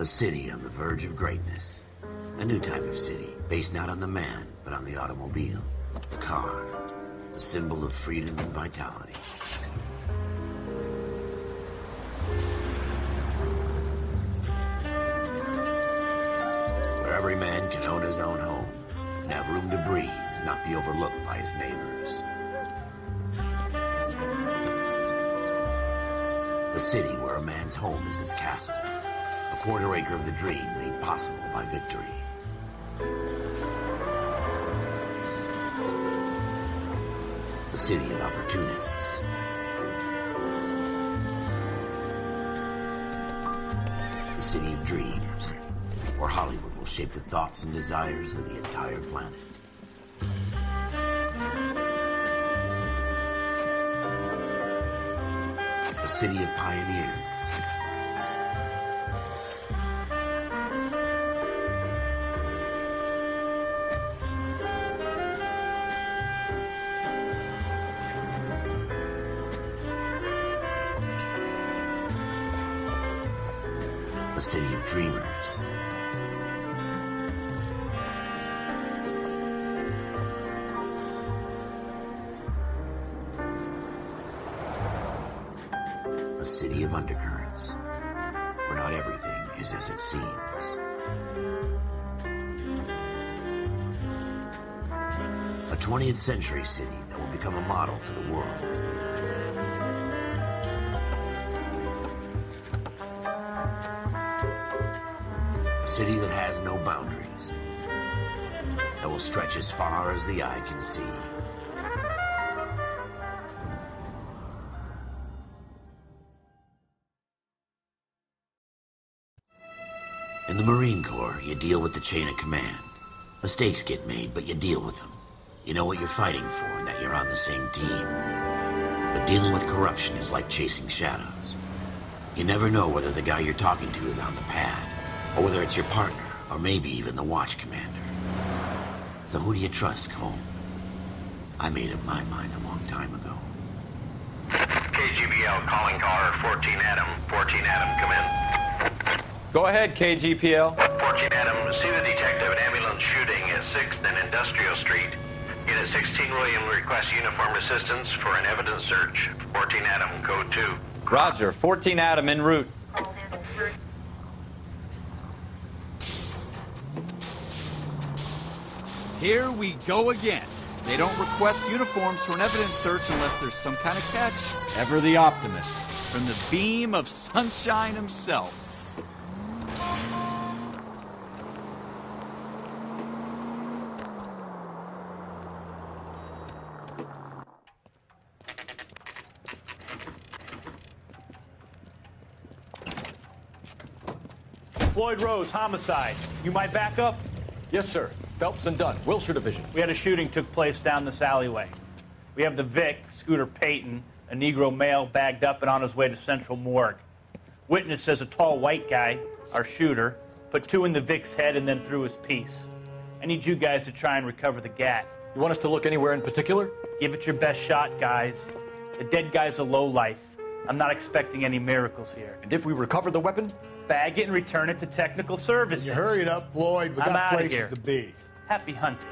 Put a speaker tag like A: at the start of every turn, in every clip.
A: A city on the verge of greatness. A new type of city, based not on the man, but on the automobile. The car. The symbol of freedom and vitality. Where every man can own his own home, and have room to breathe and not be overlooked by his neighbors. A city where a man's home is his castle. A quarter acre of the dream made possible by victory. A city of opportunists. A city of dreams, where Hollywood will shape the thoughts and desires of the entire planet. A city of pioneers. A city of dreamers. A city of undercurrents, where not everything is as it seems. A 20th century city that will become a model for the world. A city that has no boundaries, that will stretch as far as the eye can see. In the Marine Corps, you deal with the chain of command. Mistakes get made, but you deal with them. You know what you're fighting for and that you're on the same team. But dealing with corruption is like chasing shadows. You never know whether the guy you're talking to is on the pad, or whether it's your partner, or maybe even the watch commander. So who do you trust, Cole? I made up my mind a long time ago.
B: KGBL calling caller 14 Adam. 14 Adam, come in.
C: Go ahead, KGPL.
B: 14 Adam, see the detective at ambulance shooting at 6th and Industrial Street. Unit 16 William requests uniformed assistance for an evidence search. 14 Adam, code 2.
C: Roger, 14 Adam en route.
D: Here we go again. They don't request uniforms for an evidence search unless there's some kind of catch. Ever the optimist. From the beam of sunshine himself.
E: Floyd Rose, homicide. You might back up?
F: Yes, sir. Phelps and Dunn, Wilshire Division.
E: We had a shooting took place down this alleyway. We have the Vic, Scooter Payton, a Negro male bagged up and on his way to Central Morgue. Witness says a tall white guy, our shooter, put 2 in the Vic's head and then threw his piece. I need you guys to try and recover the gat.
F: You want us to look anywhere in particular?
E: Give it your best shot, guys. The dead guy's a lowlife. I'm not expecting any miracles here.
F: And if we recover the weapon?
E: Bag it and return it to technical services.
G: You hurry it up, Floyd. We got places
E: here.
G: to be.
E: Happy hunting.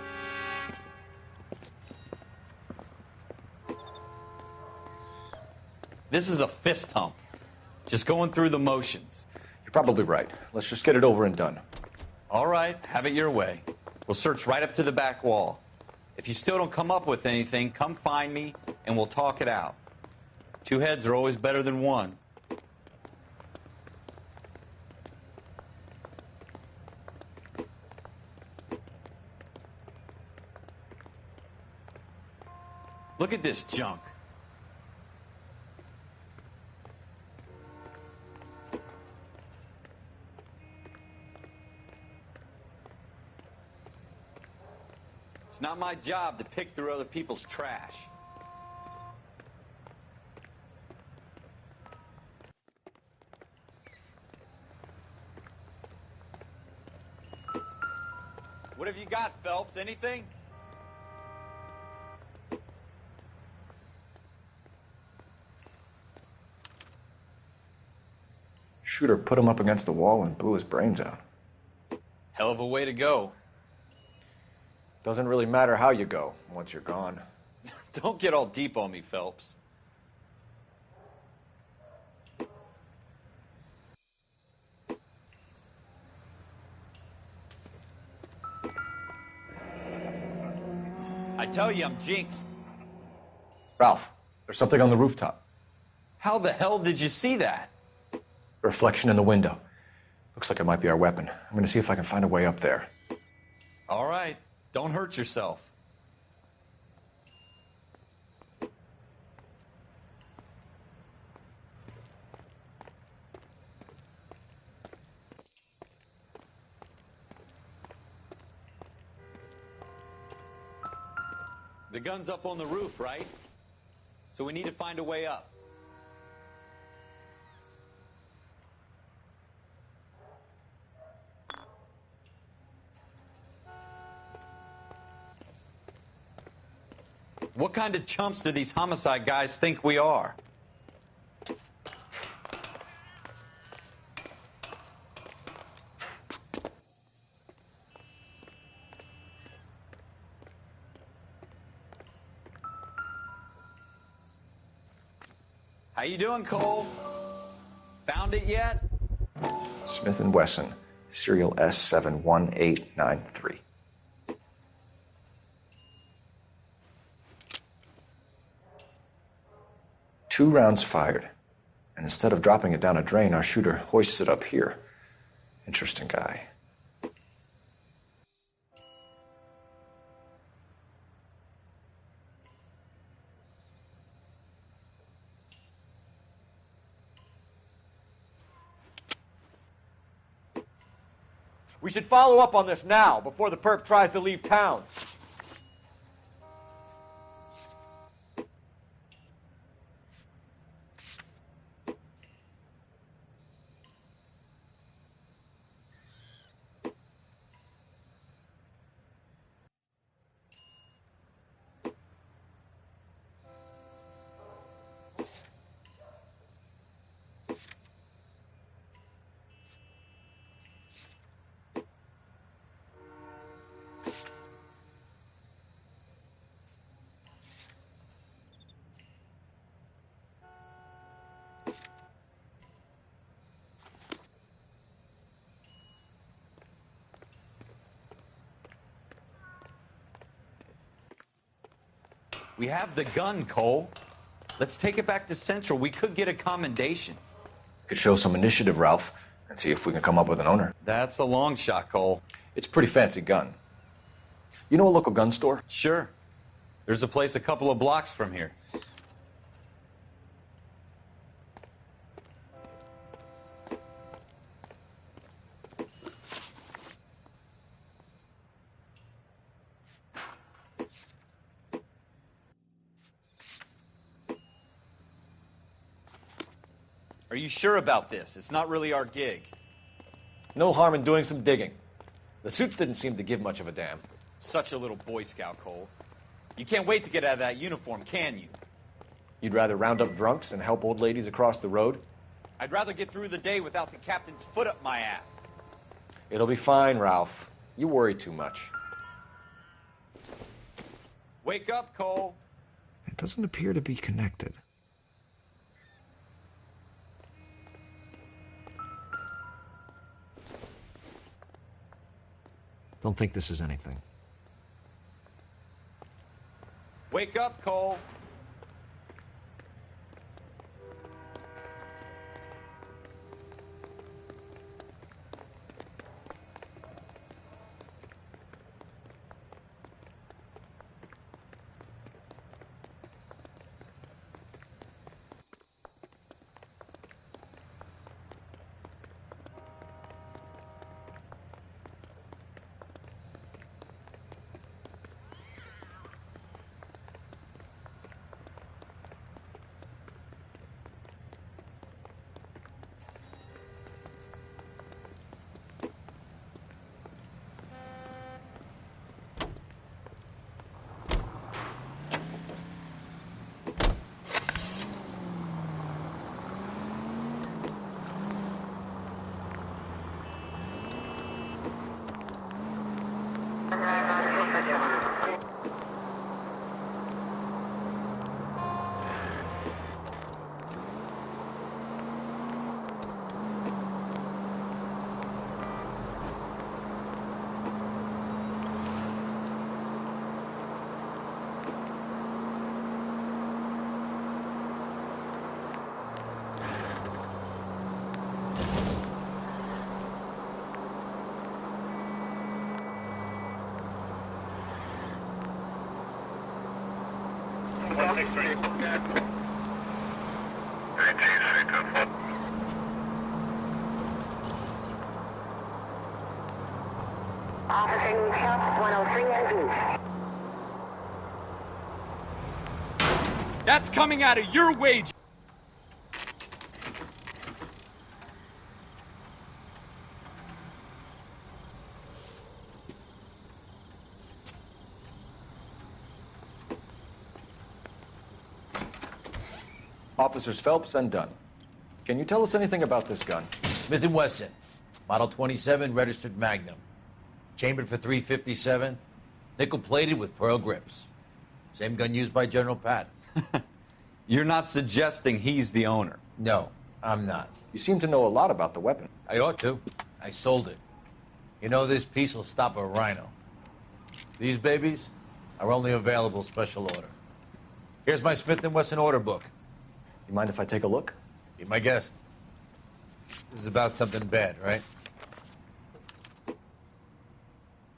C: This is a fist hump. Just going through the motions.
F: You're probably right. Let's just get it over and done.
C: All right, have it your way. We'll search right up to the back wall. If you still don't come up with anything, come find me and we'll talk it out. 2 heads are always better than 1. Look at this junk. It's not my job to pick through other people's trash. What have you got, Phelps? Anything?
F: shooter put him up against the wall and blew his brains out.
C: Hell of a way to go.
F: Doesn't really matter how you go once you're gone.
C: Don't get all deep on me, Phelps. I tell you, I'm jinxed.
F: Ralph, there's something on the rooftop.
C: How the hell did you see that?
F: A reflection in the window. Looks like it might be our weapon. I'm gonna see if I can find a way up there.
C: All right, don't hurt yourself. The gun's up on the roof, right? So we need to find a way up. What kind of chumps do these homicide guys think we are? How you doing, Cole? Found it yet?
F: Smith & Wesson, serial S71893. 2 rounds fired. And instead of dropping it down a drain, our shooter hoists it up here. Interesting guy.
D: We should follow up on this now, before the perp tries to leave town.
C: We have the gun, Cole. Let's take it back to Central. We could get a commendation.
F: Could show some initiative, Ralph, and see if we can come up with an owner.
C: That's a long shot, Cole.
F: It's a pretty fancy gun. You know a local gun store?
C: Sure. There's a place a couple of blocks from here. Are you sure about this? It's not really our gig.
F: No harm in doing some digging. The suits didn't seem to give much of a damn.
C: Such a little Boy Scout, Cole. You can't wait to get out of that uniform, can you?
F: You'd rather round up drunks than help old ladies across the road?
C: I'd rather get through the day without the captain's foot up my ass.
F: It'll be fine, Ralph. You worry too much.
C: Wake up, Cole.
F: It doesn't appear to be connected. Don't think this is anything.
C: Wake up, Cole.
H: Officer needs help, 103 and East.
D: That's coming out of your wage.
F: Officers Phelps and Dunn. Can you tell us anything about this gun?
I: Smith & Wesson, Model 27, registered Magnum. Chambered for .357, nickel-plated with pearl grips. Same gun used by General Patton.
C: You're not suggesting he's the owner?
I: No, I'm not.
F: You seem to know a lot about the weapon.
I: I ought to. I sold it. You know, this piece will stop a rhino. These babies are only available special order. Here's my Smith & Wesson order book.
F: You mind if I take a look?
I: Be my guest. This is about something bad, right?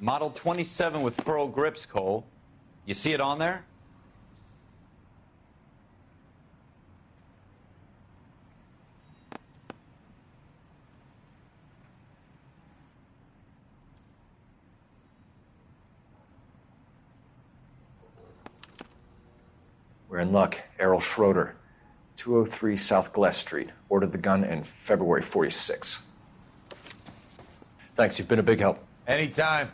C: Model 27 with pearl grips, Cole. You see it on there?
F: We're in luck. Errol Schroeder, 203 South Glass Street. Ordered the gun in February '46. Thanks, you've been a big help.
I: Anytime.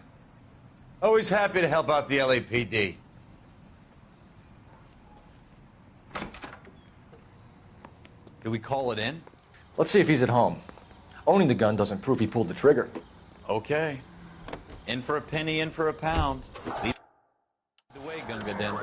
I: Always happy to help out the LAPD.
C: Do we call it in?
F: Let's see if he's at home. Owning the gun doesn't prove he pulled the trigger.
C: Okay. In for a penny, in for a pound. Lead the way, Gunga Din.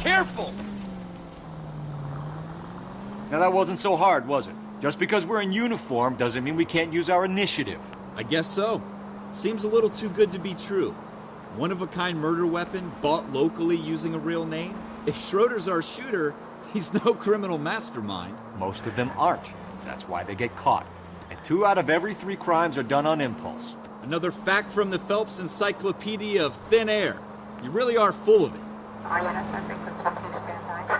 D: Careful!
J: Now that wasn't so hard, was it? Just because we're in uniform doesn't mean we can't use our initiative.
D: I guess so. Seems a little too good to be true. One-of-a-kind murder weapon bought locally using a real name? If Schroeder's our shooter, he's no criminal mastermind.
J: Most of them aren't. That's why they get caught. And 2 out of every 3 crimes are done on impulse.
D: Another fact from the Phelps Encyclopedia of Thin Air. You really are full of it.
H: Are you not something for something to stand by?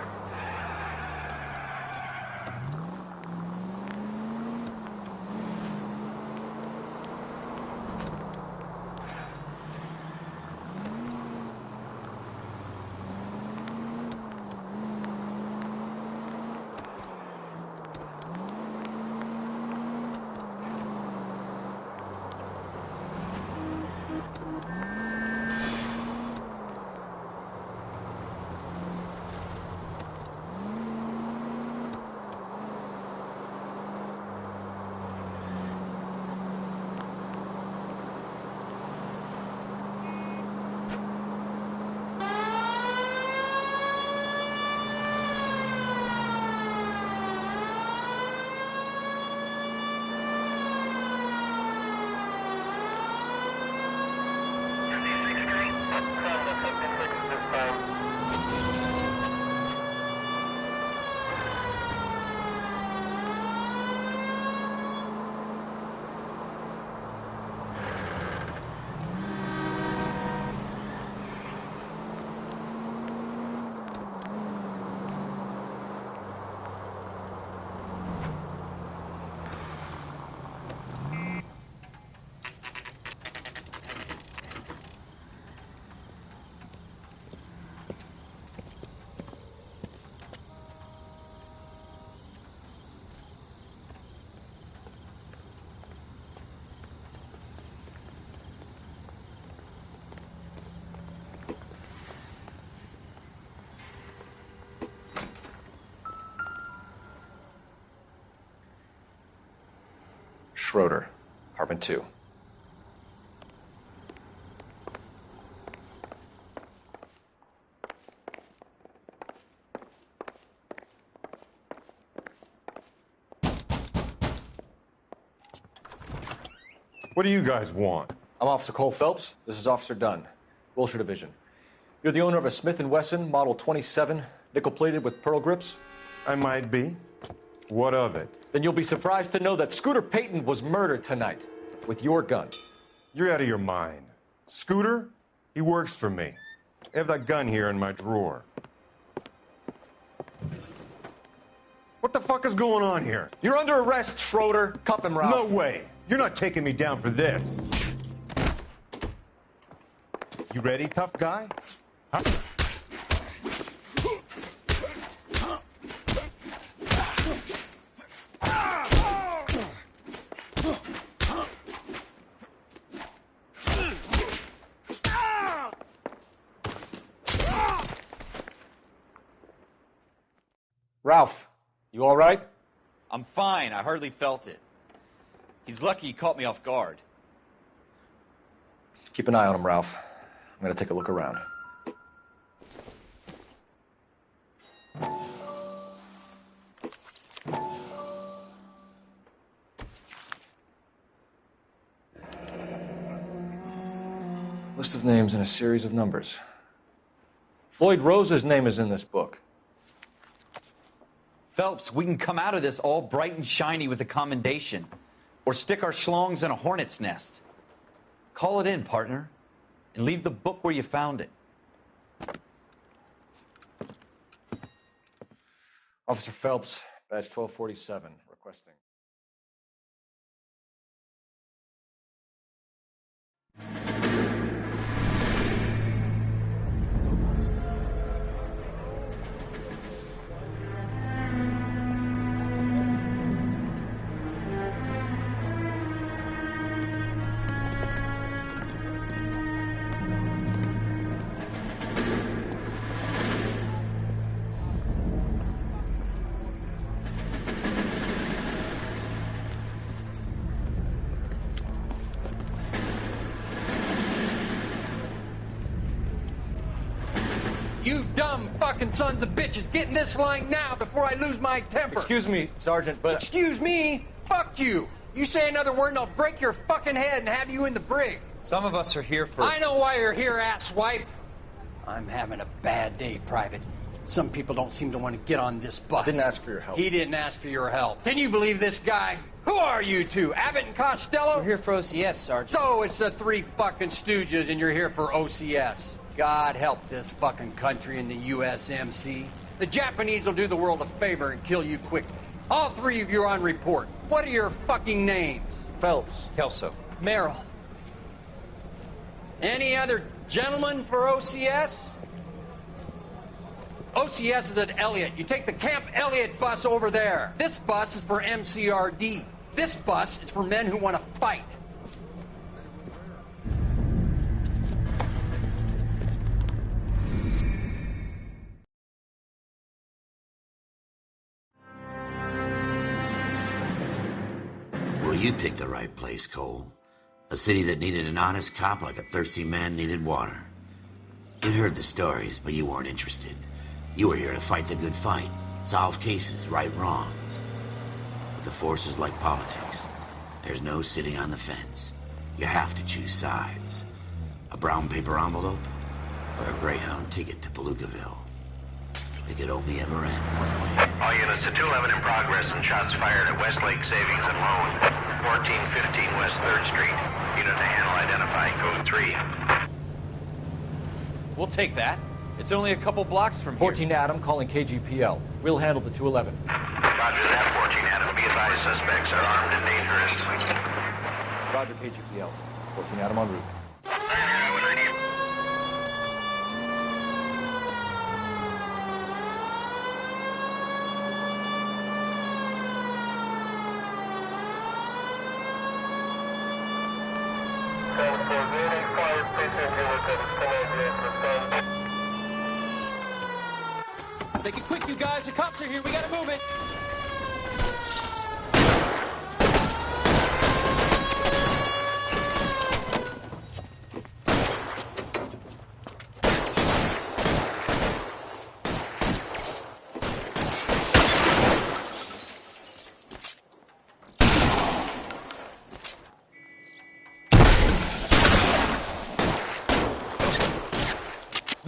F: Schroeder, apartment 2.
J: What do you guys want?
F: I'm Officer Cole Phelps. This is Officer Dunn, Wilshire Division. You're the owner of a Smith & Wesson Model 27, nickel-plated with pearl grips?
J: I might be. What of it?
F: Then you'll be surprised to know that Scooter Payton was murdered tonight with your gun.
J: You're out of your mind. Scooter? He works for me. I have that gun here in my drawer. What the fuck is going on here?
F: You're under arrest, Schroeder. Cuff him, Ralph.
J: No way. You're not taking me down for this. You ready, tough guy? Huh?
F: Ralph, you all right?
C: I'm fine. I hardly felt it. He's lucky he caught me off guard.
F: Keep an eye on him, Ralph. I'm gonna take a look around. List of names and a series of numbers. Floyd Rose's name is in this book.
C: Phelps, we can come out of this all bright and shiny with a commendation. Or stick our schlongs in a hornet's nest. Call it in, partner. And leave the book where you found it.
F: Officer Phelps, badge 1247, requesting.
K: You dumb fucking sons of bitches, get in this line now before I lose my temper.
F: Excuse me, Sergeant, but...
K: Excuse me? Fuck you. You say another word and I'll break your fucking head and have you in the brig.
C: Some of us are here for...
K: I know why you're here, asswipe. I'm having a bad day, Private. Some people don't seem to want to get on this bus.
F: I didn't ask for your help.
K: He didn't ask for your help. Can you believe this guy? Who are you two? Abbott and Costello?
L: We're here for OCS, Sergeant.
K: So it's the three fucking stooges and you're here for OCS. God help this fucking country and the USMC. The Japanese will do the world a favor and kill you quickly. All three of you are on report. What are your fucking names?
F: Phelps.
C: Kelso.
L: Merrill.
K: Any other gentlemen for OCS? OCS is at Elliott. You take the Camp Elliott bus over there. This bus is for MCRD. This bus is for men who want to fight.
A: Well, you picked the right place, Cole. A city that needed an honest cop like a thirsty man needed water. You'd heard the stories, but you weren't interested. You were here to fight the good fight, solve cases, right wrongs. But the force is like politics. There's no sitting on the fence. You have to choose sides. A brown paper envelope or a Greyhound ticket to Palookaville. It could only ever end one way.
B: All units to 211 in progress and shots fired at Westlake Savings and Loan, 1415 West 3rd Street. Unit to handle identify code 3.
C: We'll take that. It's only a couple blocks from
F: 14 Adam calling KGPL. We'll handle the 211.
B: Roger that, 14 Adam. Be advised, suspects are armed and dangerous.
F: Roger, KGPL. 14 Adam en route.
L: Make it quick, you guys. The cops are here. We gotta move it.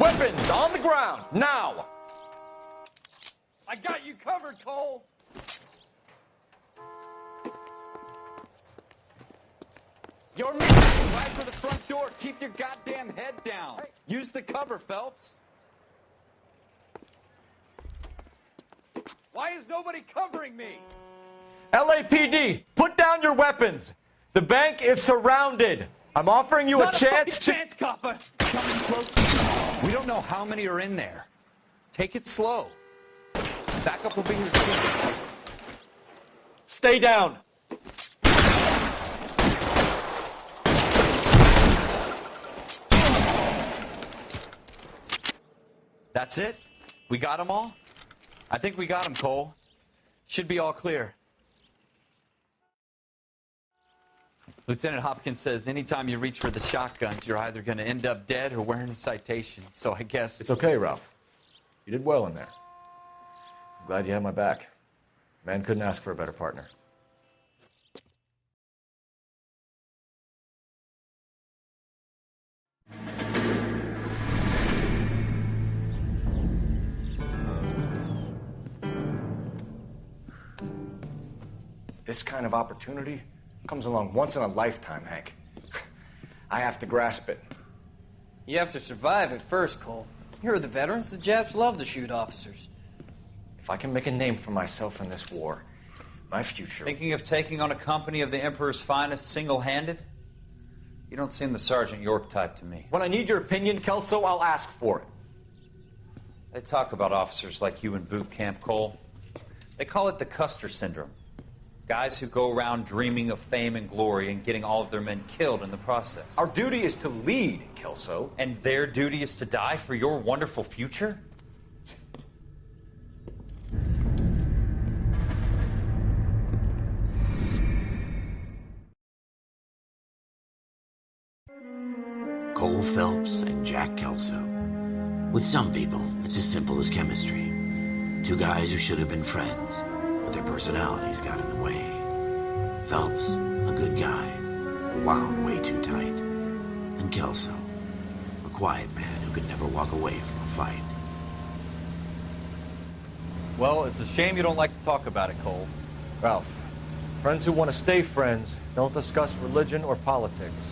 F: Weapons on the ground, now!
C: I got you covered, Cole! You're me! Try for the front door. Keep your goddamn head down. Hey. Use the cover, Phelps. Why is nobody covering me?
F: LAPD, put down your weapons. The bank is surrounded. I'm offering you a chance to...
C: chance, copper. Coming close. We don't know how many are in there. Take it slow. Backup will be your secret.
F: Stay down.
C: That's it? We got them all? I think we got them, Cole. Should be all clear. Lieutenant Hopkins says anytime you reach for the shotguns, you're either going to end up dead or wearing a citation. So I guess...
F: It's okay, Ralph. You did well in there. I'm glad you had my back. Man couldn't ask for a better partner.
J: This kind of opportunity comes along once in a lifetime, Hank. I have to grasp it.
L: You have to survive it first, Cole. Here are the veterans. The Japs love to shoot officers.
J: If I can make a name for myself in this war, my future...
C: Thinking of taking on a company of the Emperor's finest single-handed? You don't seem the Sergeant York type to me.
F: When I need your opinion, Kelso, I'll ask for it.
C: They talk about officers like you in boot camp, Cole. They call it the Custer syndrome. Guys who go around dreaming of fame and glory and getting all of their men killed in the process.
J: Our duty is to lead, Kelso.
C: And their duty is to die for your wonderful future?
A: Cole Phelps and Jack Kelso. With some people, it's as simple as chemistry. Two guys who should have been friends, but their personalities got in the way. Phelps, a good guy, wound way too tight. And Kelso, a quiet man who could never walk away from a fight.
C: Well, it's a shame you don't like to talk about it, Cole.
F: Ralph, friends who want to stay friends don't discuss religion or politics.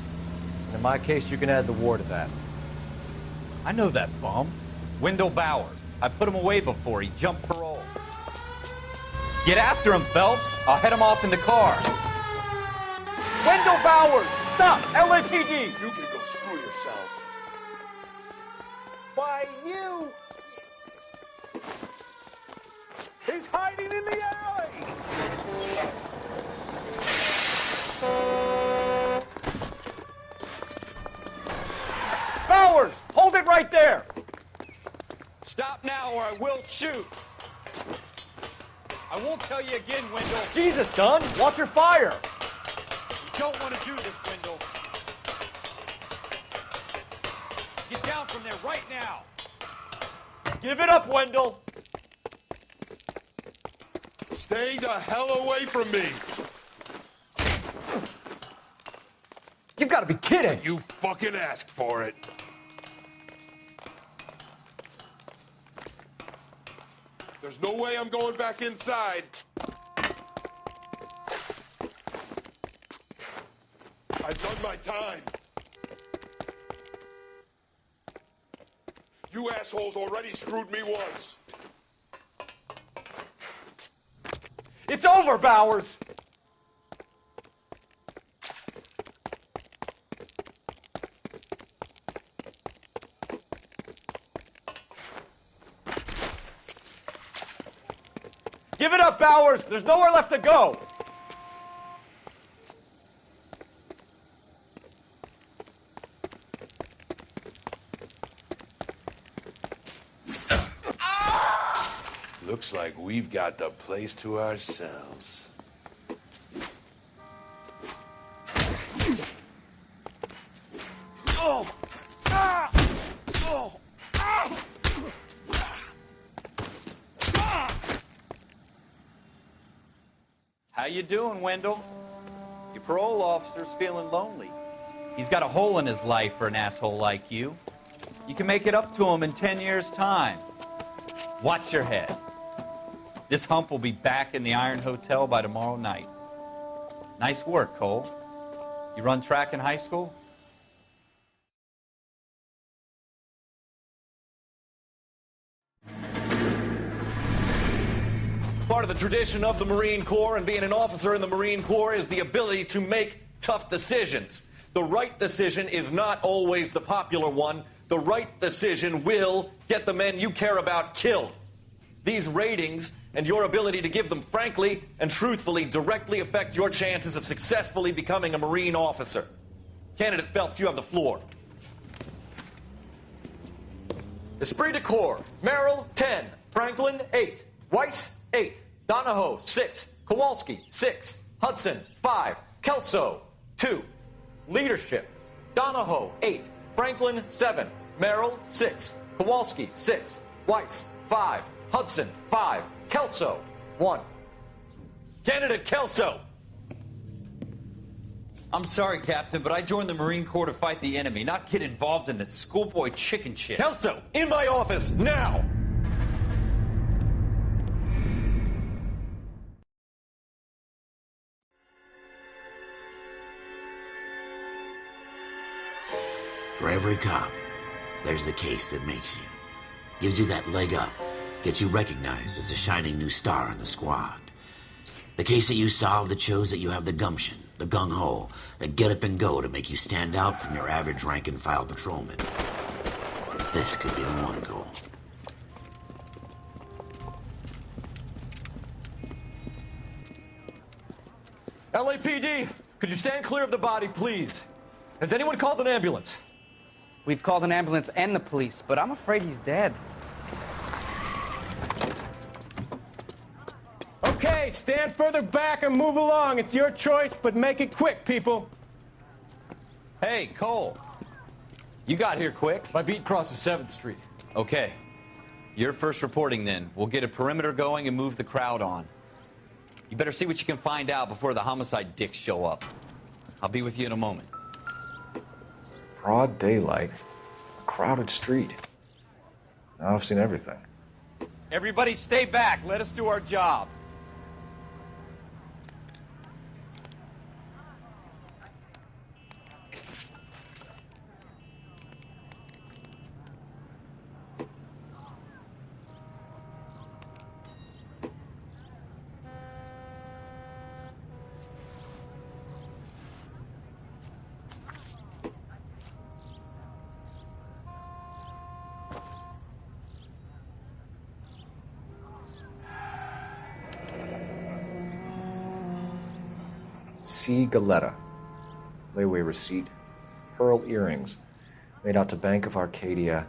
F: And in my case, you can add the war to that.
C: I know that bum. Wendell Bowers. I put him away before. He jumped parole. Get after him, Phelps. I'll head him off in the car.
F: Wendell Bowers! Stop! LAPD!
G: You can go screw yourselves.
F: Why, you... He's hiding in the alley! Bowers! Hold it right there!
C: Stop now or I will shoot. I won't tell you again, Wendell.
F: Jesus, Dunn! Watch your fire!
C: You don't want to do this, Wendell. Get down from there right now.
F: Give it up, Wendell!
G: Stay the hell away from me.
F: You've got to be kidding!
G: You fucking asked for it. There's no way I'm going back inside. I've done my time. You assholes already screwed me once.
F: It's over, Bowers! Give it up, Bowers! There's nowhere left to go!
G: Looks like we've got the place to ourselves.
F: Oh! Ah! Oh! Ah!
C: How you doing, Wendell? Your parole officer's feeling lonely. He's got a hole in his life for an asshole like you. You can make it up to him in 10 years' time. Watch your head. This hump will be back in the Iron Hotel by tomorrow night. Nice work, Cole. You run track in high school?
F: Part of the tradition of the Marine Corps and being an officer in the Marine Corps is the ability to make tough decisions. The right decision is not always the popular one. The right decision will get the men you care about killed. These ratings and your ability to give them frankly and truthfully directly affect your chances of successfully becoming a Marine officer. Candidate Phelps, you have the floor. Esprit de Corps, Merrill, 10. Franklin, 8. Weiss, 8. Donahoe, 6. Kowalski, 6. Hudson, 5. Kelso, 2. Leadership, Donahoe, 8. Franklin, 7. Merrill, 6. Kowalski, 6. Weiss, 5. Hudson, 5. Kelso, 1. Candidate Kelso!
C: I'm sorry, Captain, but I joined the Marine Corps to fight the enemy, not get involved in this schoolboy chicken shit.
F: Kelso, in my office, now!
A: For every cop, there's the case that makes you. Gives you that leg up. Gets you recognized as the shining new star in the squad. The case that you solve that shows that you have the gumption, the gung-ho, the get up and go to make you stand out from your average rank-and-file patrolman. This could be the one, Cole.
F: LAPD, could you stand clear of the body, please? Has anyone called an ambulance?
M: We've called an ambulance and the police, but I'm afraid he's dead.
N: Okay, stand further back and move along. It's your choice, but make it quick, people.
C: Hey, Cole. You got here quick.
F: My beat crosses 7th Street.
C: Okay. You're first reporting then. We'll get a perimeter going and move the crowd on. You better see what you can find out before the homicide dicks show up. I'll be with you in a moment.
J: Broad daylight, a crowded street. Now I've seen everything.
C: Everybody stay back. Let us do our job.
J: C. Galetta. Layaway receipt. Pearl earrings. Made out to Bank of Arcadia.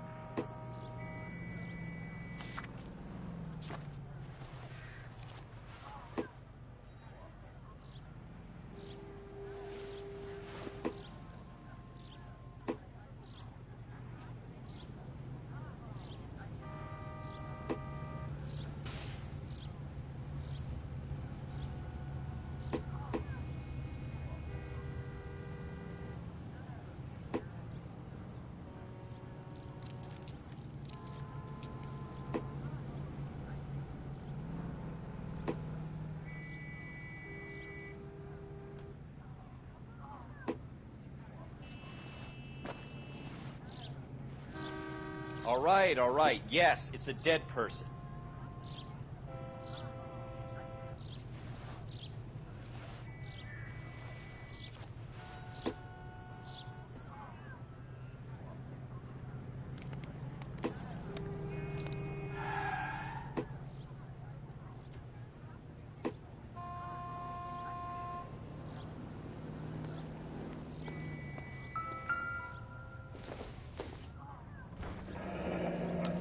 C: All right. Yes, it's a dead person.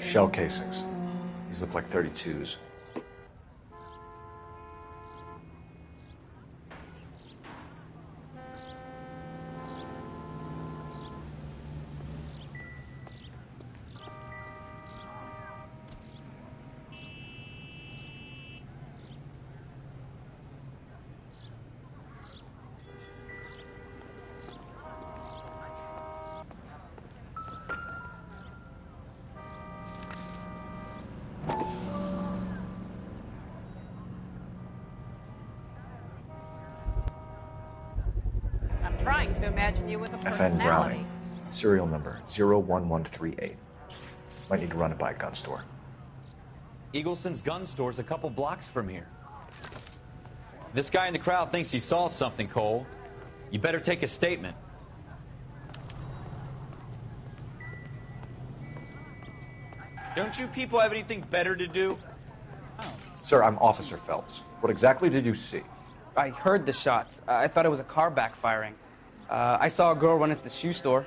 J: Shell casings. These look like 32s.
O: to imagine you with a
J: FN
O: personality.
J: Browning. Serial number 01138. Might need to run it by a gun store.
C: Eagleson's gun store's a couple blocks from here. This guy in the crowd thinks he saw something, Cole. You better take a statement. Don't you people have anything better to do?
J: Sir, I'm Officer Phelps. What exactly did you see?
M: I heard the shots. I thought it was a car backfiring. I saw a girl run into the shoe store.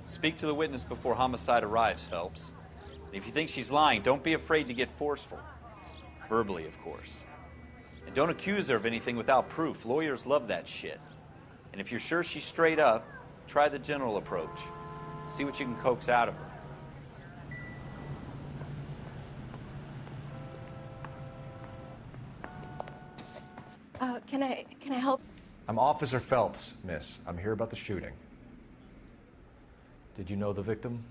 C: Speak to the witness before homicide arrives, Phelps. And if you think she's lying, don't be afraid to get forceful. Verbally, of course. And don't accuse her of anything without proof. Lawyers love that shit. And if you're sure she's straight up, try the general approach. See what you can coax out of her.
P: Can I help?
J: I'm Officer Phelps, miss. I'm here about the shooting. Did you know the victim?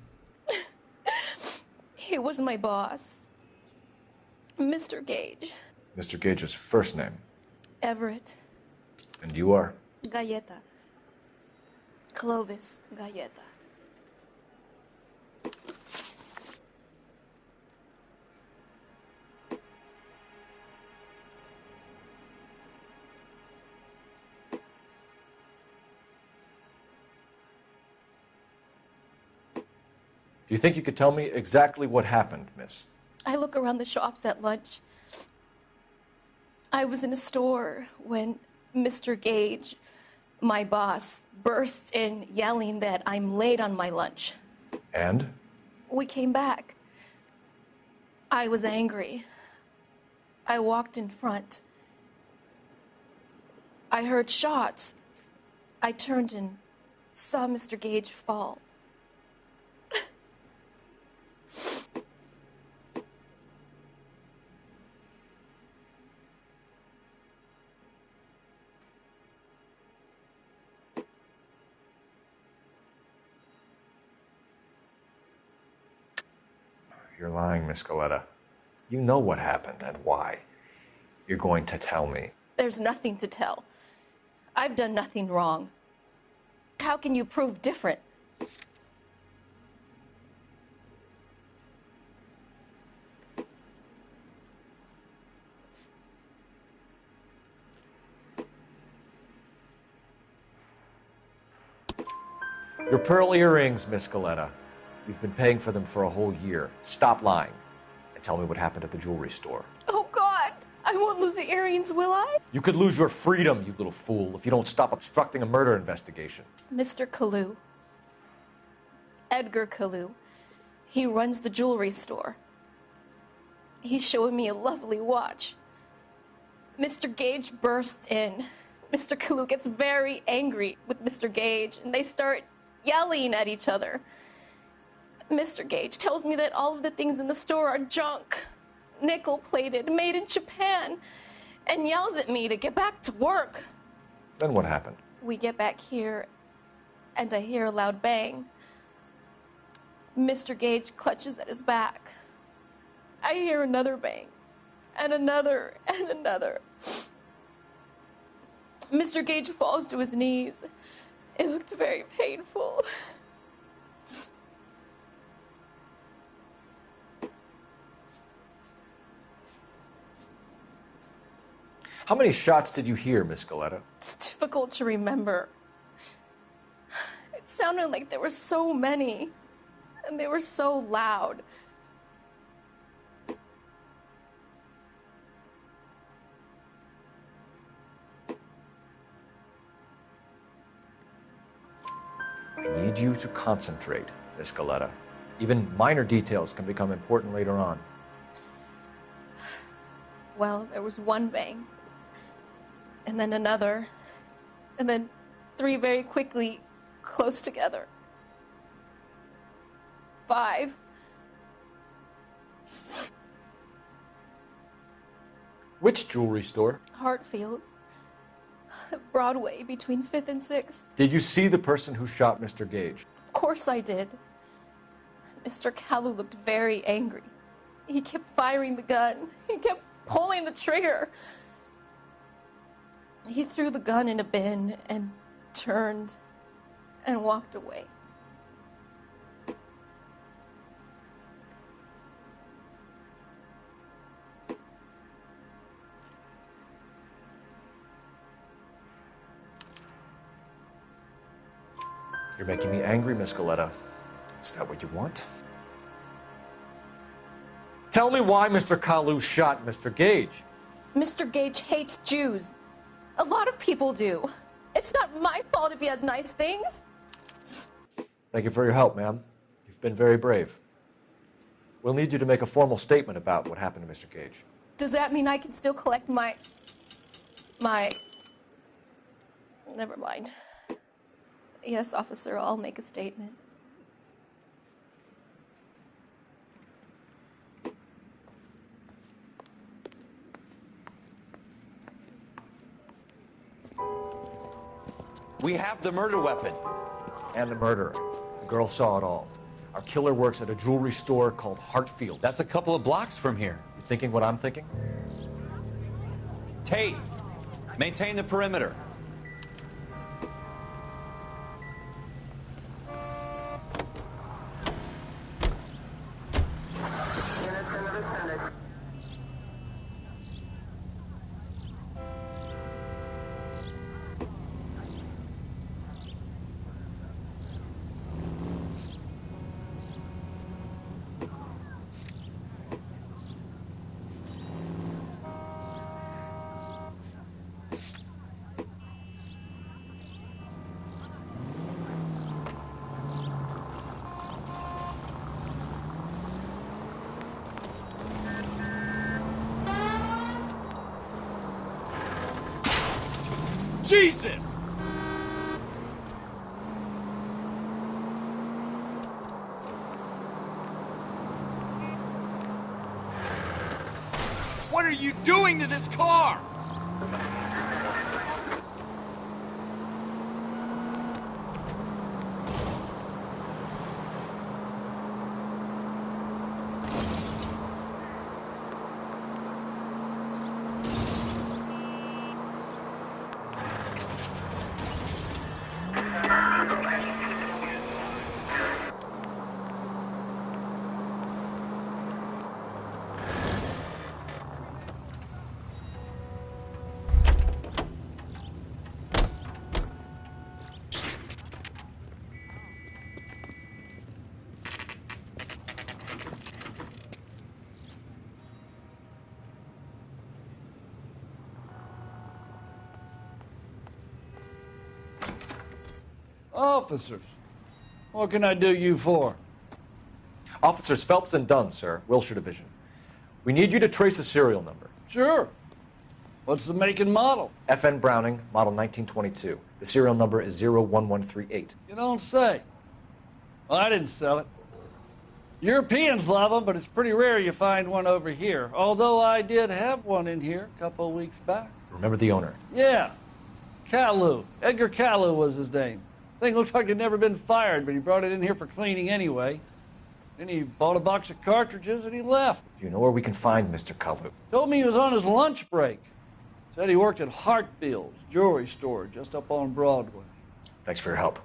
P: He was my boss, Mr. Gage.
J: Mr. Gage's first name.
P: Everett.
J: And you are?
P: Galleta. Clovis Galleta.
J: Do you think you could tell me exactly what happened, miss?
P: I look around the shops at lunch. I was in a store when Mr. Gage, my boss, bursts in yelling that I'm late on my lunch.
J: And?
P: We came back. I was angry. I walked in front. I heard shots. I turned and saw Mr. Gage fall.
J: You're lying, Miss Galleta. You know what happened and why. You're going to tell me.
P: There's nothing to tell. I've done nothing wrong. How can you prove different?
J: Your pearl earrings, Miss Galleta. You've been paying for them for a whole year. Stop lying and tell me what happened at the jewelry store.
P: Oh, God! I won't lose the earrings, will I?
J: You could lose your freedom, you little fool, if you don't stop obstructing a murder investigation.
P: Mr. Kalu. Edgar Kalu. He runs the jewelry store. He's showing me a lovely watch. Mr. Gage bursts in. Mr. Kalu gets very angry with Mr. Gage, and they start yelling at each other. Mr. Gage tells me that all of the things in the store are junk, nickel-plated, made in Japan, and yells at me to get back to work.
J: Then what happened?
P: We get back here, and I hear a loud bang. Mr. Gage clutches at his back. I hear another bang, and another, and another. Mr. Gage falls to his knees. It looked very painful.
J: How many shots did you hear, Miss Galleta?
P: It's difficult to remember. It sounded like there were so many, and they were so loud.
J: I need you to concentrate, Miss Galleta. Even minor details can become important later on.
P: Well, there was one bang, and then another, and then three very quickly, close together. 5.
J: Which jewelry store?
P: Hartfield's. Broadway between 5th and 6th.
J: Did you see the person who shot Mr. Gage?
P: Of course I did. Mr. Kalu looked very angry. He kept firing the gun. He kept pulling the trigger. He threw the gun in a bin and turned and walked away.
J: You're making me angry, Miss Galetta. Is that what you want? Tell me why Mr. Kalu shot Mr. Gage.
P: Mr. Gage hates Jews. A lot of people do. It's not my fault if he has nice things.
J: Thank you for your help, ma'am. You've been very brave. We'll need you to make a formal statement about what happened to Mr. Gage.
P: Does that mean I can still collect my... Never mind. Yes, officer, I'll make a statement.
F: We have the murder weapon.
J: And the murderer. The girl saw it all. Our killer works at a jewelry store called Hartfield.
C: That's a couple of blocks from here.
J: You thinking what I'm thinking?
C: Tate, maintain the perimeter.
F: Jesus! What are you doing to this car?
O: Officers, what can I do you for?
J: Officers Phelps and Dunn, sir, Wilshire Division. We need you to trace a serial number.
O: Sure. What's the make and model?
J: FN Browning, model 1922. The serial number is 01138.
O: You don't say. Well, I didn't sell it. Europeans love them, but it's pretty rare you find one over here. Although I did have one in here a couple of weeks back.
J: Remember the owner?
O: Yeah. Kalu. Edgar Kalu was his name. Thing looked like he'd never been fired, but he brought it in here for cleaning anyway. Then he bought a box of cartridges and he left.
J: Do you know where we can find Mr. Kalu?
O: Told me he was on his lunch break. Said he worked at Hartfield jewelry store just up on Broadway.
J: Thanks for your help.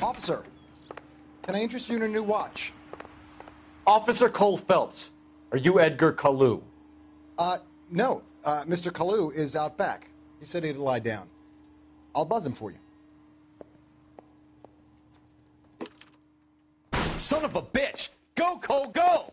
Q: Officer, can I interest you in a new watch?
F: Officer Cole Phelps, are you Edgar Kalu?
Q: No. Mr. Kalu is out back. He said he'd lie down. I'll buzz him for you.
F: Son of a bitch! Go, Cole, go!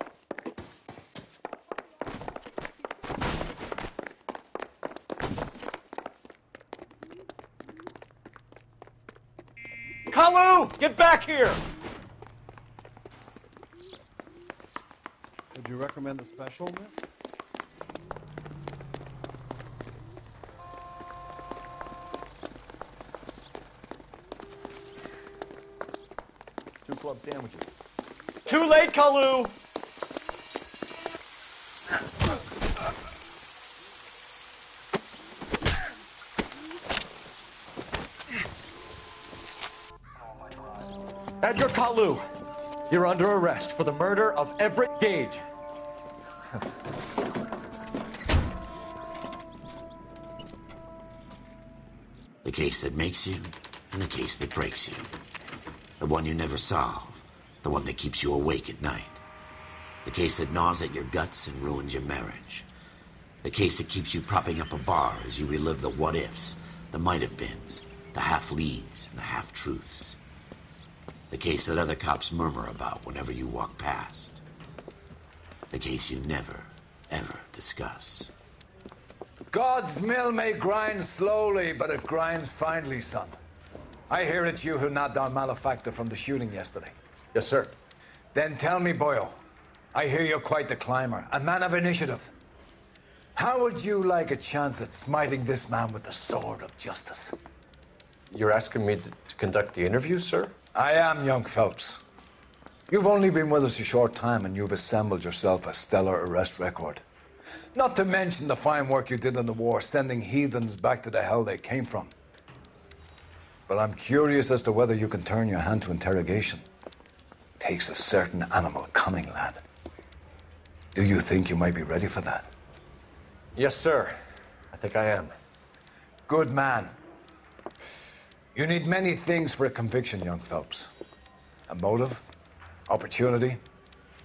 F: Kalu, get back here!
O: Would you recommend the special, miss?
F: Two club sandwiches. Too late, Kalu! Edgar Kalu, you're under arrest for the murder of Everett Gage.
A: The case that makes you, and the case that breaks you. The one you never solve. The one that keeps you awake at night. The case that gnaws at your guts and ruins your marriage. The case that keeps you propping up a bar as you relive the what-ifs, the might-have-beens, the half-leads, and the half-truths. The case that other cops murmur about whenever you walk past. The case you never, ever discuss.
R: God's mill may grind slowly, but it grinds finely, son. I hear it's you who nabbed our malefactor from the shooting yesterday.
J: Yes, sir.
R: Then tell me, Boyle, I hear you're quite the climber, a man of initiative. How would you like a chance at smiting this man with the sword of justice?
J: You're asking me to conduct the interview, sir?
R: I am, young Phelps. You've only been with us a short time and you've assembled yourself a stellar arrest record. Not to mention the fine work you did in the war, sending heathens back to the hell they came from. But I'm curious as to whether you can turn your hand to interrogation. Takes a certain animal cunning, lad. Do you think you might be ready for that?
J: Yes, sir. I think I am.
R: Good man. You need many things for a conviction, young Phelps. A motive, opportunity,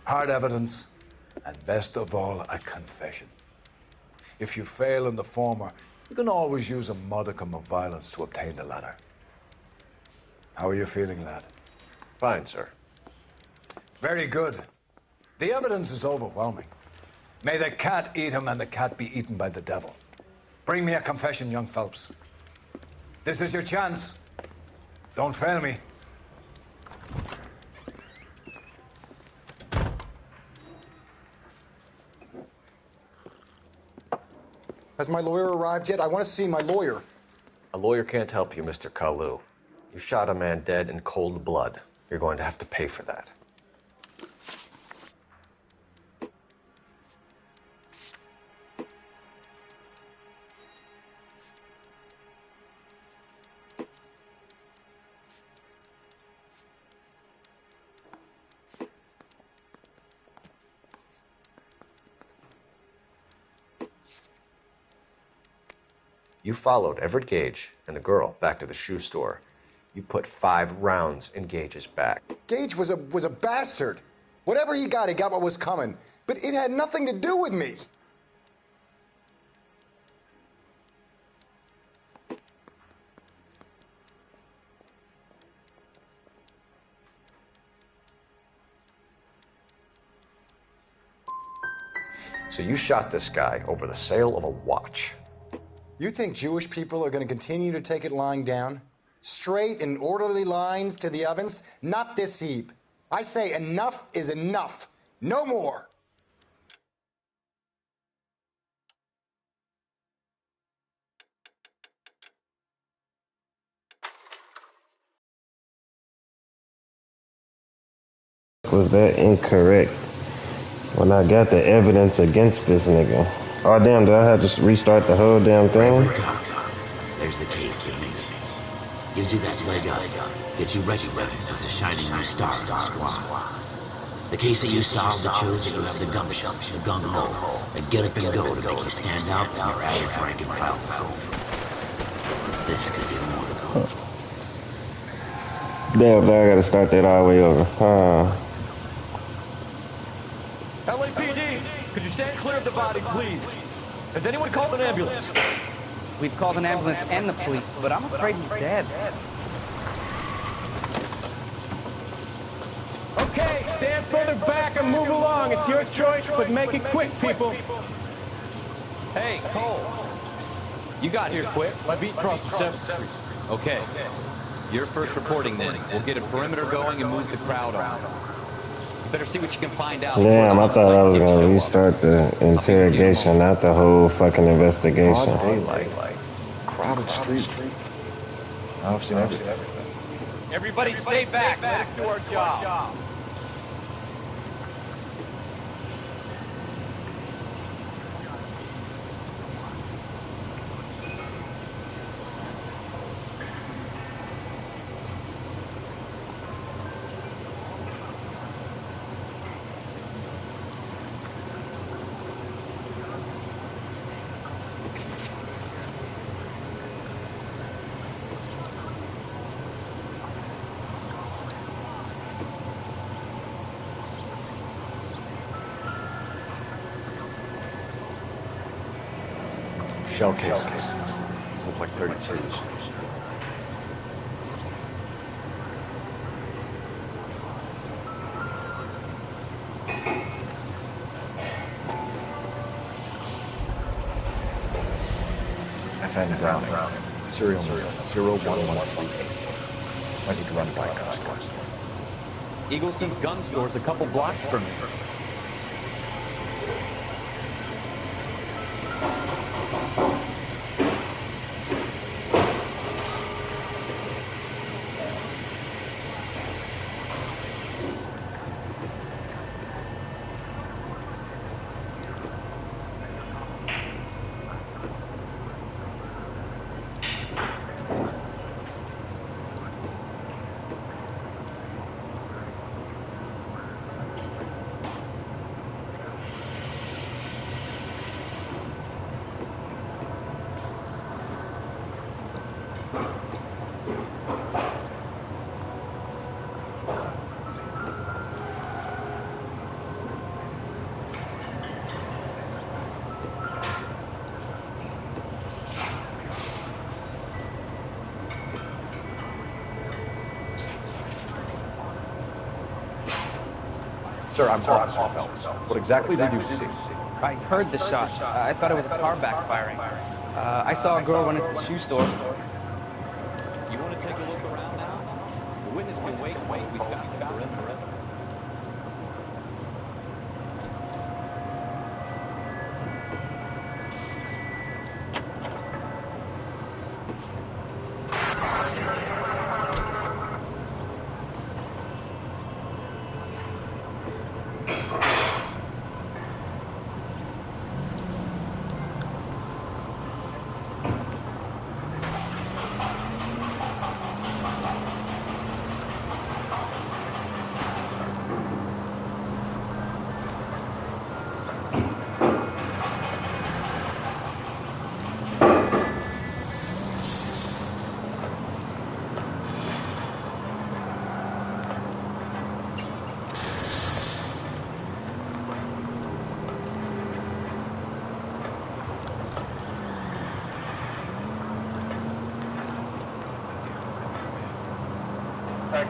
R: hard evidence, and best of all, a confession. If you fail in the former, you can always use a modicum of violence to obtain the latter. How are you feeling, lad?
J: Fine, sir.
R: Very good. The evidence is overwhelming. May the cat eat him and the cat be eaten by the devil. Bring me a confession, young Phelps. This is your chance. Don't fail me.
Q: Has my lawyer arrived yet? I want to see my lawyer.
J: A lawyer can't help you, Mr. Kalu. You shot a man dead in cold blood. You're going to have to pay for that. You followed Everett Gage and the girl back to the shoe store. You put 5 rounds in Gage's back.
Q: Gage was a bastard. Whatever he got what was coming. But it had nothing to do with me.
J: So you shot this guy over the sale of a watch.
Q: You think Jewish people are going to continue to take it lying down? Straight and orderly lines to the ovens? Not this heap. I say enough is enough. No more.
S: Was that incorrect? When I got the evidence against this nigga. Oh damn, did I have to restart the whole damn thing?
A: There's the case that makes you. Gives you that leg up. Gets you recognized as the shining new star in the squad. The case that you solved that shows that you have the gumption, the gung-ho, the get up and go to make you stand out than your average rank and file patrol. This could be more.
S: Damn, I gotta start that all the way over.
F: LAPD, could you stand clear of the body, please? Has anyone called an ambulance?
M: We've called an ambulance and the police, but I'm afraid he's dead.
N: Okay, stand further back and move along. It's your choice, but make it quick, people.
F: Hey, Cole. You got here quick. My beat crossed the 7th Street.
T: Okay. You're first reporting then. We'll get a perimeter going and move the crowd on. You better see what you can find out.
S: Damn, I thought I was gonna restart the interrogation, not the whole fucking investigation.
J: Broad daylight, crowded street. I've seen everything.
F: Everybody stay back. Let us do our job.
J: Shell cases. These look like 32s. FN Browning. Serial number 01138. I need to run by customers.
T: Eagleson's gun store's a couple blocks from here.
J: Sir, I'm Officer Phelps. What exactly did you see?
M: I heard the shots. I thought it was a car backfiring. I saw a girl run at the shoe store.
T: You want to take a look around now? The witness can wait. We've got the perimeter.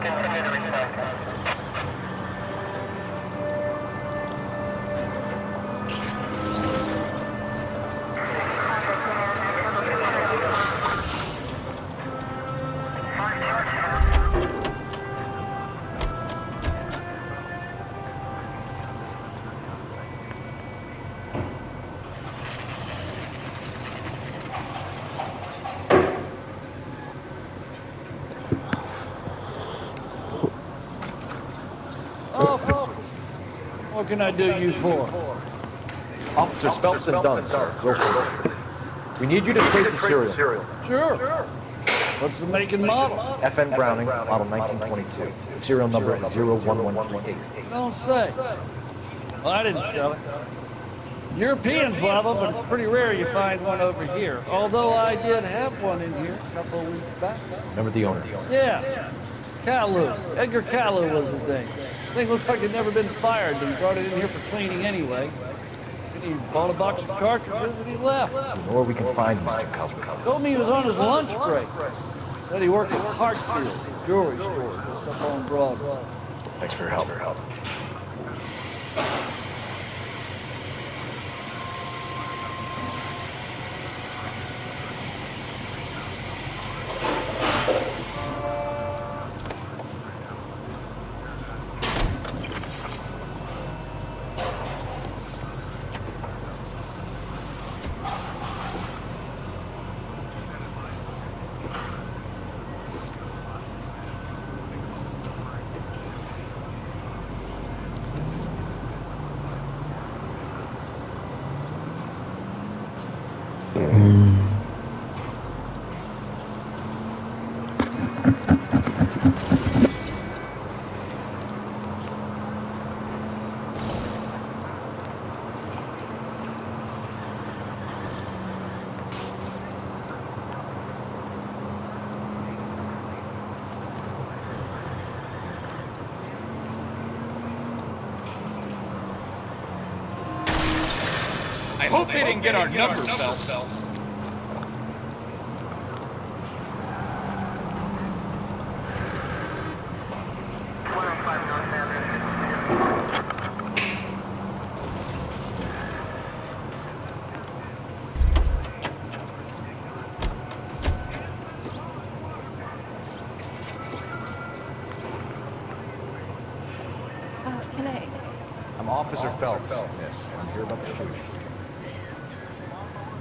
H: Continue to respond.
O: What can I do you for?
J: Officers Phelps and Dunn, sir. Wilshire. We need you to trace a serial.
O: Sure. What's the make and model?
J: FN Browning, model 1922. The serial number is 01138.
O: Don't say. Well, I didn't sell it. Europeans love them, but it's pretty rare you find one over here. Although I did have one in here a couple of weeks back.
J: Remember the owner?
O: Yeah. Caillou. Edgar Caillou was his name. Thing looks like he'd never been fired, but he brought it in here for cleaning anyway. Then he bought a box of cartridges and he left.
J: You know where we can find Mr. Caillou?
O: Told me he was on his lunch break. Said he worked at Hartfield, a jewelry store just up on Broadway.
J: Thanks for your help.
U: I hope they didn't get our numbers, Bell.
P: Can I?
I: I'm Officer Phelps, miss. I'm here about the shooting.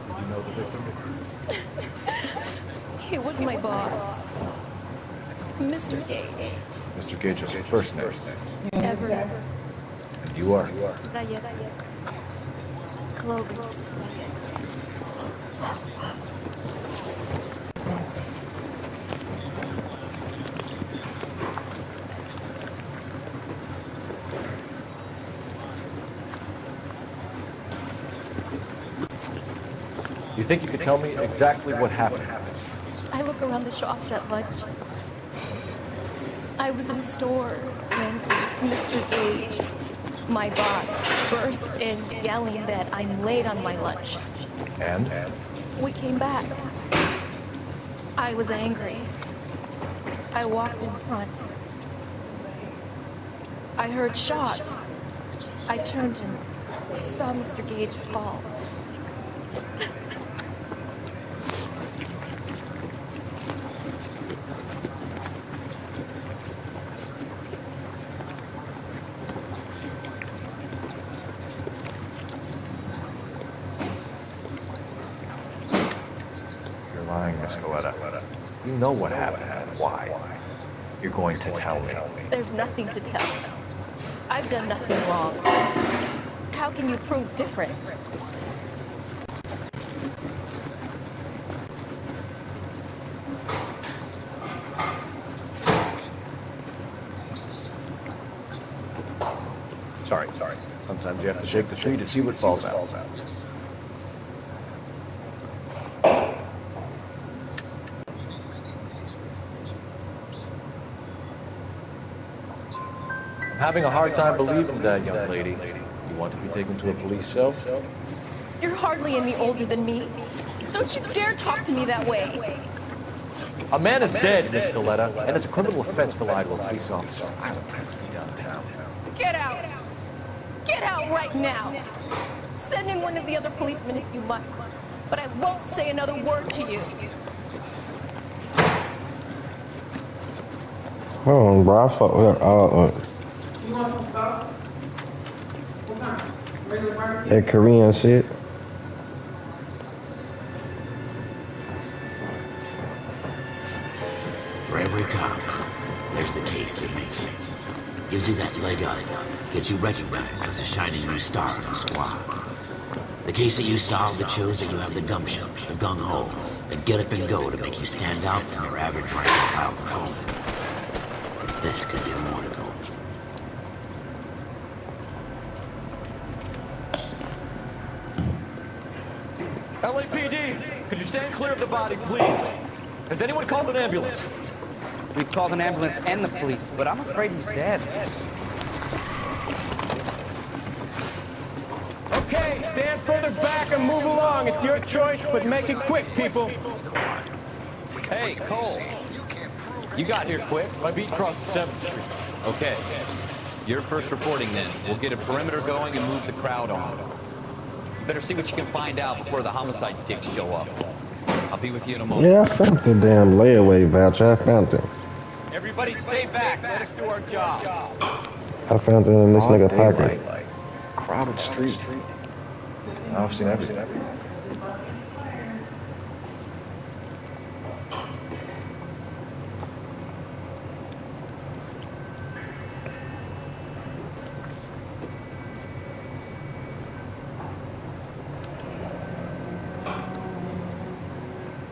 I: Did you know the victim?
P: He was my boss, Mr. Gage.
J: Mr. Gage's first name.
P: Everett.
J: And you are?
P: Zayed. Clovis Zayed.
I: You think you could tell me exactly what happened?
P: I look around the shops at lunch. I was in the store when Mr. Gage, my boss, bursts in yelling that I'm late on my lunch.
J: And?
P: We came back. I was angry. I walked in front. I heard shots. I turned and saw Mr. Gage fall.
J: You're lying, Miss Coletta. You know what happened and why. You're going to tell me.
P: There's nothing to tell. I've done nothing wrong. How can you prove different?
J: Sorry. Sometimes you have to shake the tree to see what falls out.
I: I'm having a hard time believing that, young lady. You want to be taken to a police cell?
P: You're hardly any older than me. Don't you dare talk to me that way.
I: A man is dead, Miss Coletta, and it's a criminal offense to lie to a police officer. I don't have to be downtown.
P: Get out. Get out right now. Send in one of the other policemen if you must, but I won't say another word to you.
S: Hold on, bro. I fuck with her.
V: You want some stuff? What kind? Regular barbecue?
S: That Korean shit.
A: For every cop, there's the case that makes you. Gives you that leg up, gets you recognized as a shining new star in the squad. The case that you solved that shows that you have the gumption, the gung-ho, the get up and go to make you stand out from your average rank and file patrolman. This could be the more to go.
F: LAPD, could you stand clear of the body, please? Has anyone called an ambulance?
M: We've called an ambulance and the police, but I'm afraid he's dead.
N: Okay, stand further back and move along. It's your choice, but make it quick, people.
T: Hey, Cole. You got here quick.
I: My beat crosses 7th Street.
T: Okay. You're first reporting then. We'll get a perimeter going and move the crowd on. You better see what you can find out before the homicide dicks show up. I'll be with you in a moment.
S: Yeah, I found the damn layaway voucher. I found it.
T: Everybody stay back. Let us do our job.
S: I found it in this nigga
J: Broad
S: pocket.
J: daylight, crowded street. I've seen everything.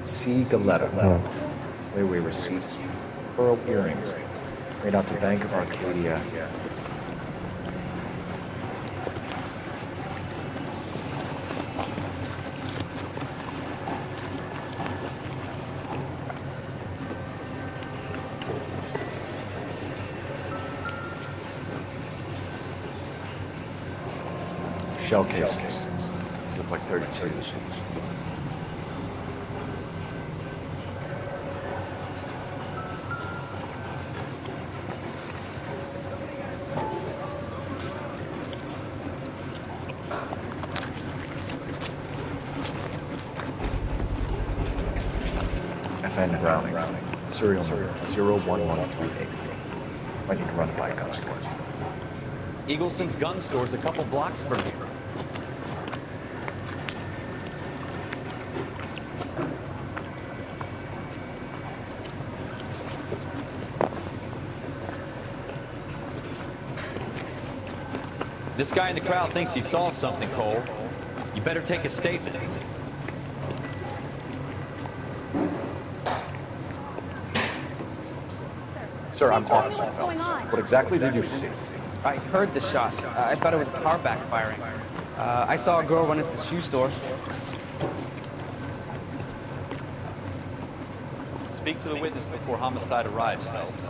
J: C. Galetta. Layaway receipt. Pearl earrings. Made out to Bank of Arcadia. Shell casings. These look like 32s. FN Browning. Serial number 01138. Might need to run by a gun store.
T: Eagleson's gun store's a couple blocks from here. This guy in the crowd thinks he saw something, Cole. You better take a statement.
J: Sir, I'm Officer Phelps. What exactly did you see?
M: I heard the shots. I thought it was a car backfiring. I saw a girl run at the shoe store.
T: Speak to the witness before homicide arrives, Phelps.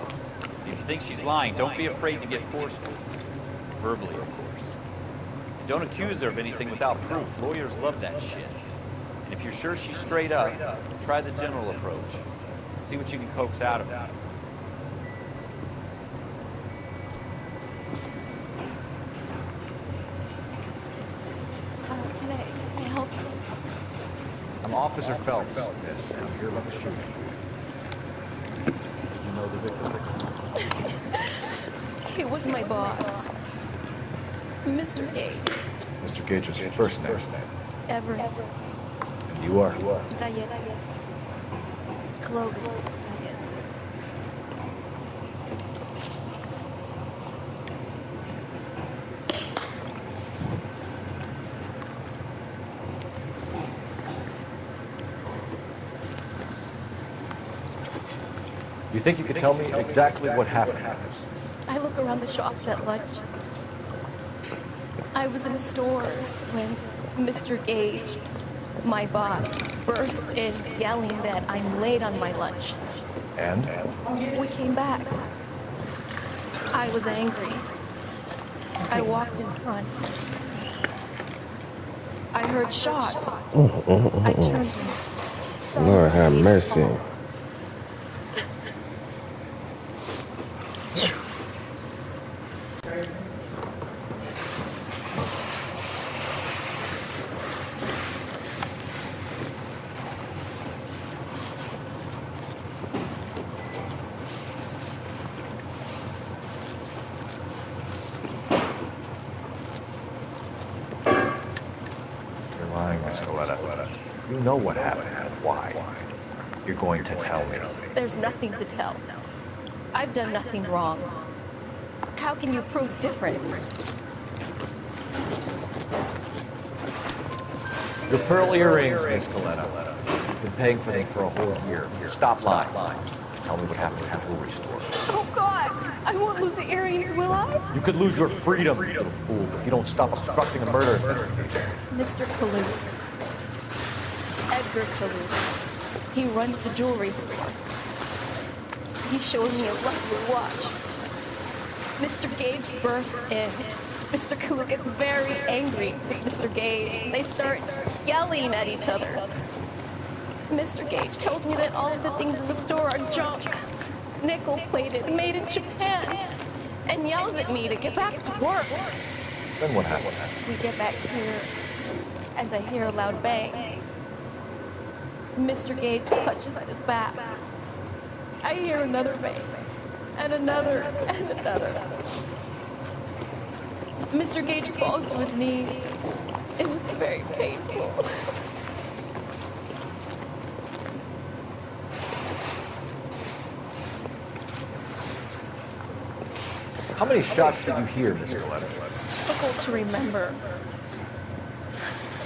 T: If you think she's lying, don't be afraid to get forceful. Verbally, of course. Don't accuse her of anything without proof. Lawyers love that shit. And if you're sure she's straight up, try the general approach. See what you can coax out of her.
P: Can I help you, sir?
I: I'm Officer Phelps, miss, and I'm here about the shooting. You know the victim?
P: He was my boss, Mr. Gage.
J: Mr. Gage's first name.
P: Everett.
J: And you are?
P: Diane. Clovis. Diane.
J: You think you could tell me exactly what happened?
P: I look around the shops at lunch. I was in a store when Mr. Gage, my boss, bursts in yelling that I'm late on my lunch.
J: And?
P: We came back. I was angry. I walked in front. I heard shots. I turned and saw
S: Lord have
P: Steve
S: mercy.
P: fall.
J: You're lying, Miss Galetta. You know what happened and why. You're going to tell me.
P: There's nothing to tell. I've done nothing wrong. How can you prove different?
I: Your pearl earrings, Miss Galetta. You've been paying for them for a whole year. Stop lying. Tell me what happened at the jewelry store.
P: Oh, God! I won't lose the earrings, will I?
I: You could lose your freedom, you little fool, if you don't stop obstructing a murder investigation.
P: Mr. Kalu. Edgar Kalu. He runs the jewelry store. He's showing me a lovely watch. Mr. Gage bursts in. Mr. Kulu gets very angry with Mr. Gage. They start yelling at each other. Mr. Gage tells me that all of the things in the store are junk, nickel-plated, made in Japan, and yells at me to get back to work.
J: Then what happened?
P: We get back here, and I hear a loud bang. Mr. Gage clutches at his back. I hear another bang, and another, and another. Mr. Gage falls to his knees. It was very painful.
J: How many shots did you hear, Miss Galetta?
P: It's difficult to remember.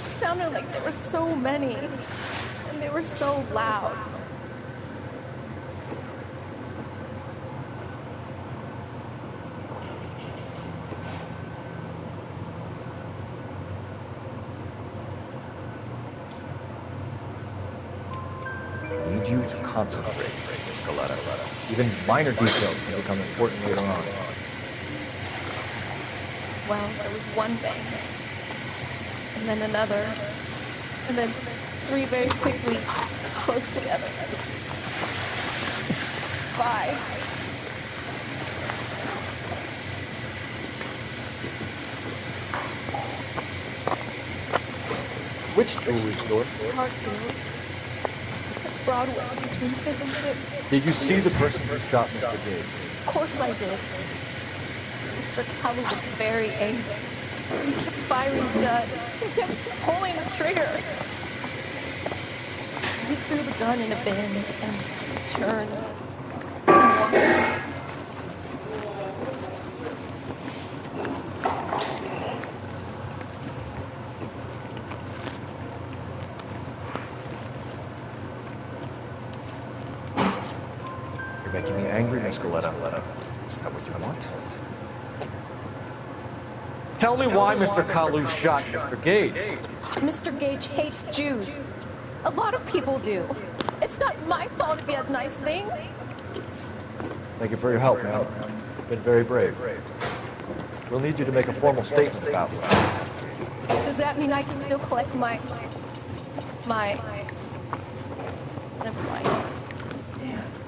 P: It sounded like there were so many, and they were so loud.
J: I need you to concentrate, Miss Galetta. Even minor details can become important later on.
P: Well, there was one bang, and then another, and then three very quickly, close together. 5.
J: Which jewelry store?
P: Hartfield. Broadway, between 5th and 6th.
J: Did you see the person who shot Mr. Gage?
P: Of course I did. Mr. Kalu was very angry. He kept firing guns. He kept pulling the trigger. He threw the gun in a bin and turned and walked.
J: You're making me angry, Miss Galetta. Is that what you want? Tell me why Mr. Kalu shot Mr. Gage.
P: Mr. Gage hates Jews. A lot of people do. It's not my fault if he has nice things.
J: Thank you for your help, ma'am. You've been very brave. We'll need you to make a formal statement about it.
P: Does that mean I can still collect my... Never mind.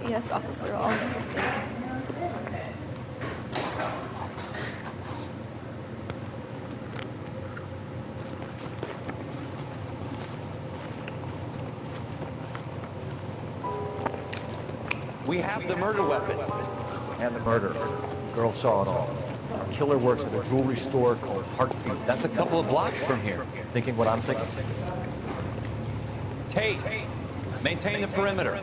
P: Yes, officer, I'll make a statement.
T: We have the murder weapon.
J: And the murder. The girl saw it all. The killer works at a jewelry store called Hartfield.
T: That's a couple of blocks from here.
J: Thinking what I'm thinking?
T: Tate, maintain the perimeter.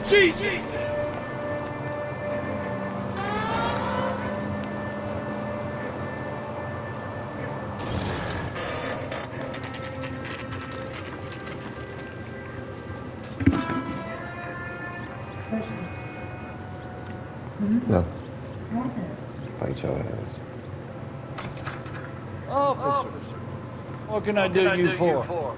U: Jesus!
S: No. Fight your ass.
O: Officer, what can I do you for?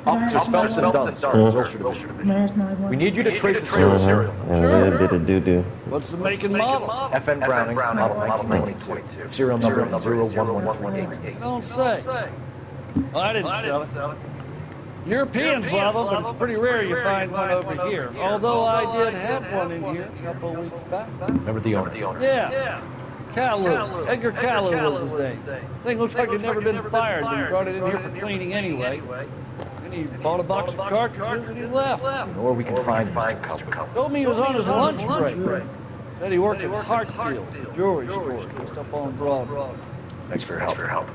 J: Officer Phelps and Dunn, Wilshire Division. We need you to trace a serial.
S: And a little bit of doo-doo.
O: What's the make and model?
J: FN Browning, model 1922. Serial number 01138.
O: Don't say. Well, I didn't sell it. Europeans love them, but it's pretty rare you find one over here. Although I did have one in here a couple of weeks back.
J: Remember the owner?
O: Yeah. Kalu. Edgar Kalu was his name. Thing looks like it'd never been fired, but he brought it in here for cleaning anyway. Then he bought a box of cartridges and he left.
J: You know where we can find Mr. Cutler?
O: Told me he was on his lunch break. Said he worked at Hartfield, the jewelry store, just up on Broadway.
J: Thanks for your help.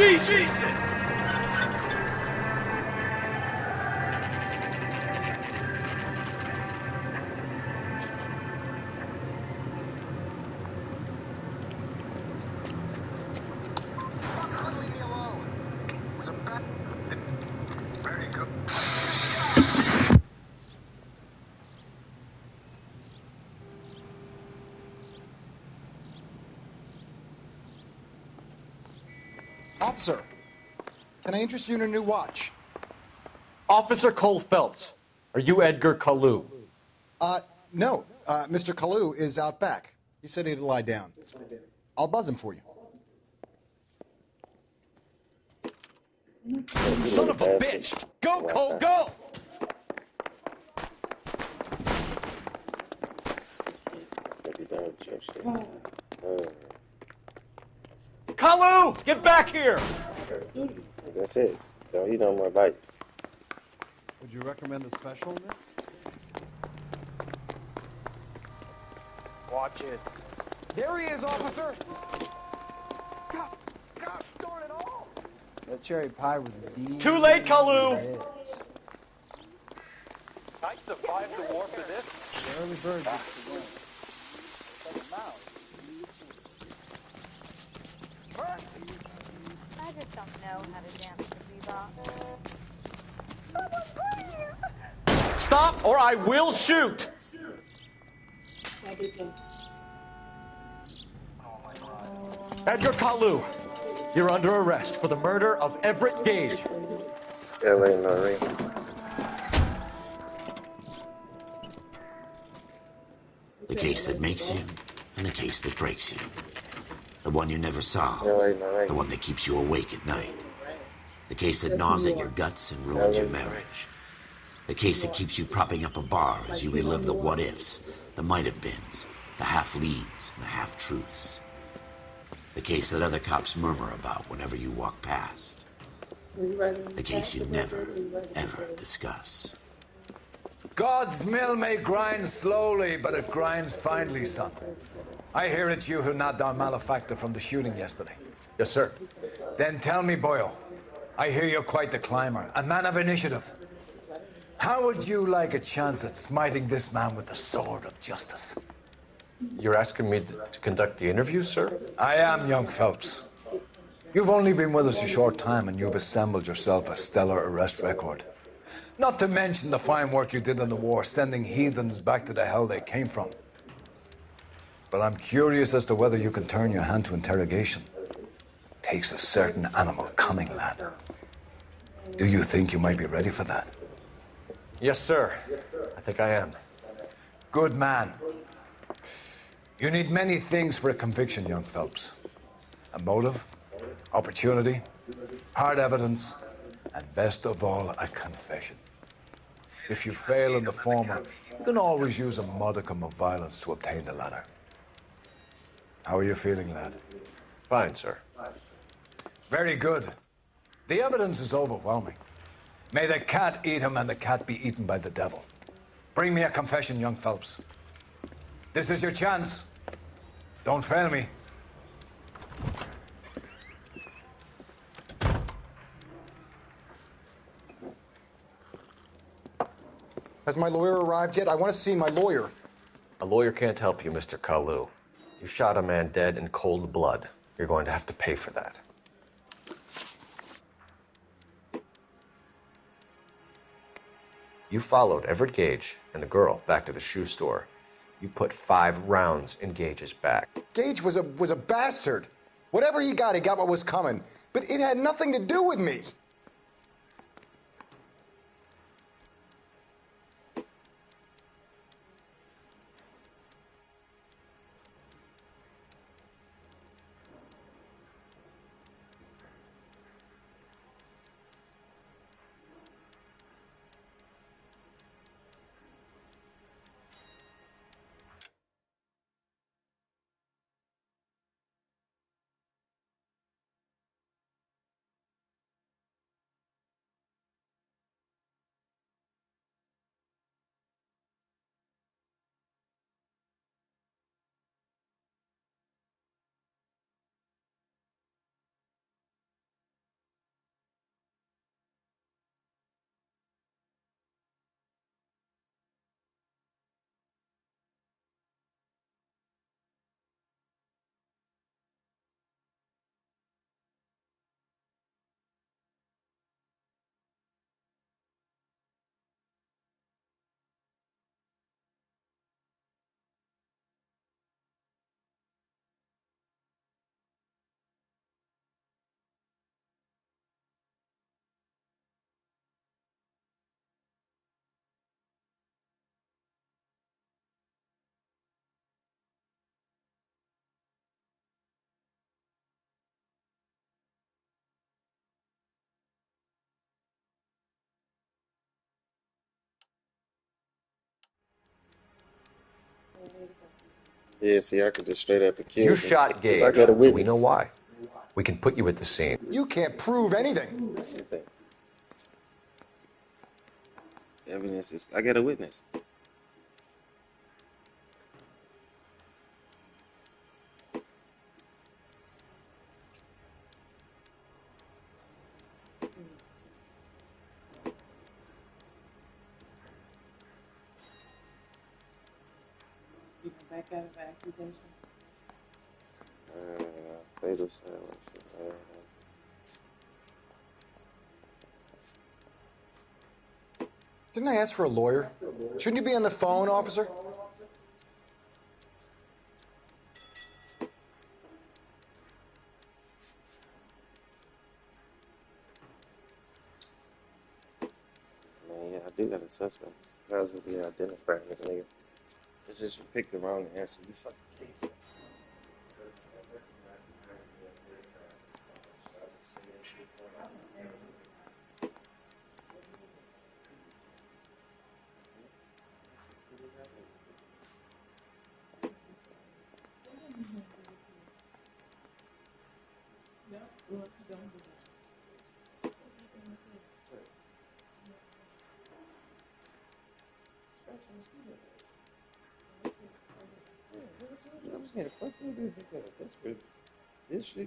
U: Jesus!
Q: Officer, can I interest you in a new watch?
F: Officer Cole Phelps, are you Edgar Kalu?
Q: No. Mr. Kalu is out back. He said he'd lie down. I'll buzz him for you.
F: Son of a bitch! Go, Cole, go! Kalu, get back here!
S: That's it. Don't eat no more bites.
D: Would you recommend a special, Nick?
E: Watch it.
V: There he is, officer. Gosh darn it all.
D: That cherry pie was indeed.
F: Too late, Kalu!
E: I survived the war for this.
D: The early bird gets the win.
W: I just don't know how to dance the bebop.
F: Stop or I will shoot! Edgar Kalu, you're under arrest for the murder of Everett Gage.
S: L.A. Noire.
A: The case that makes you and the case that breaks you. The one you never solve. The one that keeps you awake at night. The case that gnaws at your guts and ruins your marriage. The case that keeps you propping up a bar as you relive the what-ifs, the might-have-beens, the half-leads, and the half-truths. The case that other cops murmur about whenever you walk past. The case you never, ever discuss.
R: God's mill may grind slowly, but it grinds finely, son. I hear it's you who nabbed our malefactor from the shooting yesterday.
J: Yes, sir.
R: Then tell me, Boyle, I hear you're quite the climber, a man of initiative. How would you like a chance at smiting this man with the sword of justice?
J: You're asking me to conduct the interview, sir?
R: I am, young Phelps. You've only been with us a short time, and you've assembled yourself a stellar arrest record. Not to mention the fine work you did in the war, sending heathens back to the hell they came from. But I'm curious as to whether you can turn your hand to interrogation. Takes a certain animal cunning, lad. Do you think you might be ready for that?
J: Yes, sir. I think I am.
R: Good man. You need many things for a conviction, young Phelps. A motive, opportunity, hard evidence, and best of all, a confession. If you fail in the former, you can always use a modicum of violence to obtain the latter. How are you feeling, lad?
J: Fine, sir.
R: Very good. The evidence is overwhelming. May the cat eat him and the cat be eaten by the devil. Bring me a confession, young Phelps. This is your chance. Don't fail me.
Q: Has my lawyer arrived yet? I want to see my lawyer.
J: A lawyer can't help you, Mr. Kalu. You shot a man dead in cold blood. You're going to have to pay for that. You followed Everett Gage and the girl back to the shoe store. You put 5 rounds in Gage's back.
Q: Gage was a bastard. Whatever he got what was coming. But it had nothing to do with me.
S: Yeah, see, I could just straight up accuse
J: You
S: him.
J: shot
S: 'Cause
J: Gage.
S: I got a witness.
J: We know why. We can put you at the scene.
Q: You can't prove anything.
S: Evidence is, I got a witness.
B: You can back out of accusation.
S: Fatal silence.
Q: Didn't I ask for a lawyer? Shouldn't you be on the phone, officer?
S: Man, yeah, I do got a suspect. Guys will be identifying this nigga. It's just you picked the wrong answer. You fucking case.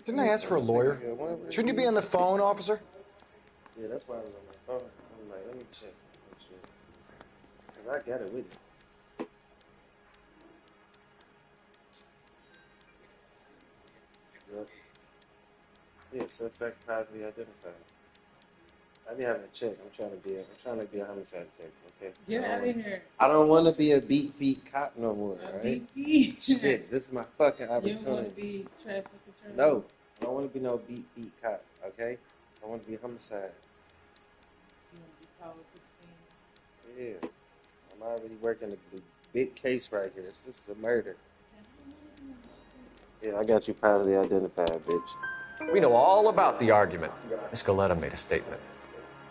Q: Didn't I ask for a lawyer? Shouldn't you be on the phone, officer?
S: Yeah, that's why I was on my phone. I'm like, let me check. Because I got a witness. Yep. Yeah, suspect positively identified. I be having to check. I'm trying to be a homicide detective, okay?
B: Get out of here.
S: I don't want to be a beat feet cop no more,
B: A
S: right?
B: beat feet.
S: Shit, this is my fucking
B: You
S: opportunity.
B: don't want to be traffic attorney?
S: No, I don't want to be no beat feet cop, okay? I want to be a homicide.
B: You want to be called to the scene?
S: Yeah. I'm already working a big case right here. This is a murder. Yeah, I got you positively identified, bitch.
J: We know all about the argument. Miss Galetta made a statement.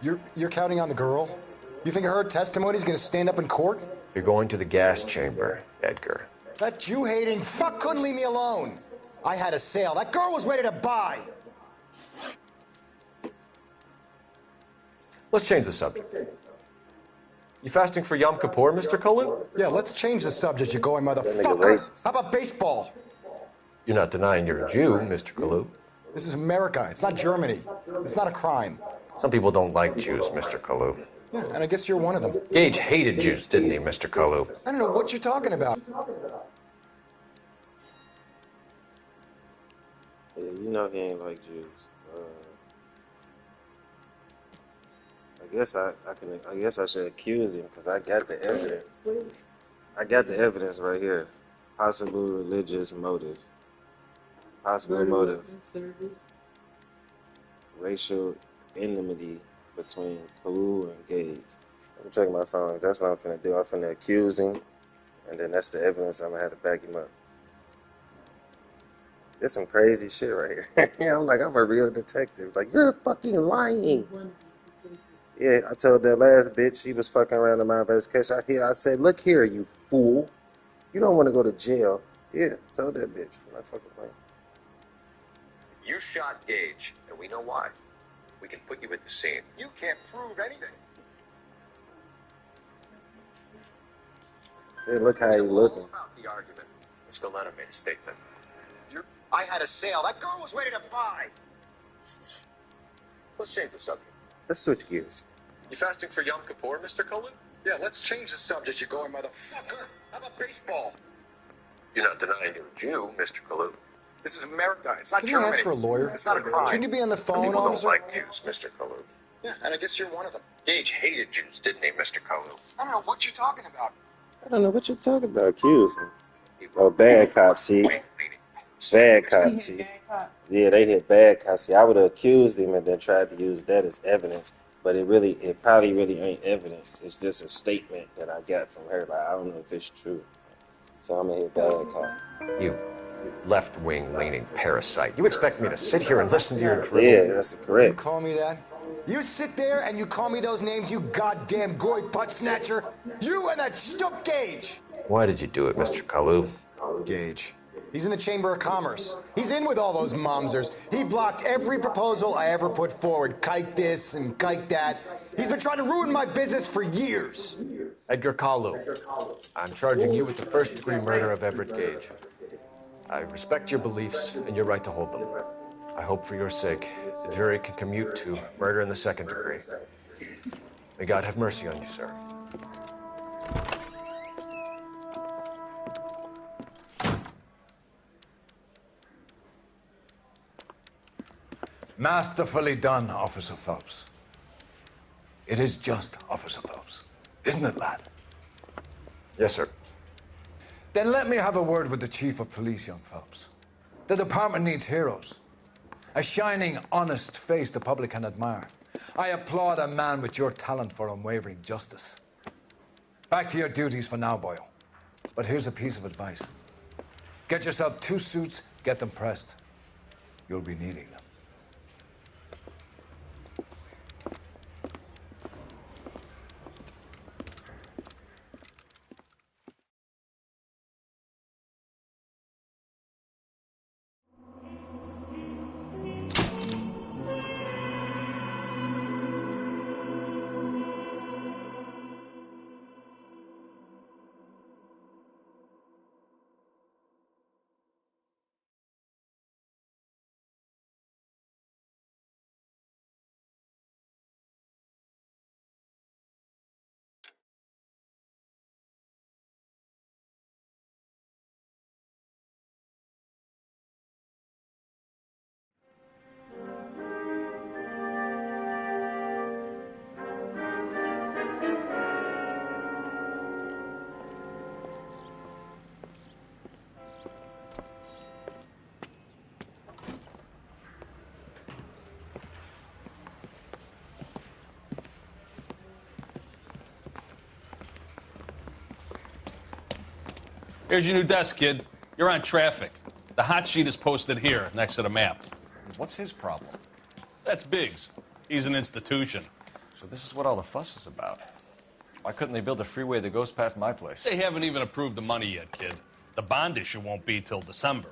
Q: You're counting on the girl? You think her testimony is going to stand up in court?
J: You're going to the gas chamber, Edgar.
Q: That Jew-hating fuck couldn't leave me alone. I had a sale. That girl was ready to buy.
J: Let's change the subject. You fasting for Yom Kippur, Mr. Cullen?
Q: Yeah, let's change the subject, you going motherfucker. How about baseball?
J: You're not denying you're a Jew, Mr. Kalu.
Q: This is America. It's not Germany. It's not a crime.
J: Some people don't like Jews, Mr. Kalu.
Q: Yeah, and I guess you're one of them.
J: Gage hated Jews, didn't he, Mr. Kalu?
Q: I don't know what you're talking about.
S: Yeah, you know he ain't like Jews. I guess I should accuse him because I got the evidence. I got the evidence right here. Possible religious motive. Possible motive. Racial enmity between Kalu and Gage. I'm checking my phone. That's what I'm finna do. I'm finna accuse him, and then that's the evidence I'm gonna have to back him up. There's some crazy shit right here. I'm like, I'm a real detective. Like, you're fucking lying. Yeah, I told that last bitch she was fucking around in my investigation. I said, look here, you fool. You don't want to go to jail. Yeah, told that bitch. I'm not fucking playing.
J: You shot Gage, and we know why. We can put you at the scene. You can't prove anything.
S: Yeah, look how you looking.
J: About the argument. Scaletta made a statement. I had a sale. That girl was ready to buy. Let's change the subject.
S: Let's switch gears.
J: You fasting for Yom Kippur, Mr. Cullen? Yeah, let's change the subject, you going motherfucker. How about baseball? You're not denying you're a Jew, Mr. Cullen. This is America. It's not
Q: Didn't you
J: Germany.
Q: ask for a lawyer?
J: It's not a crime.
Q: Shouldn't you be on the phone,
J: People
Q: officer?
J: don't like Jews, Mr. Cullen. Yeah, and I guess you're one of them. Gage hated Jews, didn't he, Mr. Cullen? I don't know what you're talking about.
S: I don't know what you're talking about. Accuse me. Oh, bad cop, see? Bad cop, see? Yeah, they hit bad cop, see? I would have accused him and then tried to use that as evidence, but it probably really ain't evidence. It's just a statement that I got from her. Like, I don't know if it's true. So I'm gonna hit bad cop.
J: You left-wing leaning parasite. You expect me to sit here and listen to your drivel?
S: Yeah, that's correct.
Q: You call me that? You sit there and you call me those names, you goddamn goy butt snatcher. You and that shtup Gage.
J: Why did you do it, Mr. Kalu?
Q: Gage. He's in the Chamber of Commerce. He's in with all those momsers. He blocked every proposal I ever put forward. Kike this and kike that. He's been trying to ruin my business for years.
J: Edgar Kalu, I'm charging you with the first-degree murder of Everett Gage. I respect your beliefs and your right to hold them. I hope for your sake the jury can commute to murder in the second degree. May God have mercy on you, sir.
R: Masterfully done, Officer Phelps. It is just Officer Phelps, isn't it, lad?
J: Yes, sir.
R: Then let me have a word with the Chief of Police, young Phelps. The department needs heroes. A shining, honest face the public can admire. I applaud a man with your talent for unwavering justice. Back to your duties for now, Boyle. But here's a piece of advice. Get yourself 2 suits, get them pressed. You'll be needing them.
U: Here's your new desk, kid. You're on traffic. The hot sheet is posted here, next to the map.
I: What's his problem?
U: That's Biggs. He's an institution.
I: So this is what all the fuss is about. Why couldn't they build a freeway that goes past my place?
U: They haven't even approved the money yet, kid. The bond issue won't be till December.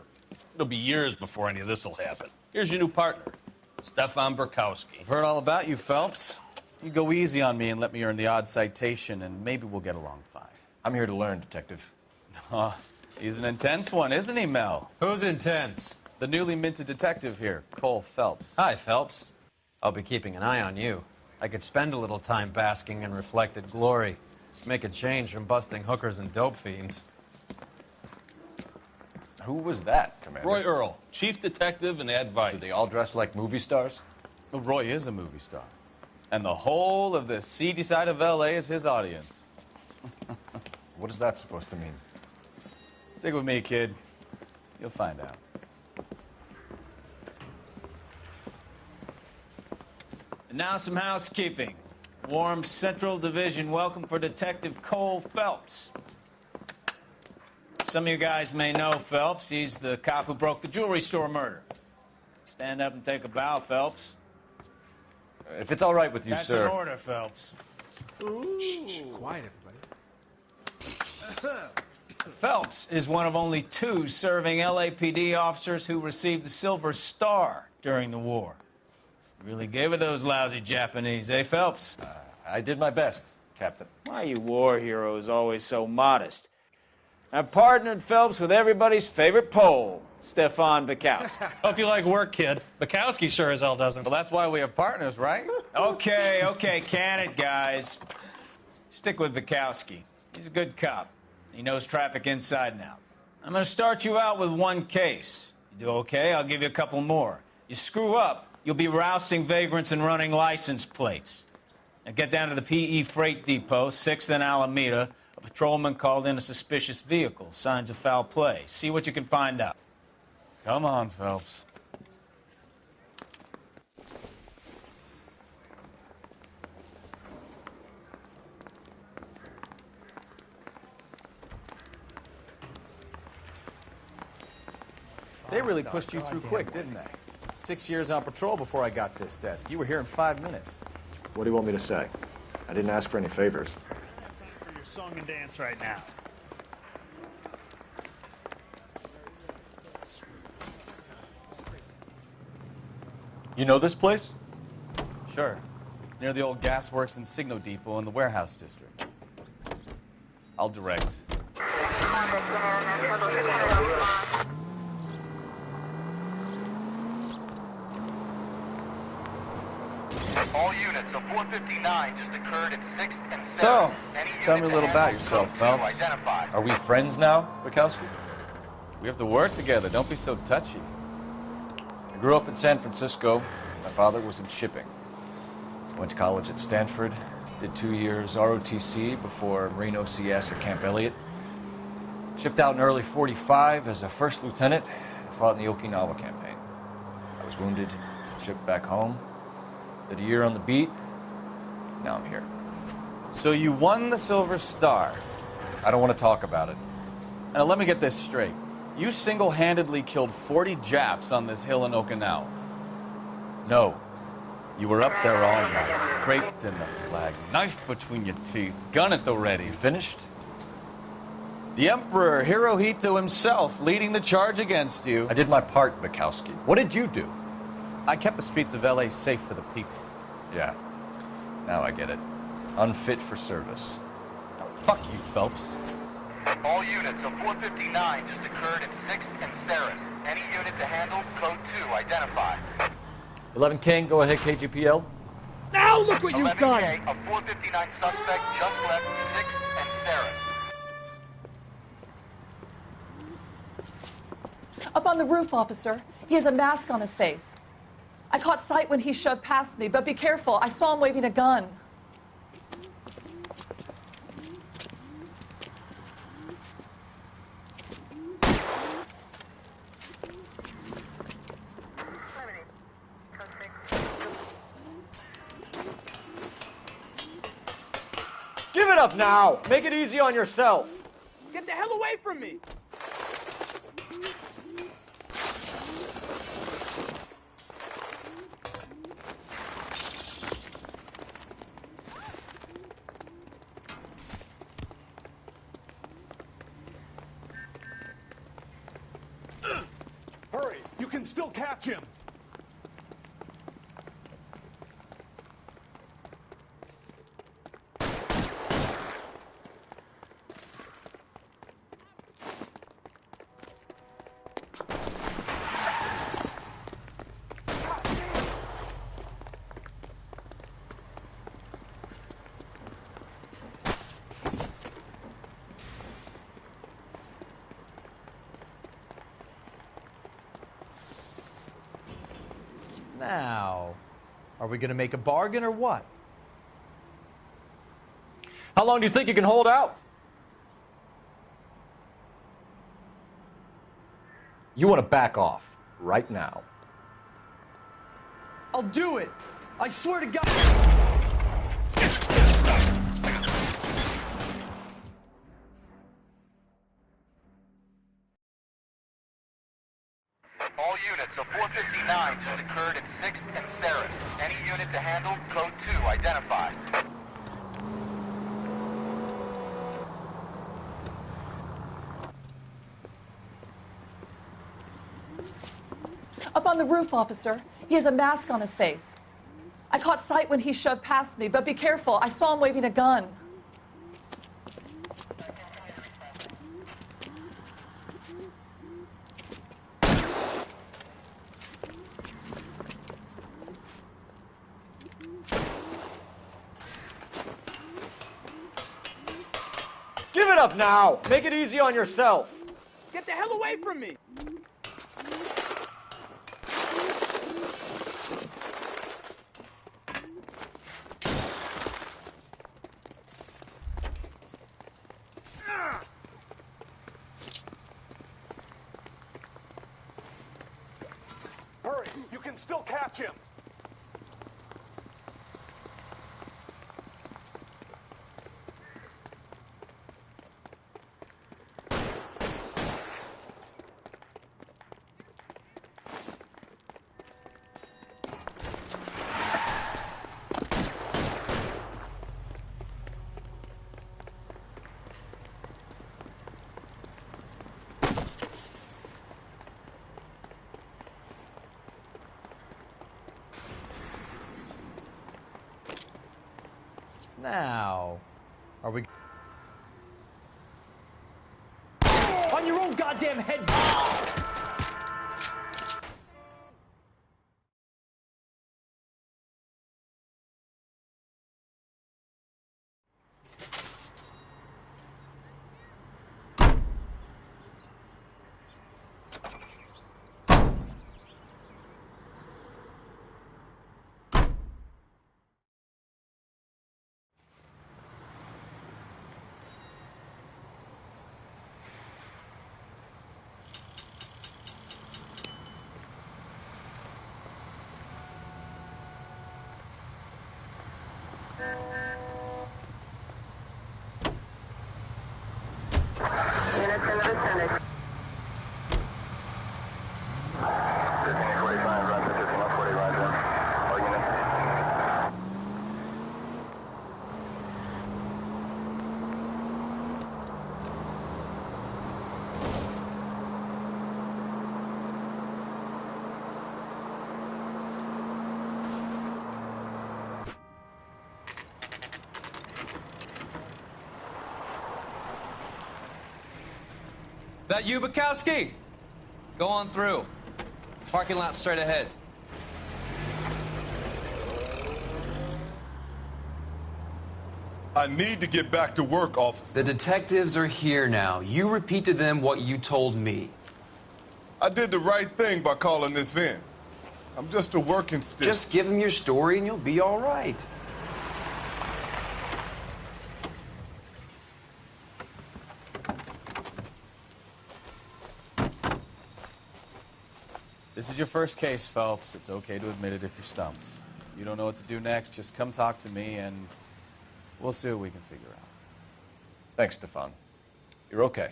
U: It'll be years before any of this will happen. Here's your new partner, Stefan Burkowski.
G: I've heard all about you, Phelps. You go easy on me and let me earn the odd citation, and maybe we'll get along fine.
I: I'm here to learn, Detective.
G: Oh, he's an intense one, isn't he, Mel?
K: Who's intense?
G: The newly minted detective here, Cole Phelps.
K: Hi, Phelps. I'll be keeping an eye on you. I could spend a little time basking in reflected glory. Make a change from busting hookers and dope fiends.
I: Who was that, Commander?
U: Roy Earl, chief detective and advice.
I: Do they all dress like movie stars?
G: Well, Roy is a movie star. And the whole of the seedy side of L.A. is his audience.
I: What is that supposed to mean?
G: Stick with me, kid. You'll find out.
C: And now some housekeeping. Warm Central Division welcome for Detective Cole Phelps. Some of you guys may know Phelps. He's the cop who broke the jewelry store murder. Stand up and take a bow, Phelps.
I: If it's all right with you,
C: That's
I: sir.
C: an order, Phelps.
H: Shh, quiet, everybody.
C: Phelps is one of only 2 serving LAPD officers who received the Silver Star during the war. Really gave it those lousy Japanese, eh, Phelps?
I: I did my best, Captain.
C: Why are you war heroes always so modest? I've partnered Phelps with everybody's favorite Pole, Stefan Bukowski.
U: Hope you like work, kid. Bukowski sure as hell doesn't.
G: Well, that's why we have partners, right?
C: Okay, can it, guys. Stick with Bukowski. He's a good cop. He knows traffic inside and out. I'm going to start you out with 1 case. You do okay, I'll give you a couple more. You screw up, you'll be rousting vagrants and running license plates. Now get down to the PE Freight Depot, 6th and Alameda. A patrolman called in a suspicious vehicle. Signs of foul play. See what you can find out.
G: Come on, Phelps.
I: They really pushed you through quick, didn't they? 6 years on patrol before I got this desk. You were here in 5 minutes.
J: What do you want me to say? I didn't ask for any favors.
U: I don't have time for your song and dance right now.
I: You know this place?
G: Sure. Near the old gasworks and Signo Depot in the warehouse district. I'll direct.
E: All units, a 459 just occurred at 6th and 7th.
I: So,
E: Any
I: tell me
E: unit
I: a little
E: to
I: about
E: handle
I: yourself,
E: code 2
I: Phelps.
E: identified.
I: Are we friends now, Bukowski?
G: We have to work together. Don't be so touchy.
I: I grew up in San Francisco. My father was in shipping. Went to college at Stanford. Did 2 years ROTC before Marine OCS at Camp Elliott. Shipped out in early '45 as a first lieutenant. Fought in the Okinawa campaign. I was wounded. Shipped back home. Did a year on the beat. Now I'm here.
G: So you won the Silver Star.
I: I don't want to talk about it.
G: Now let me get this straight. You single-handedly killed 40 Japs on this hill in Okinawa.
I: No.
G: You were up there all night, draped in the flag, knife between your teeth, gun at the ready.
I: Finished?
G: The Emperor Hirohito himself leading the charge against you.
I: I did my part, Bukowski. What did you do?
G: I kept the streets of L.A. safe for the people.
I: Yeah. Now I get it. Unfit for service.
G: Now, fuck you, Phelps.
E: All units, a 459 just occurred at 6th and Saris. Any unit to handle code 2 identified.
I: 11 King, go ahead, KGPL.
H: Now look what you've
E: 11K,
H: done!
E: a 459 suspect just left 6th and Saris.
L: Up on the roof, officer. He has a mask on his face. I caught sight when he shoved past me, but be careful. I saw him waving a gun.
I: Give it up now! Make it easy on yourself!
H: Get the hell away from me!
V: Hurry! You can still catch him!
I: Now, are we going to make a bargain or what?
F: How long do you think you can hold out? You want to back off right now.
M: I'll do it. I swear to God.
E: All units, a 459 just occurred in 6th and Saris. Any unit to handle, code 2 identified.
L: Up on the roof, officer. He has a mask on his face. I caught sight when he shoved past me, but be careful. I saw him waving a gun.
F: Give it up now! Make it easy on yourself!
H: Get the hell away from me!
F: Hurry! You can still catch him!
M: Now, are we on your own goddamn head?
G: That you, Bukowski? Go on through. Parking lot straight ahead.
N: I need to get back to work, officer.
K: The detectives are here now. You repeat to them what you told me.
N: I did the right thing by calling this in. I'm just a working stick.
K: Just give them your story and you'll be all right.
G: This is your first case, Phelps. It's okay to admit it if you're stumped. You don't know what to do next, just come talk to me and we'll see what we can figure out.
F: Thanks, Stefan. You're okay.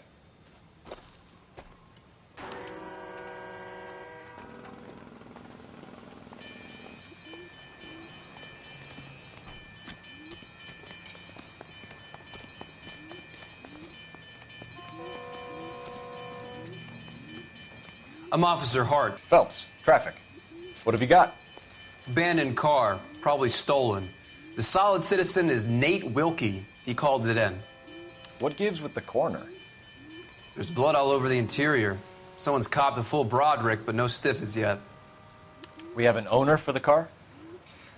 K: I'm Officer Hart.
F: Phelps, traffic. What have you got?
K: Abandoned car, probably stolen. The solid citizen is Nate Wilkie. He called it in.
F: What gives with the corner?
K: There's blood all over the interior. Someone's copped a full Broderick, but no stiff as yet.
F: We have an owner for the car?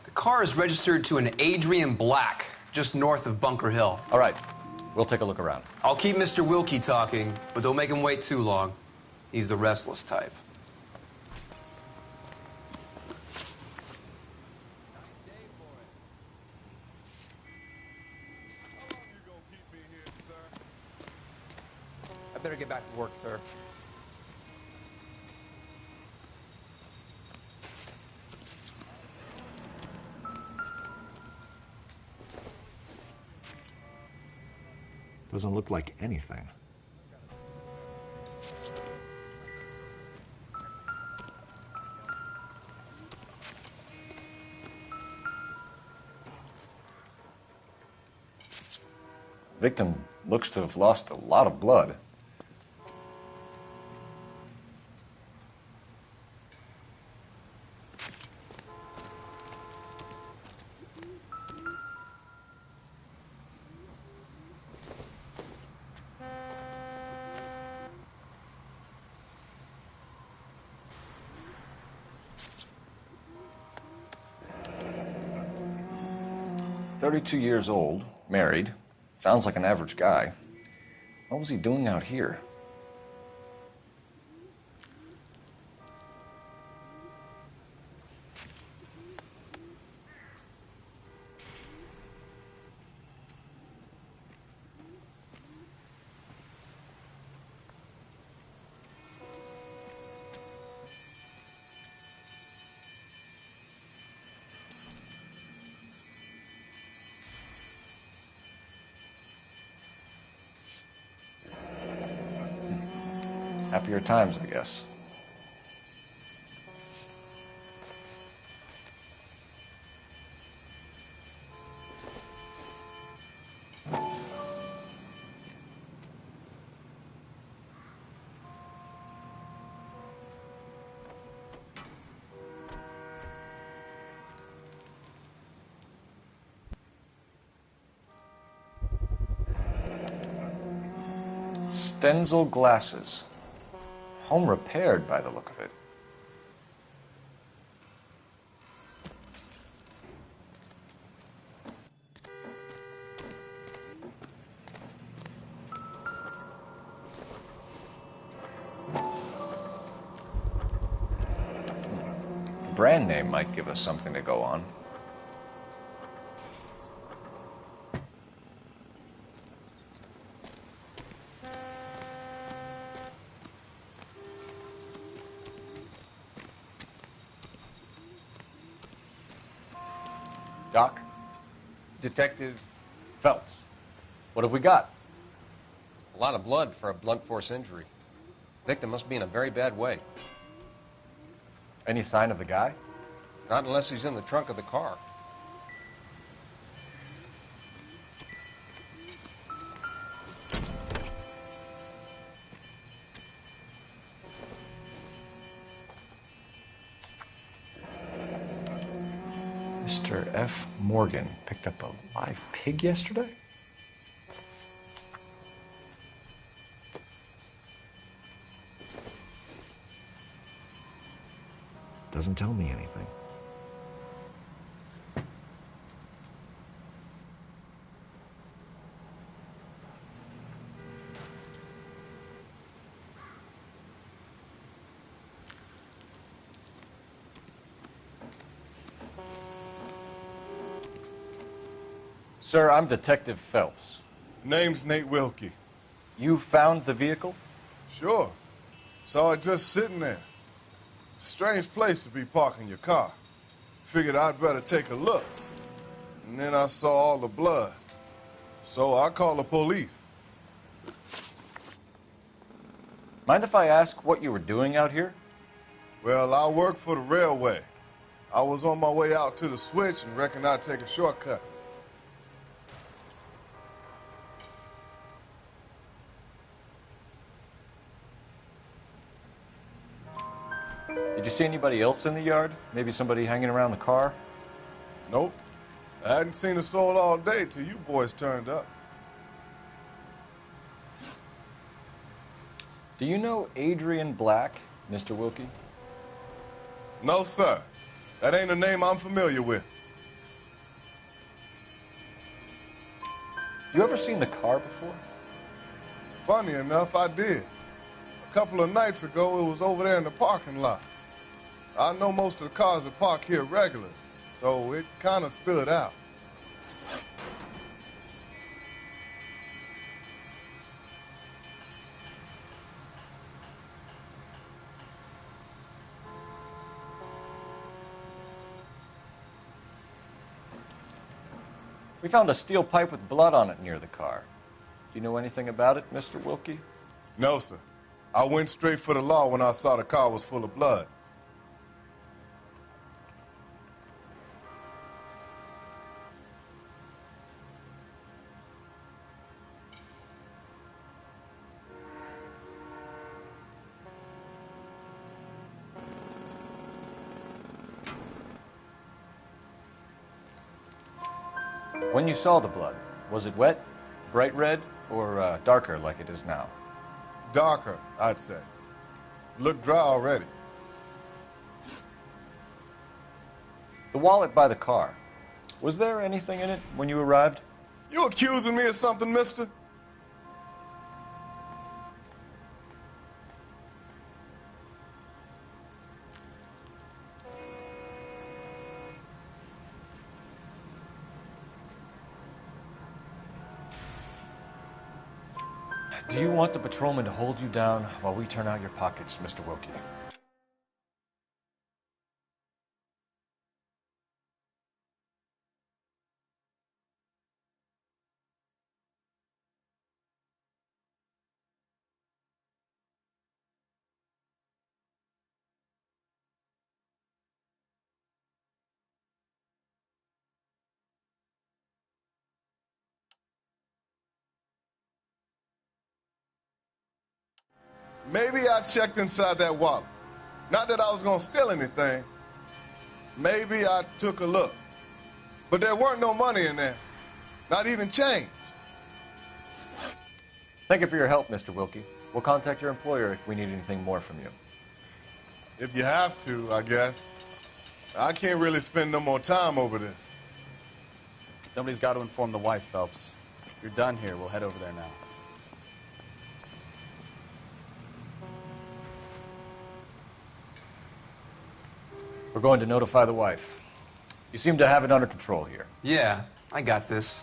K: The car is registered to an Adrian Black, just north of Bunker Hill.
F: All right, we'll take a look around.
K: I'll keep Mr. Wilkie talking, but don't make him wait too long. He's the restless type.
O: better get back to work, sir.
J: Doesn't look like anything.
I: Victim looks to have lost a lot of blood. "32 years old, married. Sounds like an average guy. What was he doing out here?" Happier times, I guess. Stenzel glasses. Home repaired by the look of it. The brand name might give us something to go on. Doc?
P: Detective
I: Phelps. What have we got?
P: a lot of blood for a blunt force injury. Victim must be in a very bad way.
I: Any sign of the guy?
P: Not unless he's in the trunk of the car.
I: Mr. F. Morgan picked up a live pig yesterday? Doesn't tell me anything. Sir, I'm Detective Phelps.
N: Name's Nate Wilkie.
I: You found the vehicle?
N: Sure. Saw it just sitting there. Strange place to be parking your car. Figured I'd better take a look. And then I saw all the blood. So I called the police.
I: Mind if I ask what you were doing out here?
N: Well, I work for the railway. I was on my way out to the switch and reckoned I'd take a shortcut.
I: Did you see anybody else in the yard? Maybe somebody hanging around the car?
N: Nope. I hadn't seen a soul all day till you boys turned up.
I: Do you know Adrian Black, Mr. Wilkie?
N: No, sir. That ain't a name I'm familiar with.
I: You ever seen the car before?
N: Funny enough, I did. A couple of nights ago, it was over there in the parking lot. I know most of the cars that park here regularly, so it kind of stood out.
I: We found a steel pipe with blood on it near the car. Do you know anything about it, Mr. Wilkie?
N: No, sir. I went straight for the law when I saw the car was full of blood.
I: When you saw the blood, was it wet, bright red, or darker like it is now?
N: Darker, I'd say. Looked dry already.
I: The wallet by the car. Was there anything in it when you arrived?
N: You accusing me of something, mister?
I: Do you want the patrolman to hold you down while we turn out your pockets, Mr. Wilkie?
N: Maybe I checked inside that wallet. Not that I was gonna steal anything. Maybe I took a look. But there weren't no money in there. Not even change.
I: Thank you for your help, Mr. Wilkie. We'll contact your employer if we need anything more from you.
N: If you have to, I guess. I can't really spend no more time over this.
G: Somebody's got to inform the wife, Phelps. If you're done here, we'll head over there now.
I: We're going to notify the wife. You seem to have it under control here.
D: Yeah, I got this.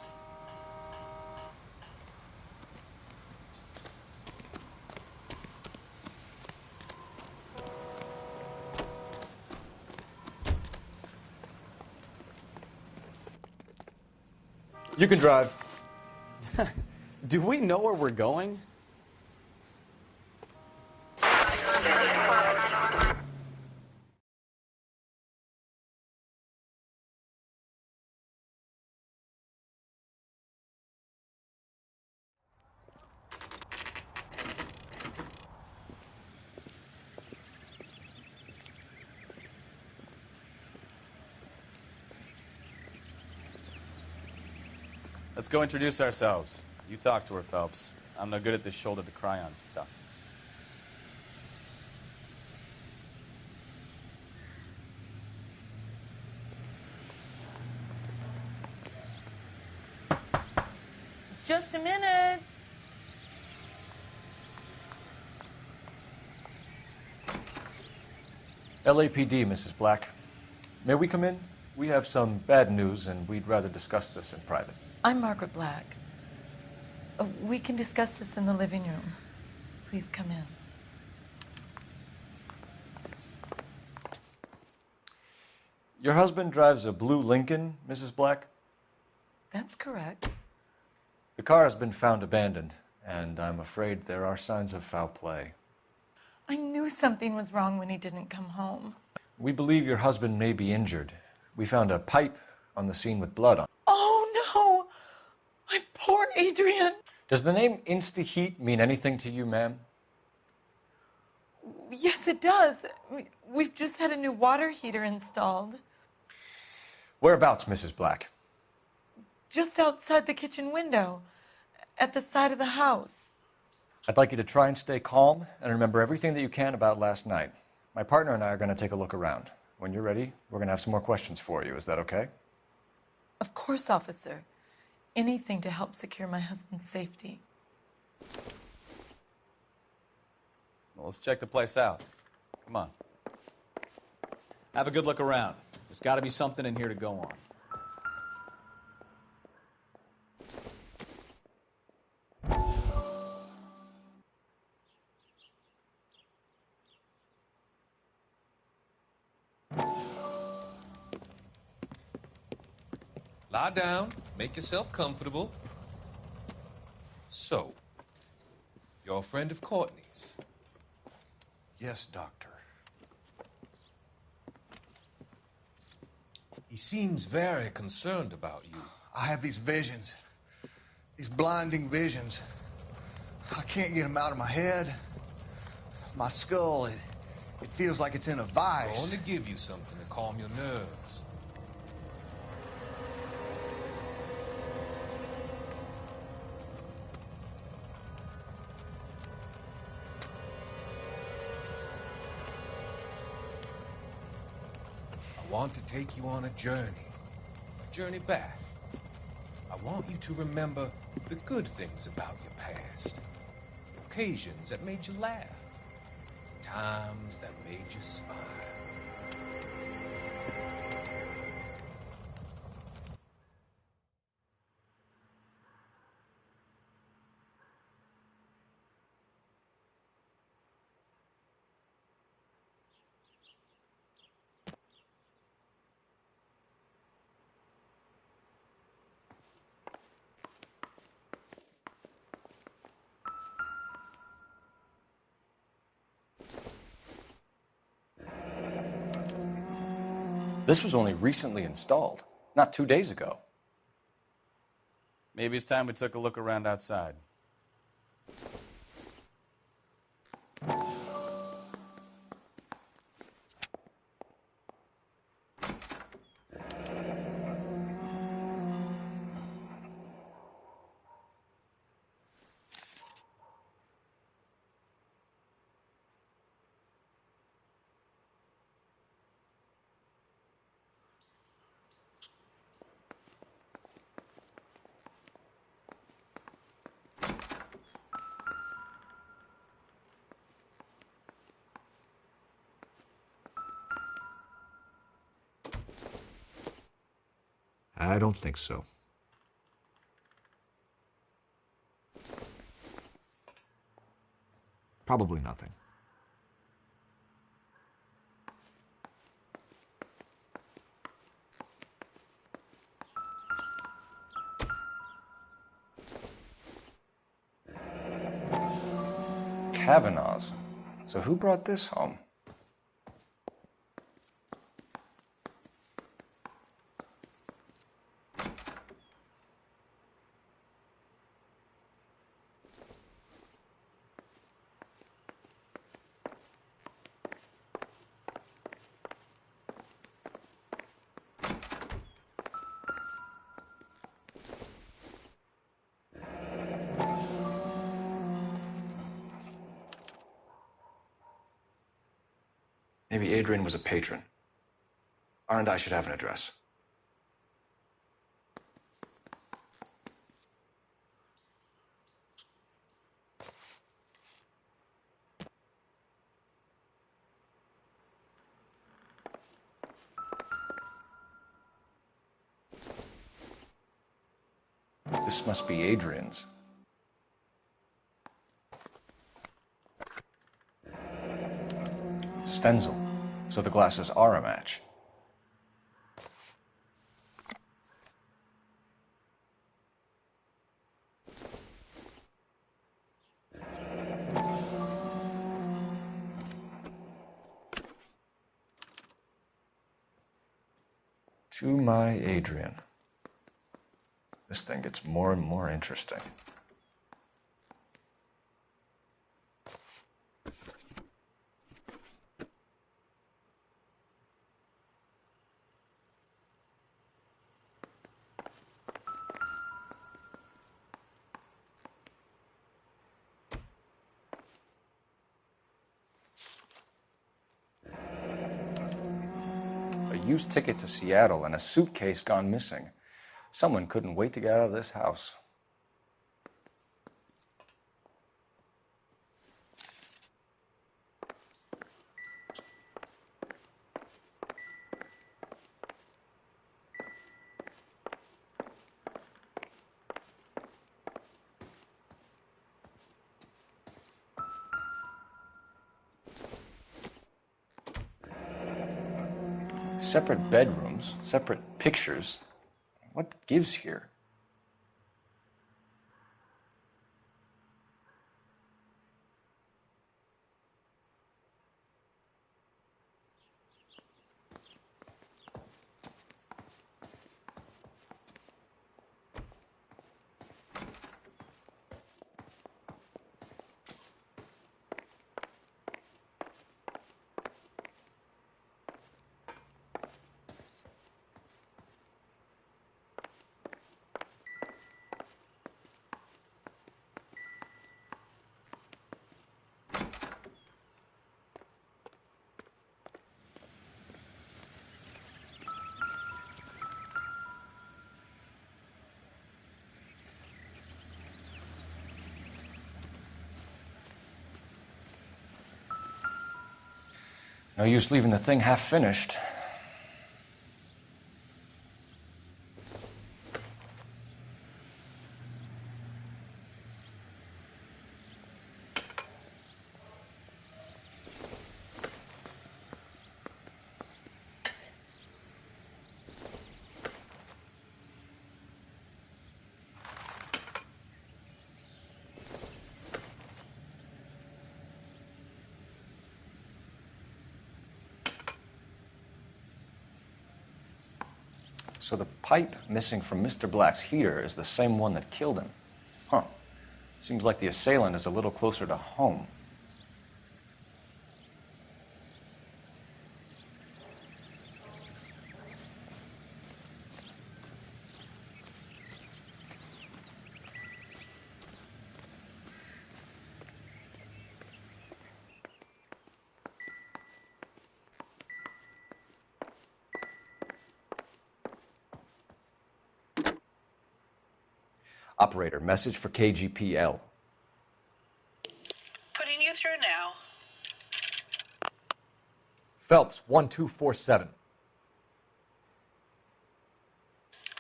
I: You can drive.
G: Do we know where we're going? Let's go introduce ourselves. You talk to her, Phelps. I'm no good at this shoulder to cry on stuff.
B: Just a minute.
I: LAPD, Mrs. Black. May we come in? We have some bad news, and we'd rather discuss this in private.
L: I'm Margaret Black. We can discuss this in the living room. Please come in.
I: Your husband drives a blue Lincoln, Mrs. Black?
L: That's correct.
I: The car has been found abandoned, and I'm afraid there are signs of foul play.
L: I knew something was wrong when he didn't come home.
I: We believe your husband may be injured. We found a pipe on the scene with blood on it.
L: Oh, no! My poor Adrian!
I: Does the name Insta-Heat mean anything to you, ma'am?
L: Yes, it does. We've just had a new water heater installed.
I: Whereabouts, Mrs. Black?
L: Just outside the kitchen window, at the side of the house.
I: I'd like you to try and stay calm and remember everything that you can about last night. My partner and I are going to take a look around. When you're ready, we're going to have some more questions for you. Is that okay?
L: Of course, officer. Anything to help secure my husband's safety.
G: Well, let's check the place out. Come on. Have a good look around. There's got to be something in here to go on.
O: Lie down, make yourself comfortable. So, you're a friend of Courtney's?
T: Yes, Doctor.
O: He seems very concerned about you.
T: I have these visions. These blinding visions. I can't get them out of my head. My skull, it feels like it's in a
O: I'm
T: vice.
O: going to give you something to calm your nerves. I want to take you on a journey back. I want you to remember the good things about your past, occasions that made you laugh, times that made you smile.
I: This was only recently installed, not 2 days ago.
G: Maybe it's time we took a look around outside.
I: I don't think so. Probably nothing.
J: Kavanaugh's. So who brought this home? Maybe Adrian was a patron. R&I should have an address. This must be Adrian's. Stenzel. So the glasses are a match. To my Adrian. This thing gets more and more interesting. A used ticket to Seattle and a suitcase gone missing. Someone couldn't wait to get out of this house. Separate bedrooms, separate pictures.
I: What gives here? No use leaving the thing half finished. So the pipe missing from Mr. Black's heater is the same one that killed him. Huh. Seems like the assailant is a little closer to home. Operator, message for KGPL.
A: Putting you through now.
I: Phelps, 1247.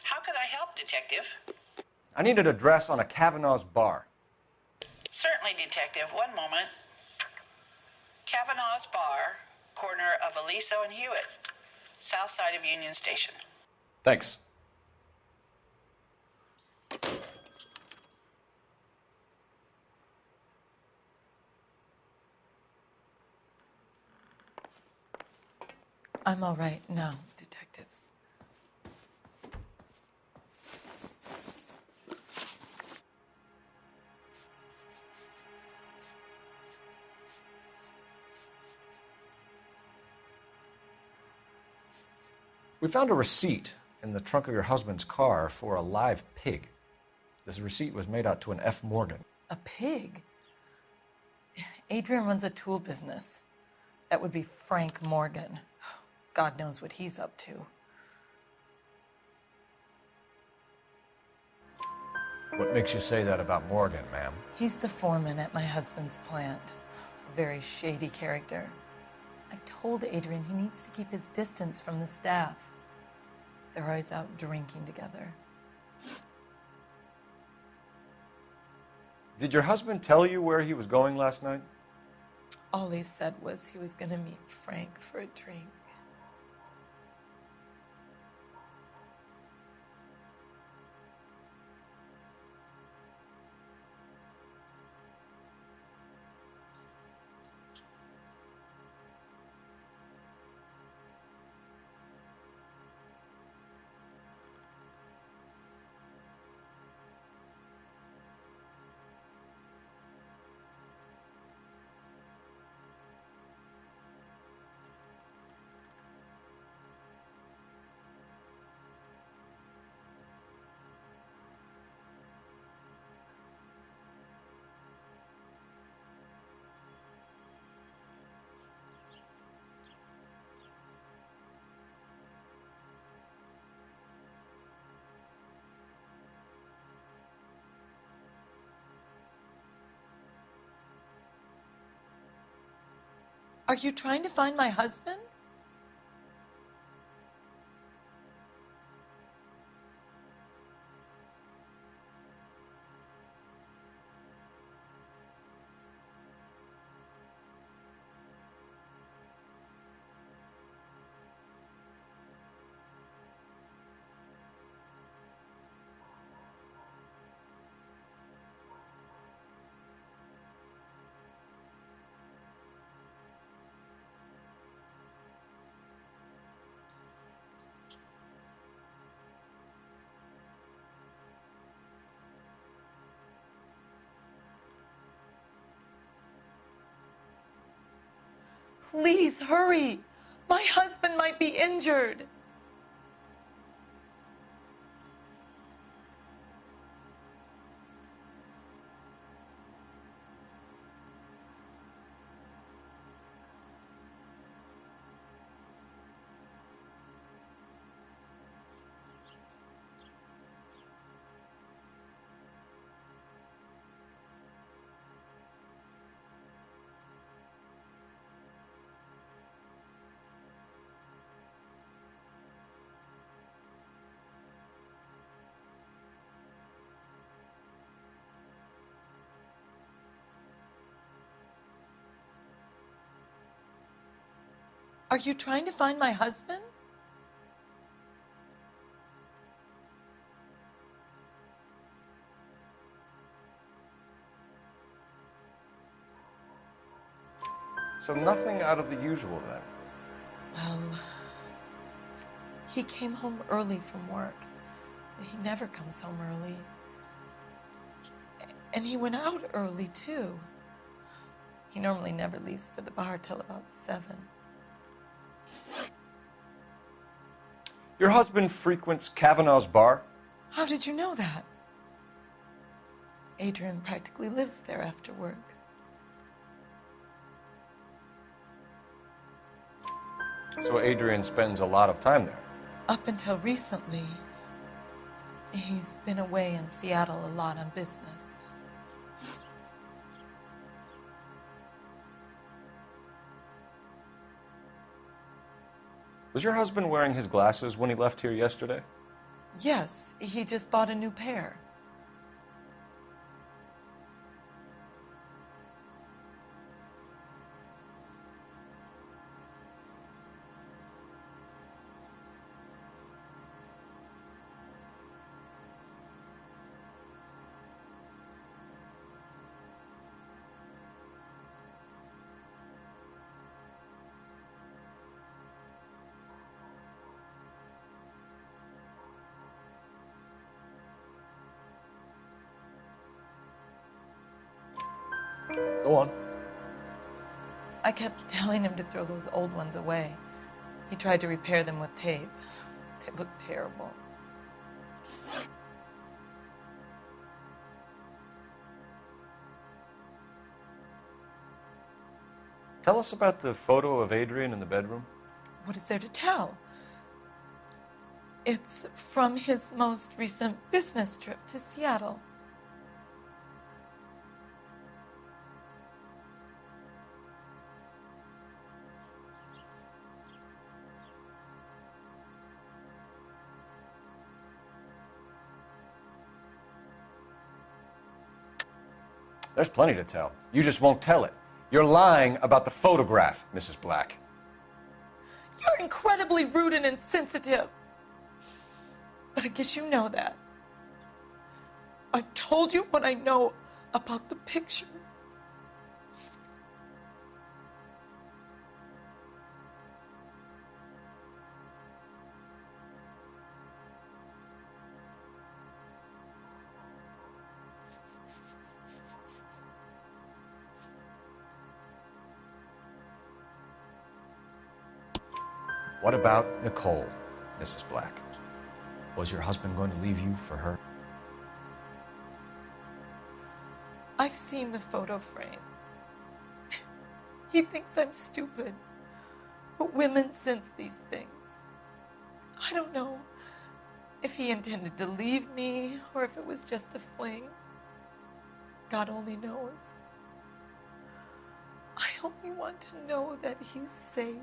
A: How could I help, Detective?
I: I need an address on a Kavanaugh's bar.
A: Certainly, Detective. One moment. Kavanaugh's Bar, corner of Aliso and Hewitt, south side of Union Station.
I: Thanks.
L: I'm all right now, detectives.
I: We found a receipt in the trunk of your husband's car for a live pig. This receipt was made out to an F. Morgan.
L: A pig? Adrian runs a tool business. That would be Frank Morgan. God knows what he's up to.
I: What makes you say that about Morgan, ma'am?
L: He's the foreman at my husband's plant. A very shady character. I've told Adrian he needs to keep his distance from the staff. They're always out drinking together.
I: Did your husband tell you where he was going last night?
L: All he said was he was going to meet Frank for a drink. Are you trying to find my husband? Please hurry. My husband might be injured. Are you trying to find my husband?
I: So nothing out of the usual then.
L: Well, he came home early from work. He never comes home early. And he went out early, too. He normally never leaves for the bar till about 7.
I: Your husband frequents Kavanaugh's bar?
L: How did you know that? Adrian practically lives there after work.
I: So Adrian spends a lot of time there.
L: Up until recently, he's been away in Seattle a lot on business.
I: Was your husband wearing his glasses when he left here yesterday?
L: Yes, he just bought a new pair.
I: Go on.
L: I kept telling him to throw those old ones away. He tried to repair them with tape. They look terrible.
I: Tell us about the photo of Adrian in the bedroom.
L: What is there to tell? It's from his most recent business trip to Seattle.
I: There's plenty to tell. You just won't tell it. You're lying about the photograph, Mrs. Black.
L: You're incredibly rude and insensitive. But I guess you know that. I've told you what I know about the picture.
I: What about Nicole, Mrs. Black? Was your husband going to leave you for her?
L: I've seen the photo frame. He thinks I'm stupid. But women sense these things. I don't know if he intended to leave me or if it was just a fling. God only knows. I only want to know that he's safe.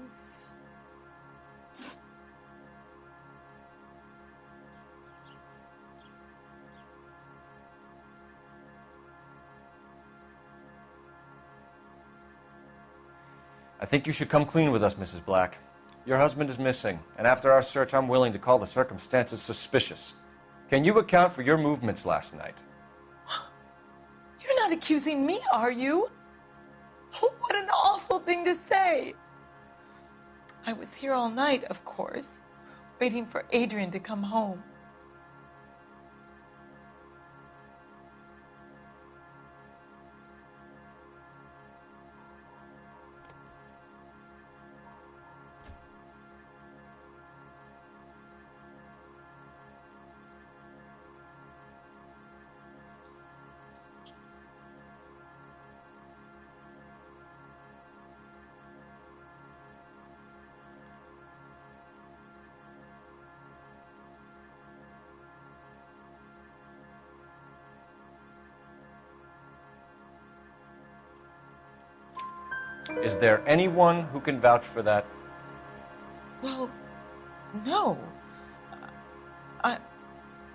I: I think you should come clean with us, Mrs. Black. Your husband is missing, and after our search, I'm willing to call the circumstances suspicious. Can you account for your movements last night?
L: You're not accusing me, are you? What an awful thing to say. I was here all night, of course, waiting for Adrian to come home.
I: Is there anyone who can vouch for that?
L: Well, no.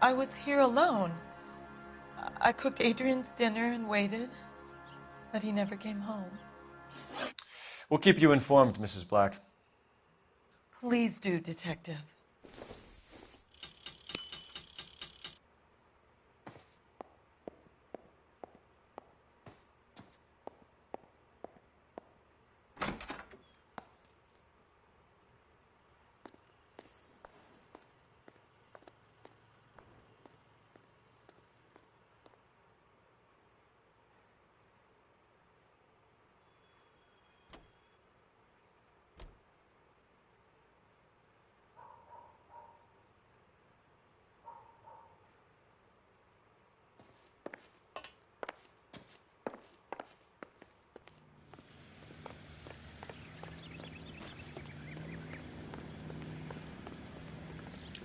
L: I was here alone. I cooked Adrian's dinner and waited, but he never came home.
I: We'll keep you informed, Mrs. Black.
L: Please do, Detective.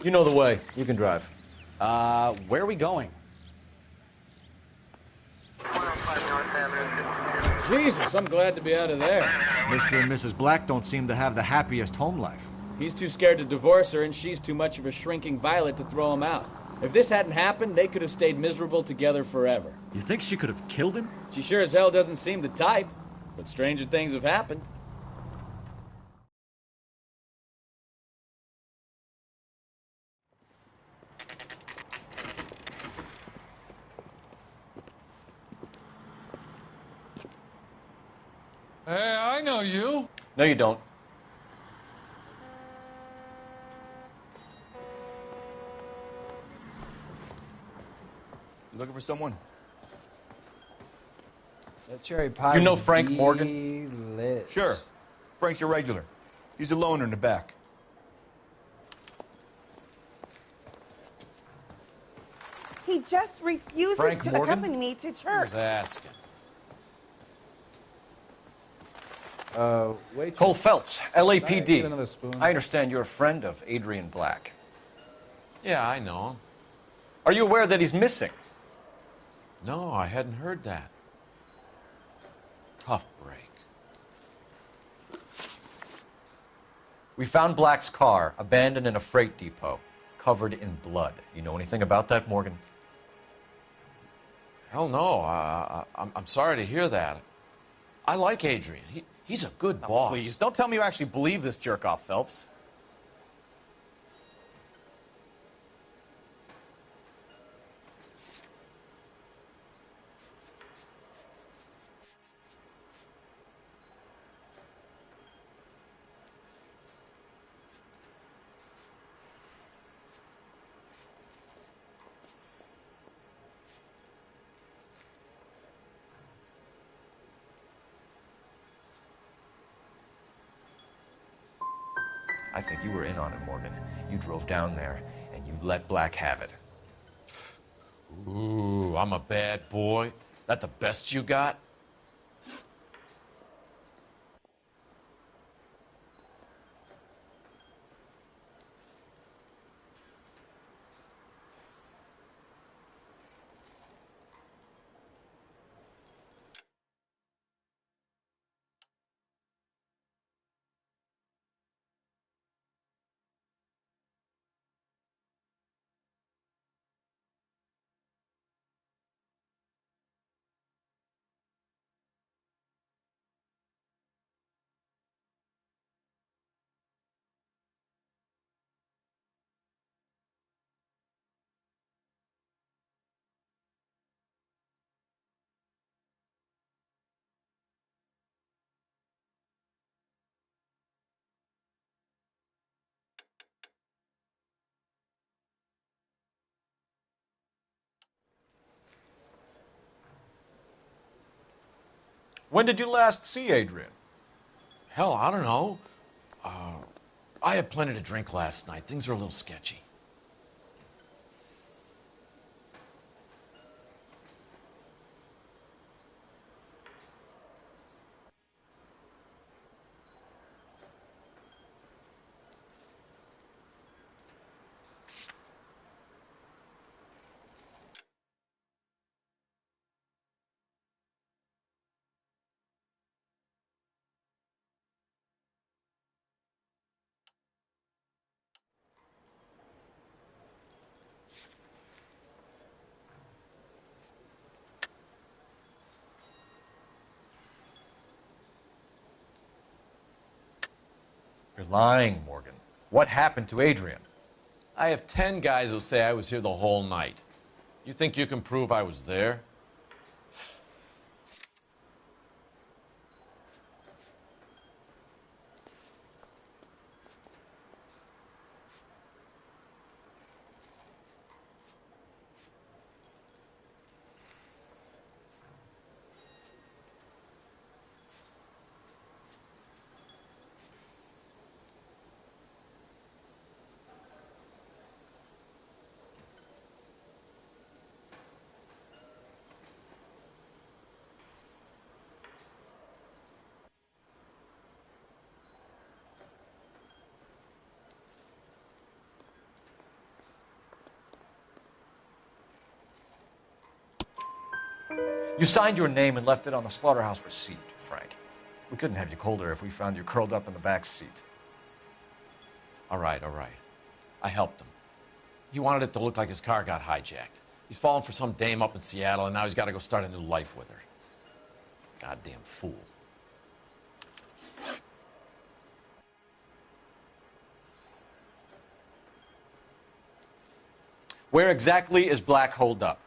I: You know the way. You can drive.
G: Where are we going?
M: Jesus, I'm glad to be out of there.
J: Mr. and Mrs. Black don't seem to have the happiest home life.
M: He's too scared to divorce her, and she's too much of a shrinking violet to throw him out. If this hadn't happened, they could have stayed miserable together forever.
J: You think she could have killed him?
M: She sure as hell doesn't seem the type, but stranger things have happened.
Q: Hey, I know you.
I: No, you don't.
S: You looking for someone?
W: That cherry pie.
I: You know
W: was
I: Frank Morgan?
W: delish.
S: Sure. Frank's your regular. He's a loner in the back.
X: He just refuses
I: Frank
X: to
I: Morgan?
X: accompany me to church.
G: Who's asking?
W: Wait.
I: Cole Phelps,
W: Get
I: LAPD.
W: another spoon.
I: I understand you're a friend of Adrian Black.
K: Yeah, I know him.
I: Are you aware that he's missing?
K: No, I hadn't heard that. Tough break.
I: We found Black's car abandoned in a freight depot, covered in blood. You know anything about that, Morgan?
K: Hell no. I'm sorry to hear that. I like Adrian. He's a good boss.
G: Please, don't tell me you actually believe this jerk-off, Phelps.
I: I think you were in on it, Morgan. You drove down there, and you let Black have it.
K: Ooh, I'm a bad boy. That the best you got?
I: When did you last see Adrian?
K: Hell, I don't know. I had plenty to drink last night. Things are a little sketchy.
I: lying, Morgan. What happened to Adrian?
K: I have 10 guys who'll say I was here the whole night. You think you can prove I was there?
I: You signed your name and left it on the slaughterhouse receipt, Frank. We couldn't have you colder if we found you curled up in the back seat.
K: All right. I helped him. He wanted it to look like his car got hijacked. He's fallen for some dame up in Seattle, and now he's got to go start a new life with her. Goddamn fool.
I: Where exactly is Black holed up?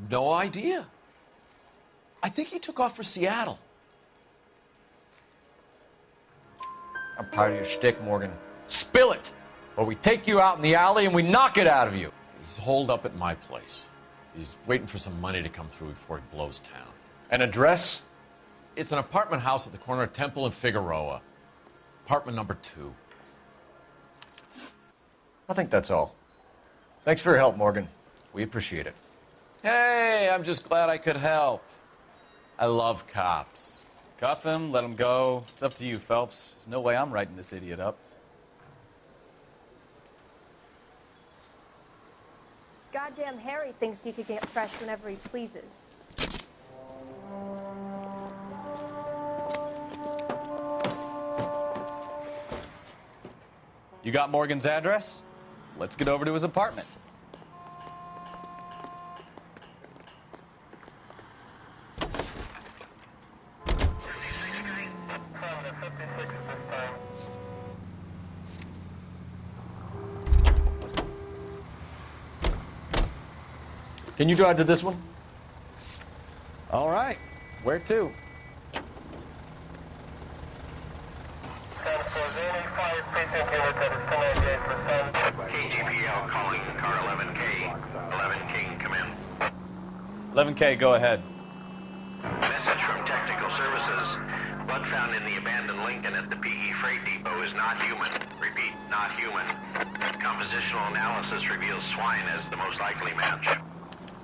F: No idea. I think he took off for Seattle.
I: I'm tired of your shtick, Morgan. Spill it, or we take you out in the alley and we knock it out of you.
K: He's holed up at my place. He's waiting for some money to come through before he blows town.
I: An address?
K: It's an apartment house at the corner of Temple and Figueroa. Apartment number 2.
I: I think that's all. Thanks for your help, Morgan. We appreciate it.
K: Hey, I'm just glad I could help. I love cops.
G: Cuff him, let him go. It's up to you, Phelps. There's no way I'm writing this idiot up.
C: Goddamn Harry thinks he could get fresh whenever he pleases.
G: You got Morgan's address? Let's get over to his apartment.
I: Can you drive to this one?
G: All right. Where to?
R: KGPL calling car 11K. 11K, come in.
G: 11K, go ahead.
R: Message from Technical Services. Blood found in the abandoned Lincoln at the PE Freight Depot is not human. Repeat, not human. Compositional analysis reveals swine as the most likely match.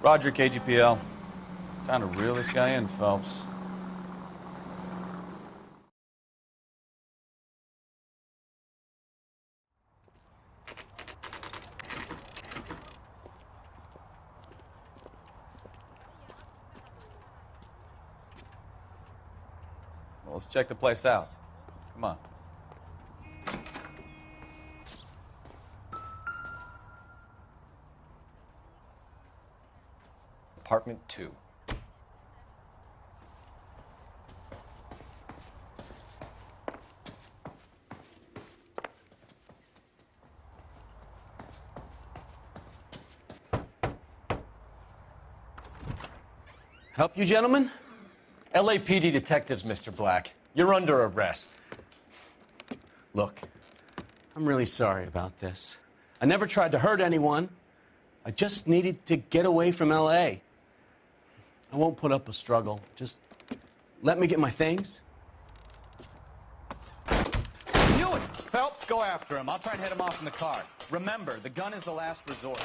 G: Roger, KGPL. Time to reel this guy in, Phelps. Well, let's check the place out. Come on.
I: Apartment 2.
U: Help you, gentlemen?
I: LAPD detectives, Mr. Black. You're under arrest.
U: Look, I'm really sorry about this. I never tried to hurt anyone. I just needed to get away from L.A. I won't put up a struggle. Just let me get my things.
G: Knew it! Phelps, go after him. I'll try and head him off in the car. Remember, the gun is the last resort.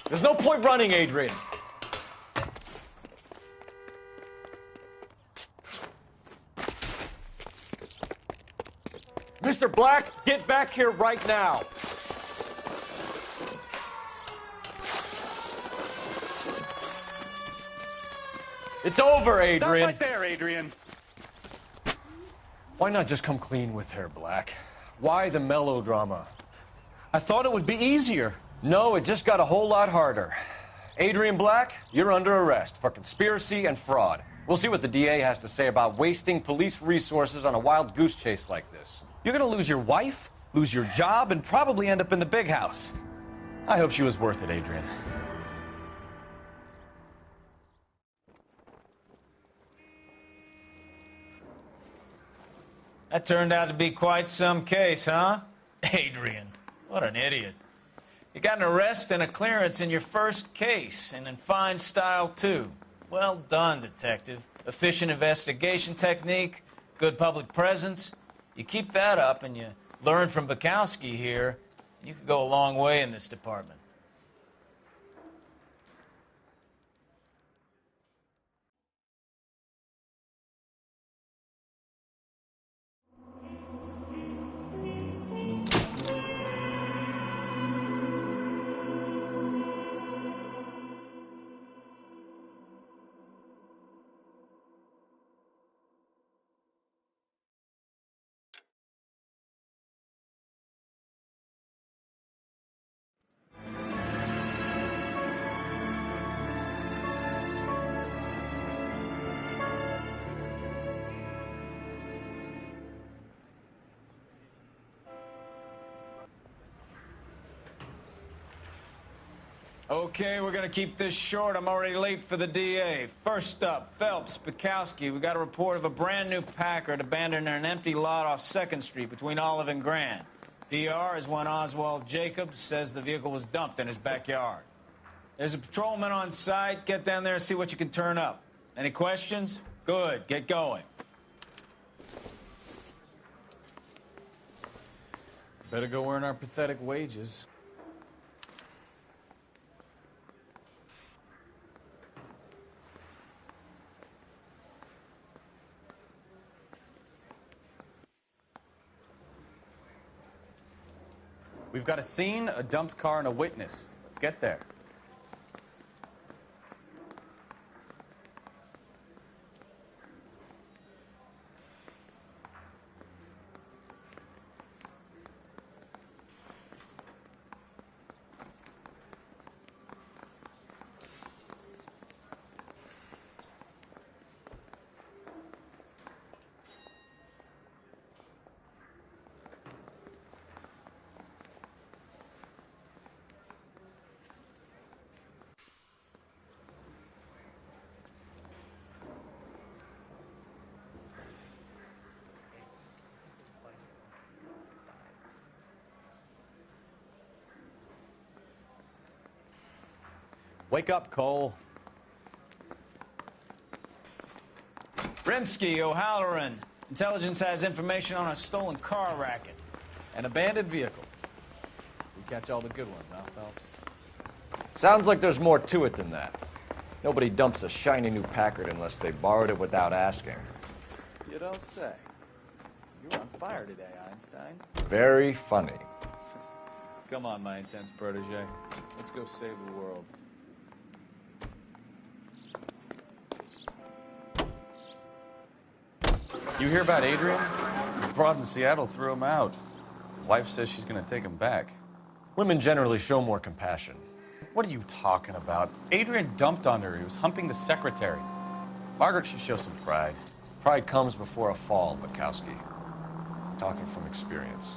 I: There's no point running, Adrian. Mr. Black, get back here right now. It's over, Adrian.
G: Stop right there, Adrian.
I: Why not just come clean with her, Black? Why the melodrama?
U: I thought it would be easier.
I: No, it just got a whole lot harder. Adrian Black, you're under arrest for conspiracy and fraud. We'll see what the DA has to say about wasting police resources on a wild goose chase like this.
E: You're gonna lose your wife, lose your job, and probably end up in the big house.
G: I hope she was worth it, Adrian.
H: That turned out to be quite some case, huh? Adrian, what an idiot. You got an arrest and a clearance in your first case, and in fine style, too. Well done, detective. Efficient investigation technique, good public presence. You keep that up and you learn from Bukowski here, and you could go a long way in this department. Okay, we're gonna keep this short. I'm already late for the DA. First up, Phelps, Bukowski. We got a report of a brand new Packard abandoned in an empty lot off 2nd Street between Olive and Grand. DR is one Oswald Jacobs says the vehicle was dumped in his backyard. There's a patrolman on site. Get down there and see what you can turn up. Any questions? Good, get going.
G: Better go earn our pathetic wages. We've got a scene, a dumped car, and a witness. Let's get there. Wake up, Cole.
H: Rimsky, O'Halloran. Intelligence has information on a stolen car racket.
G: An abandoned vehicle. We catch all the good ones, huh, Phelps?
I: Sounds like there's more to it than that. Nobody dumps a shiny new Packard unless they borrowed it without asking.
G: You don't say. You're on fire today, Einstein.
I: Very funny.
G: Come on, my intense protege. Let's go save the world. You hear about Adrian? The broad in Seattle threw him out. Wife says she's going to take him back.
I: Women generally show more compassion.
G: What are you talking about? Adrian dumped on her. He was humping the secretary. Margaret should show some pride.
I: Pride comes before a fall, Bukowski. Talking from experience.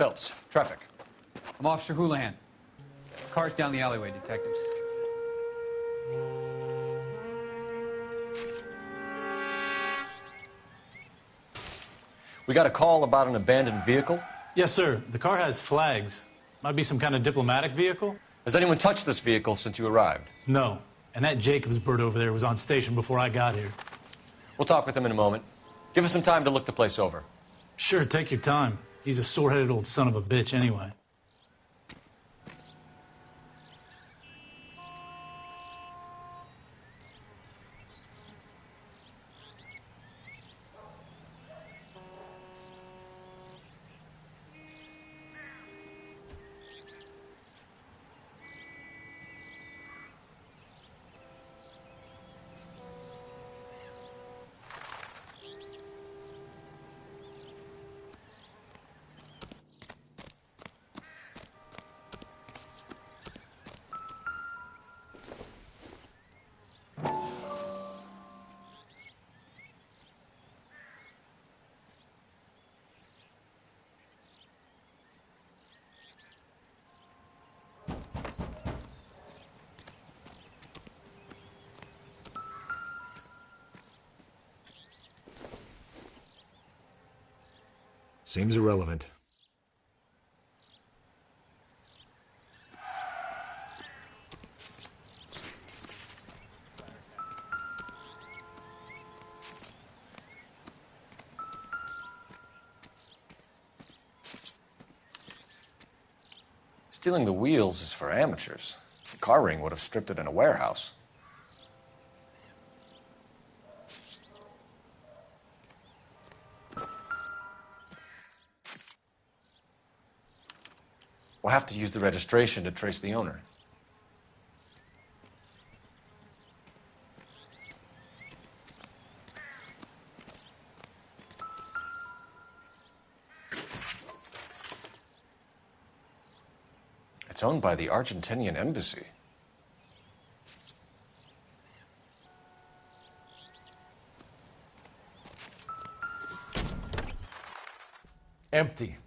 I: Phelps, traffic.
P: I'm Officer Houlihan. Car's down the alleyway, detectives.
I: We got a call about an abandoned vehicle?
V: Yes, sir. The car has flags. Might be some kind of diplomatic vehicle.
I: Has anyone touched this vehicle since you arrived?
V: No. And that Jacobs bird over there was on station before I got here.
I: We'll talk with him in a moment. Give us some time to look the place over.
V: Sure, take your time. He's a sore-headed old son of a bitch anyway.
J: Seems irrelevant.
I: Stealing the wheels is for amateurs. The car ring would have stripped it in a warehouse. We'll have to use the registration to trace the owner. It's owned by the Argentinian embassy.
E: Empty.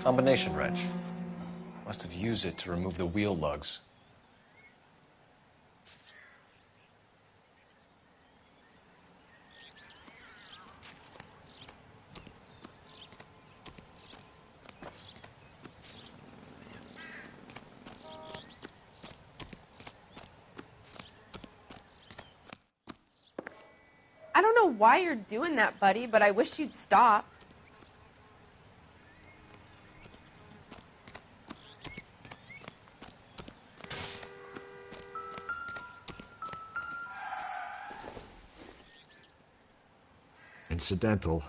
I: Combination wrench. Must have used it to remove the wheel lugs.
B: I don't know why you're doing that, buddy, but I wish you'd stop.
J: Incidental.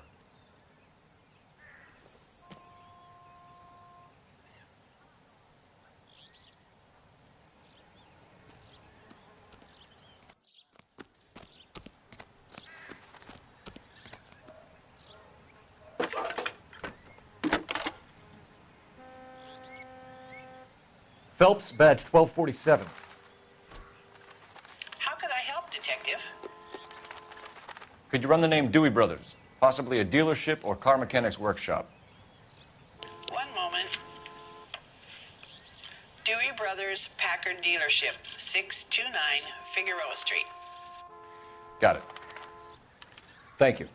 I: Phelps, badge 1247.
A: How could I help, Detective?
I: Could you run the name Dewey Brothers? Possibly a dealership or car mechanics workshop.
A: One moment. Dewey Brothers Packard Dealership, 629 Figueroa Street.
I: Got it. Thank you.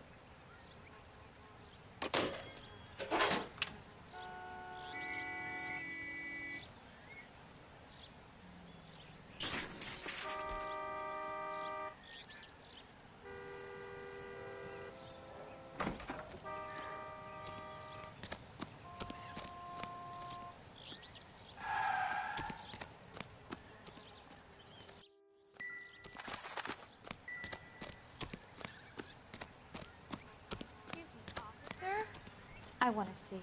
C: I want to see.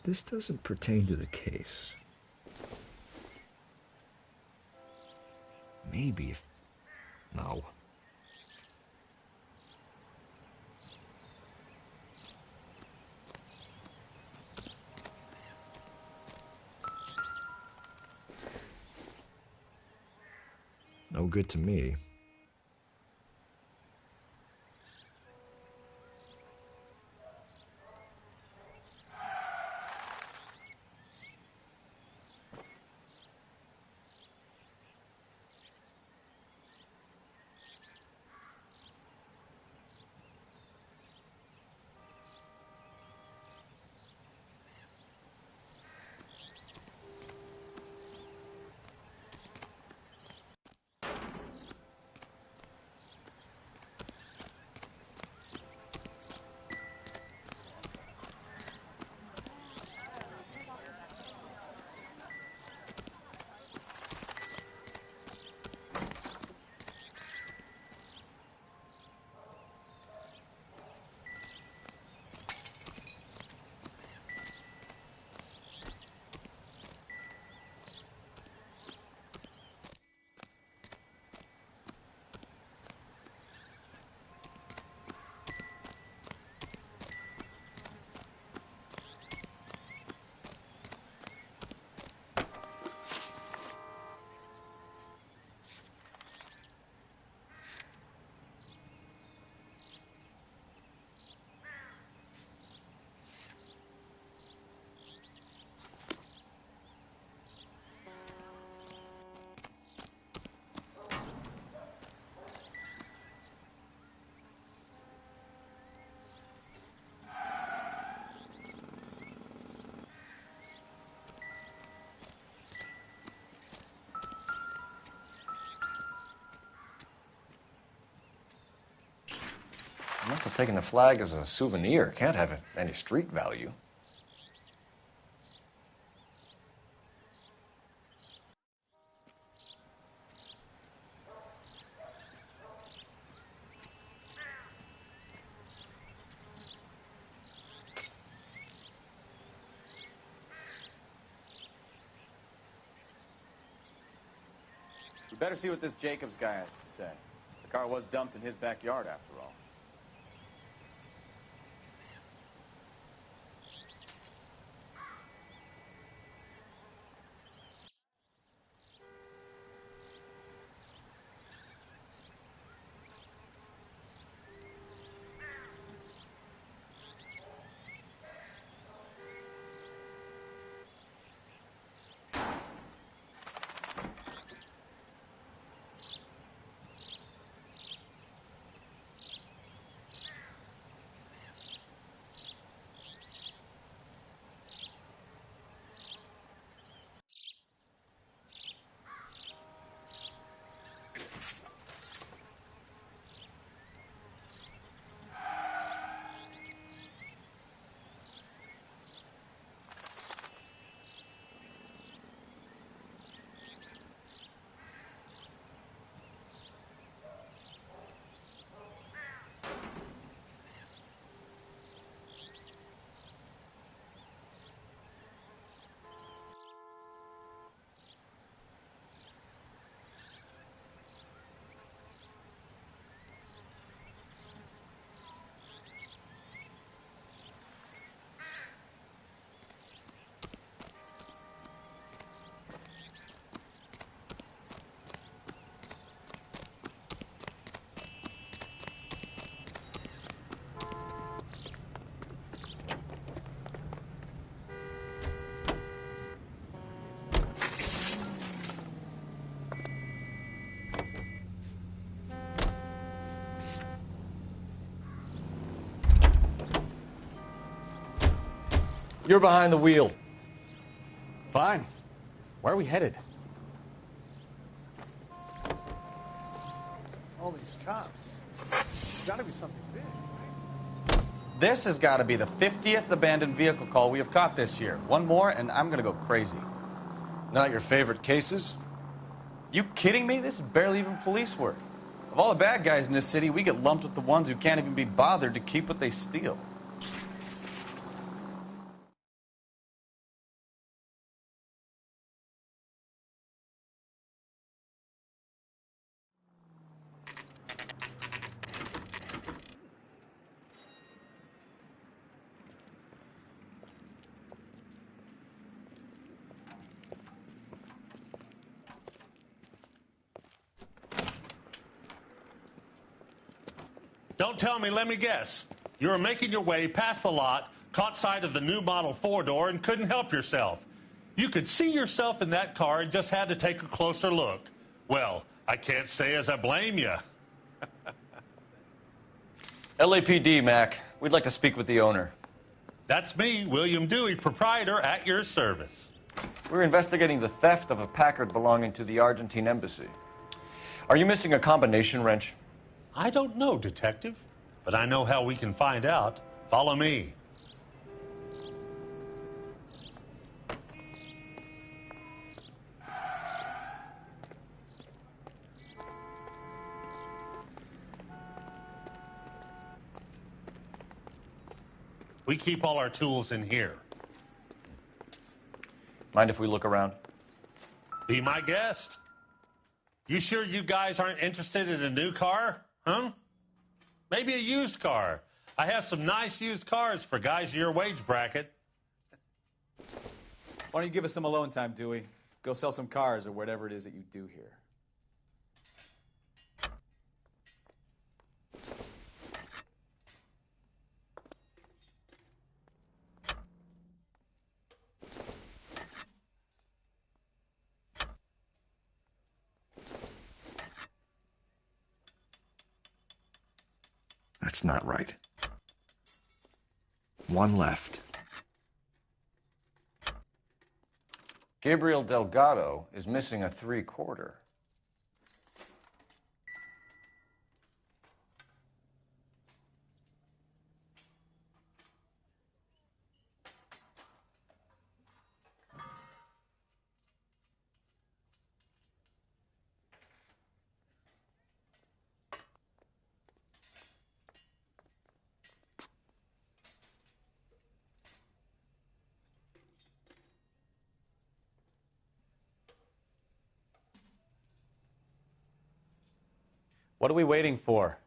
J: This doesn't pertain to the case. Maybe if... No. No good to me. Must have taken the flag as a souvenir. Can't have any street value.
G: We better see what this Jacobs guy has to say. The car was dumped in his backyard, after all.
J: You're behind the wheel.
U: Fine. Where are we headed?
W: All these cops. There's gotta be something big, right?
G: This has got to be the 50th abandoned vehicle call we have caught this year. One more, and I'm going to go crazy.
J: Not your favorite cases?
G: You kidding me? This is barely even police work. Of all the bad guys in this city, we get lumped with the ones who can't even be bothered to keep what they steal.
D: Don't tell me, let me guess. You were making your way past the lot, caught sight of the new model four-door, and couldn't help yourself. You could see yourself in that car and just had to take a closer look. Well, I can't say as I blame you.
J: LAPD, Mac. We'd like to speak with the owner.
D: That's me, William Dewey, proprietor, at your service.
J: We're investigating the theft of a Packard belonging to the Argentine embassy. Are you missing a combination wrench?
D: I don't know, Detective, but I know how we can find out. Follow me. We keep all our tools in here.
J: Mind if we look around?
D: Be my guest. You sure you guys aren't interested in a new car? Huh? Maybe a used car. I have some nice used cars for guys your wage bracket.
G: Why don't you give us some alone time, Dewey? Go sell some cars or whatever it is that you do here.
J: That's not right. One left. Gabriel Delgado is missing a 3/4.
G: What are we waiting for?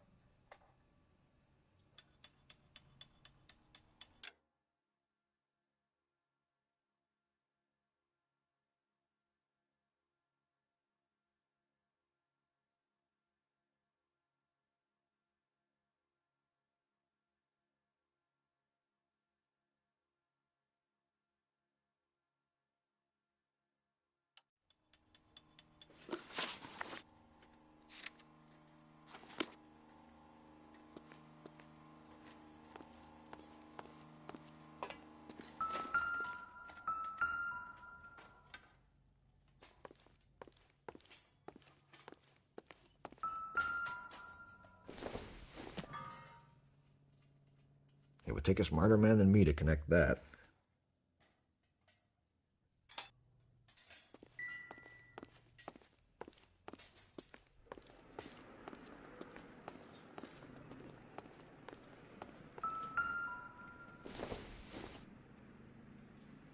J: It would take a smarter man than me to connect that.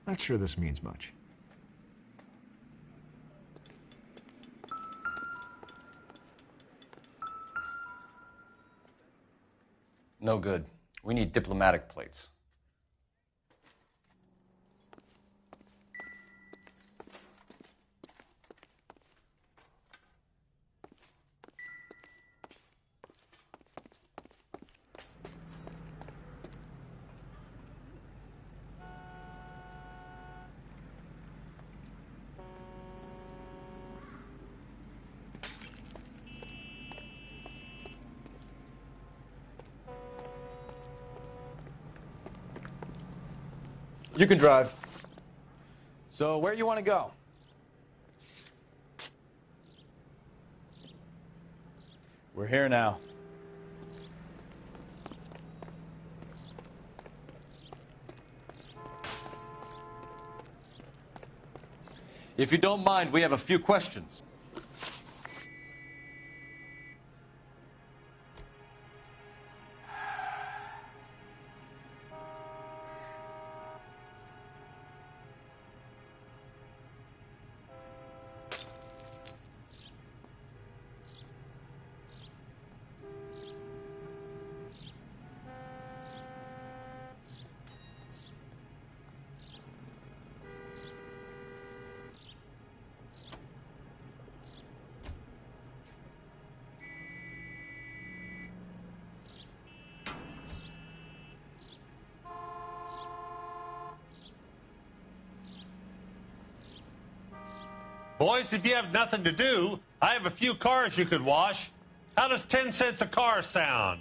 J: Not sure this means much.
I: No good. We need diplomatic plates.
E: You can drive. So, where you want to go?
G: We're here now.
I: If you don't mind, we have a few questions.
D: Boys, if you have nothing to do, I have a few cars you could wash. How does 10 cents a car sound?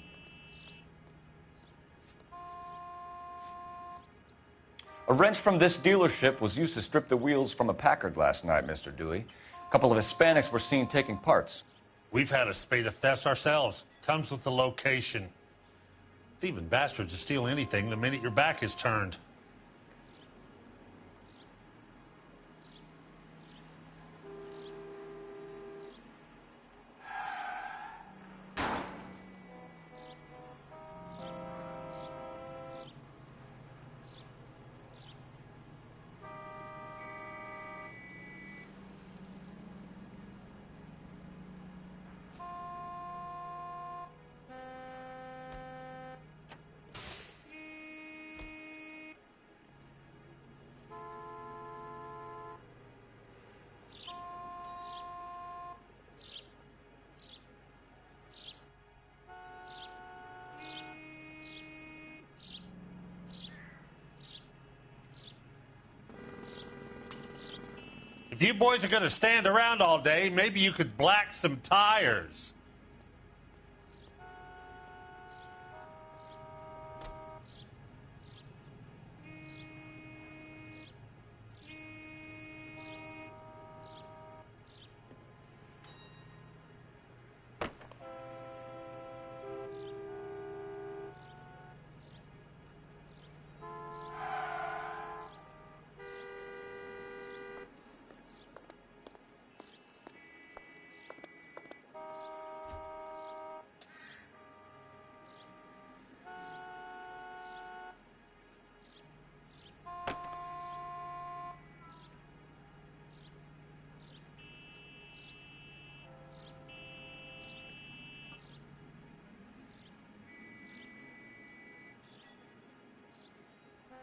I: A wrench from this dealership was used to strip the wheels from a Packard last night, Mr. Dewey. A couple of Hispanics were seen taking parts.
D: We've had a spate of thefts ourselves. Comes with the location. Thieving bastards to steal anything the minute your back is turned. If you boys are going to stand around all day, maybe you could black some tires.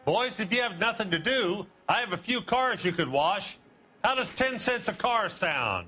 D: Boys, if you have nothing to do, I have a few cars you could wash. How does 10 cents a car sound?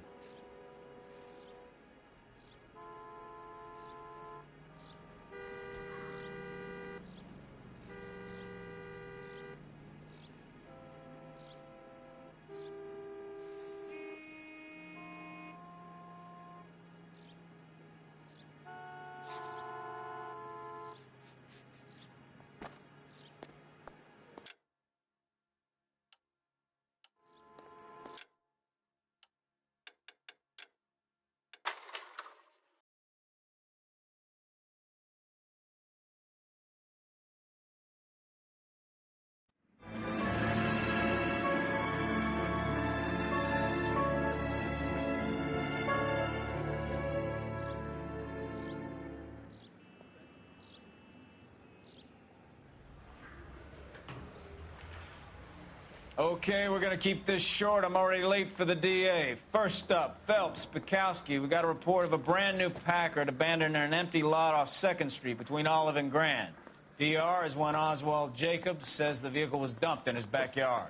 H: Okay, we're gonna keep this short. I'm already late for the DA. First up, Phelps, Bukowski. We got a report of a brand new Packard abandoned in an empty lot off 2nd Street between Olive and Grand. DR is one Oswald Jacobs says the vehicle was dumped in his backyard.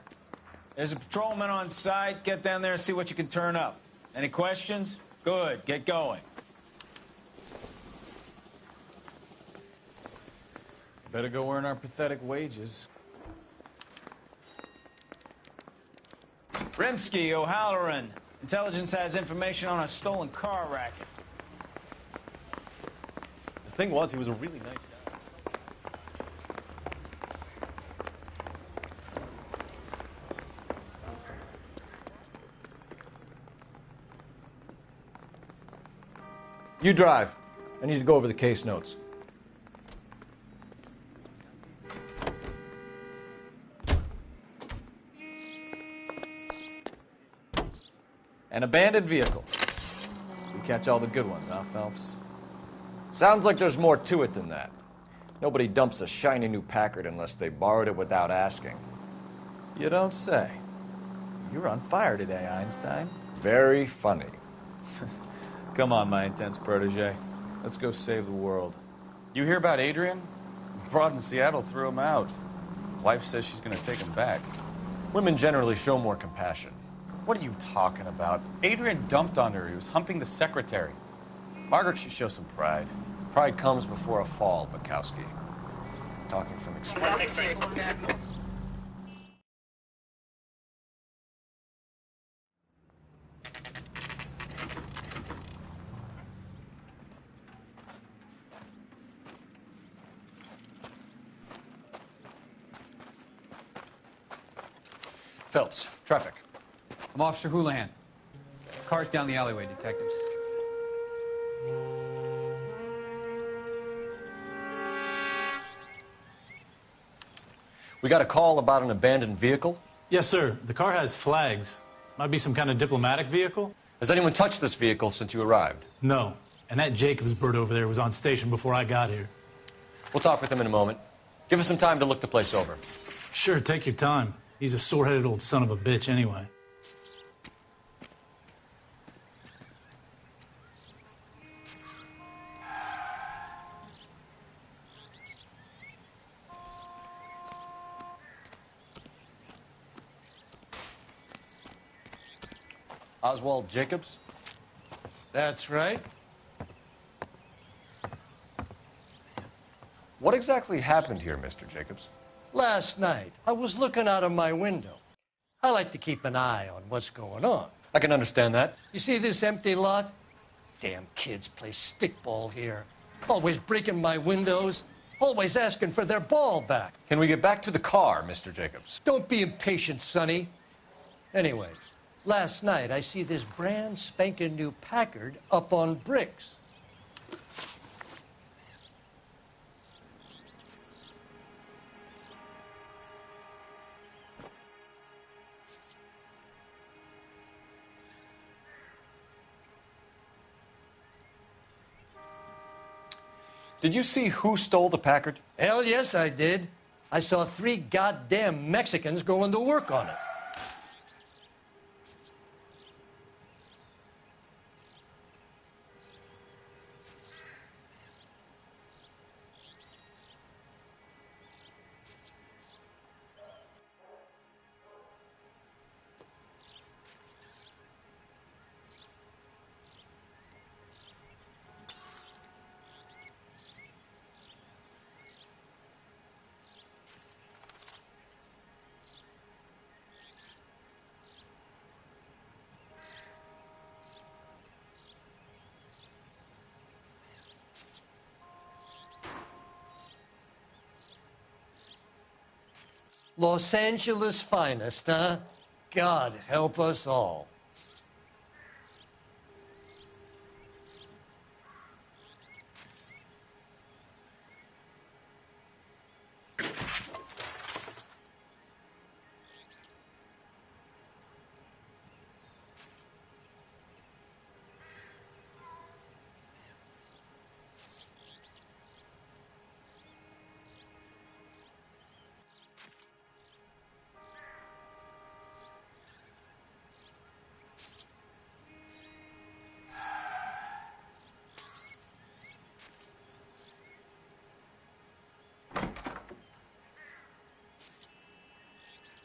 H: There's a patrolman on site. Get down there and see what you can turn up. Any questions? Good, get going.
G: Better go earn our pathetic wages.
H: Rimsky, O'Halloran. Intelligence has information on a stolen car racket.
E: The thing was, he was a really nice guy.
I: You drive. I need to go over the case notes.
G: An abandoned vehicle. We catch all the good ones, huh, Phelps?
I: Sounds like there's more to it than that. Nobody dumps a shiny new Packard unless they borrowed it without asking.
G: You don't say. You're on fire today, Einstein.
I: Very funny.
G: Come on, my intense protege. Let's go save the world. You hear about Adrian? Broad in Seattle threw him out. Wife says she's going to take him back.
I: Women generally show more compassion.
G: What are you talking about? Adrian dumped on her. He was humping the secretary. Margaret should show some pride.
I: Pride comes before a fall, Bukowski. Talking from experience. Phelps, traffic.
P: I'm Officer Houlihan. Car's down the alleyway, detectives.
I: We got a call about an abandoned vehicle?
V: Yes, sir. The car has flags. Might be some kind of diplomatic vehicle.
I: Has anyone touched this vehicle since you arrived?
V: No. And that Jacobs bird over there was on station before I got here.
I: We'll talk with him in a moment. Give us some time to look the place over.
V: Sure, take your time. He's a sore-headed old son of a bitch anyway.
I: Oswald Jacobs?
L: That's right.
I: What exactly happened here, Mr. Jacobs?
L: Last night, I was looking out of my window. I like to keep an eye on what's going on.
I: I can understand that.
L: You see this empty lot? Damn kids play stickball here. Always breaking my windows. Always asking for their ball back.
I: Can we get back to the car, Mr. Jacobs?
L: Don't be impatient, Sonny. Anyway, last night I see this brand spanking new Packard up on bricks.
I: Did you see who stole the Packard?
L: Hell yes, I did. I saw 3 goddamn Mexicans going to work on it. Los Angeles finest, huh? God help us all.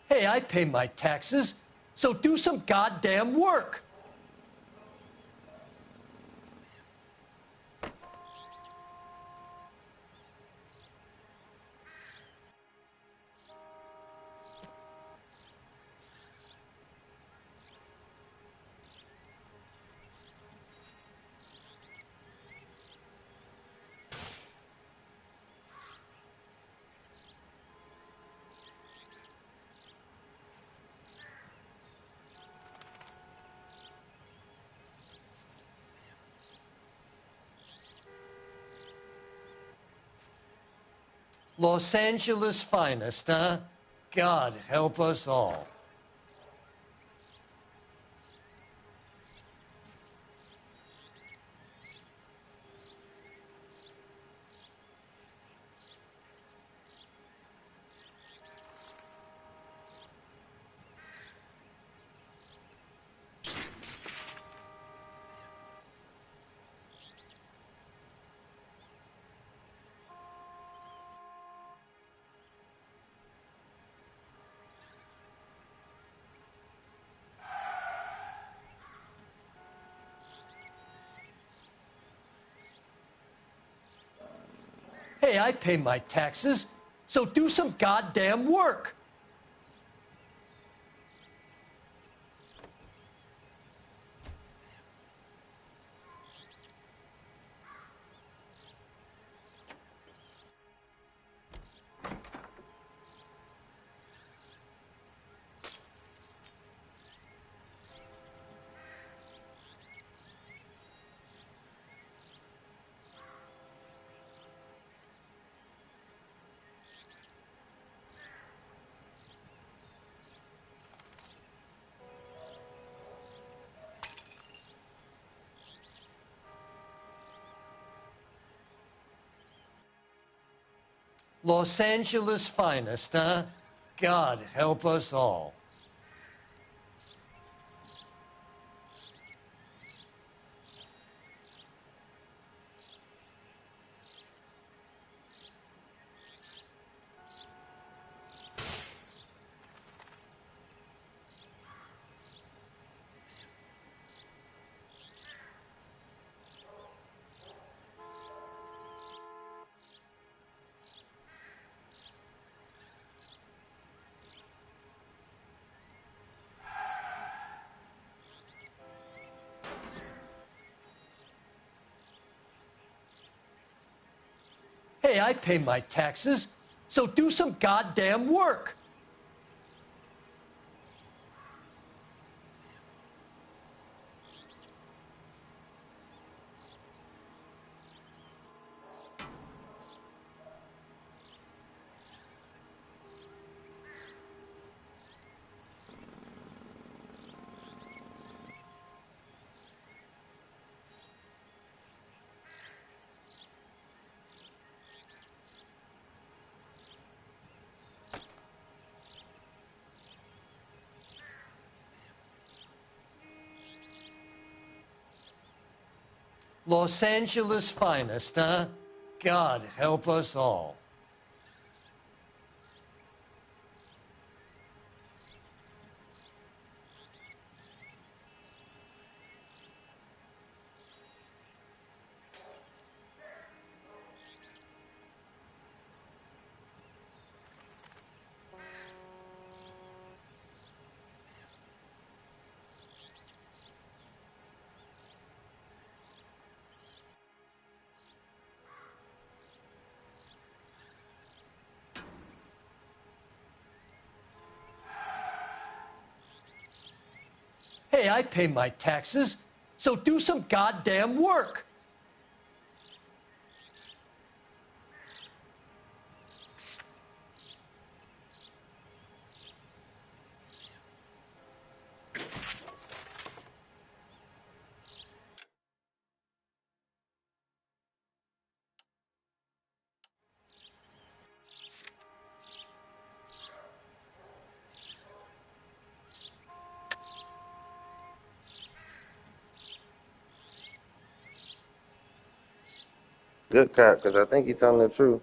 L: Hey, I pay my taxes, so do some goddamn work. Los Angeles finest, huh? God help us all. Hey, I pay my taxes, so do some goddamn work. Los Angeles finest, huh? God help us all. Hey, I pay my taxes, so do some goddamn work. Los Angeles finest, huh? God help us all. Hey, I pay my taxes, so do some goddamn work.
M: Good cop, because I think he's telling the truth.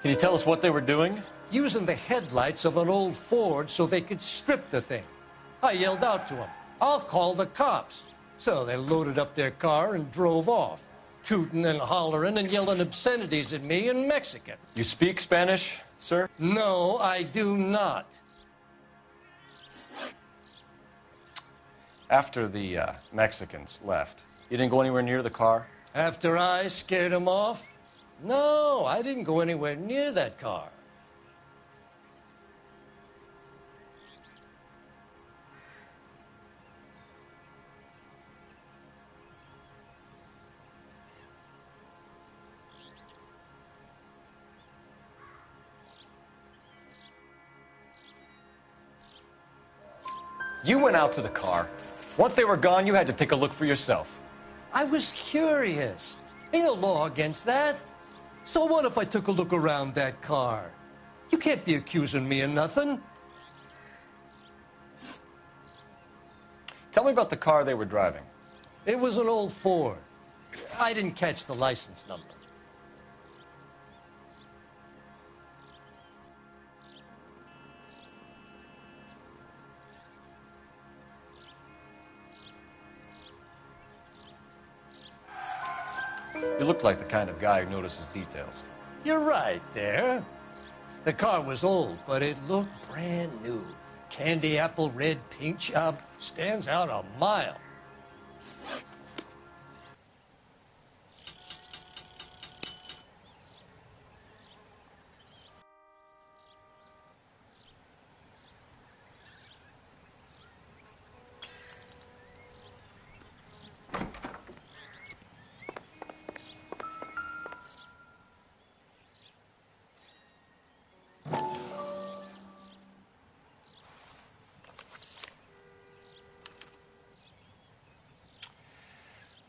I: Can you tell us what they were doing?
L: Using the headlights of an old Ford so they could strip the thing. I yelled out to them, "I'll call the cops." So they loaded up their car and drove off, tooting and hollering and yelling obscenities at me in Mexican.
I: You speak Spanish, sir?
L: No, I do not.
I: After the Mexicans left, you didn't go anywhere near the car?
L: After I scared them off? No, I didn't go anywhere near that car.
I: You went out to the car. Once they were gone, you had to take a look for yourself.
L: I was curious. Ain't no law against that. So what if I took a look around that car? You can't be accusing me of nothing.
I: Tell me about the car they were driving.
L: It was an old Ford. I didn't catch the license number.
I: You look like the kind of guy who notices details.
L: You're right there. The car was old, but it looked brand new. Candy apple red paint job stands out a mile.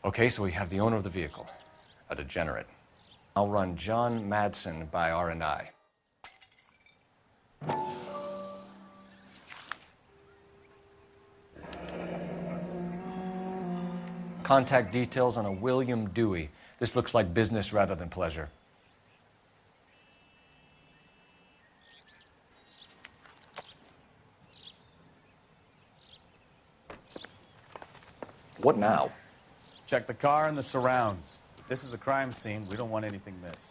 I: Okay, so we have the owner of the vehicle, a degenerate. I'll run John Madsen by R&I. Contact details on a William Dewey. This looks like business rather than pleasure. What now?
G: Check the car and the surrounds. If this is a crime scene, we don't want anything missed.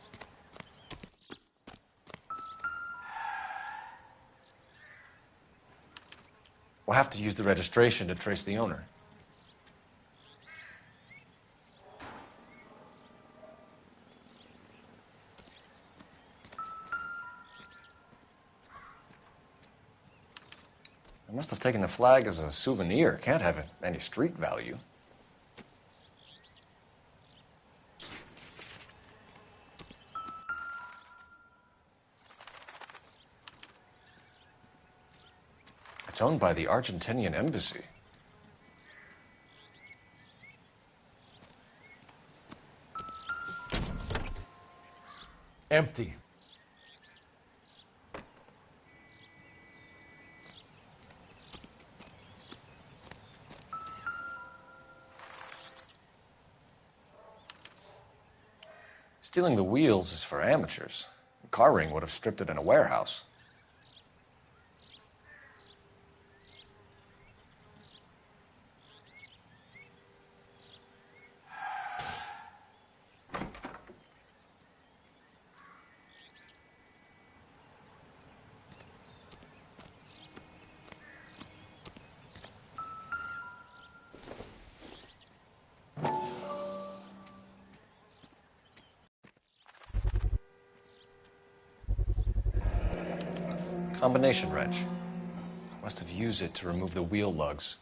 I: We'll have to use the registration to trace the owner. I must have taken the flag as a souvenir. Can't have any street value. It's owned by the Argentinian embassy. Empty. Stealing the wheels is for amateurs. A car ring would have stripped it in a warehouse. Combination wrench. Must have used it to remove the wheel lugs.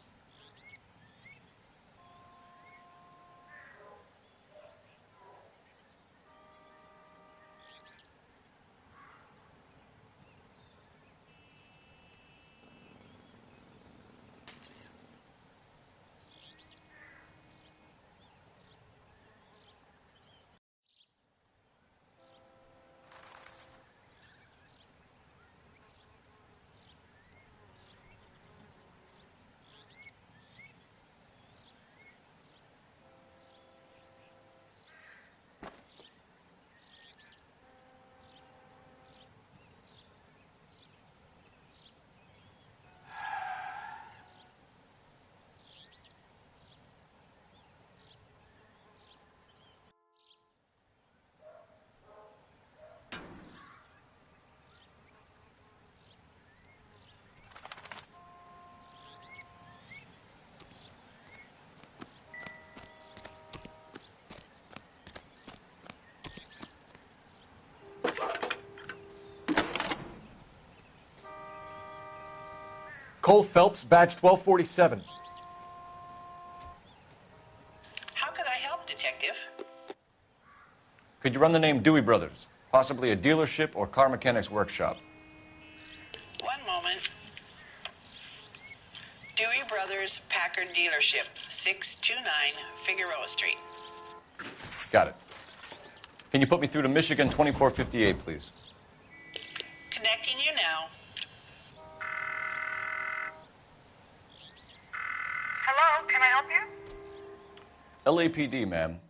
J: Cole Phelps, badge 1247.
A: How could I help, Detective?
I: Could you run the name Dewey Brothers? Possibly a dealership or car mechanics workshop.
A: One moment. Dewey Brothers Packard Dealership, 629 Figueroa Street.
I: Got it. Can you put me through to Michigan 2458, please?
A: Connecting you now.
N: Hello, can I help you?
I: LAPD, ma'am.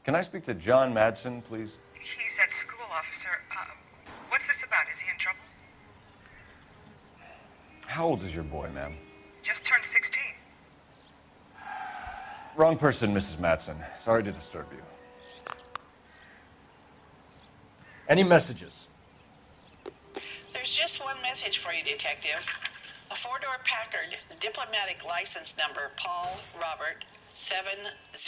I: Can I speak to John Madsen, please?
N: He's at school, officer. What's this about? Is he in trouble?
I: How old is your boy, ma'am?
N: Just turned 16.
I: Wrong person, Mrs. Madsen. Sorry to disturb you.
J: Any messages?
A: There's just one message for you, Detective. A four-door Packard diplomatic license number Paul Robert 706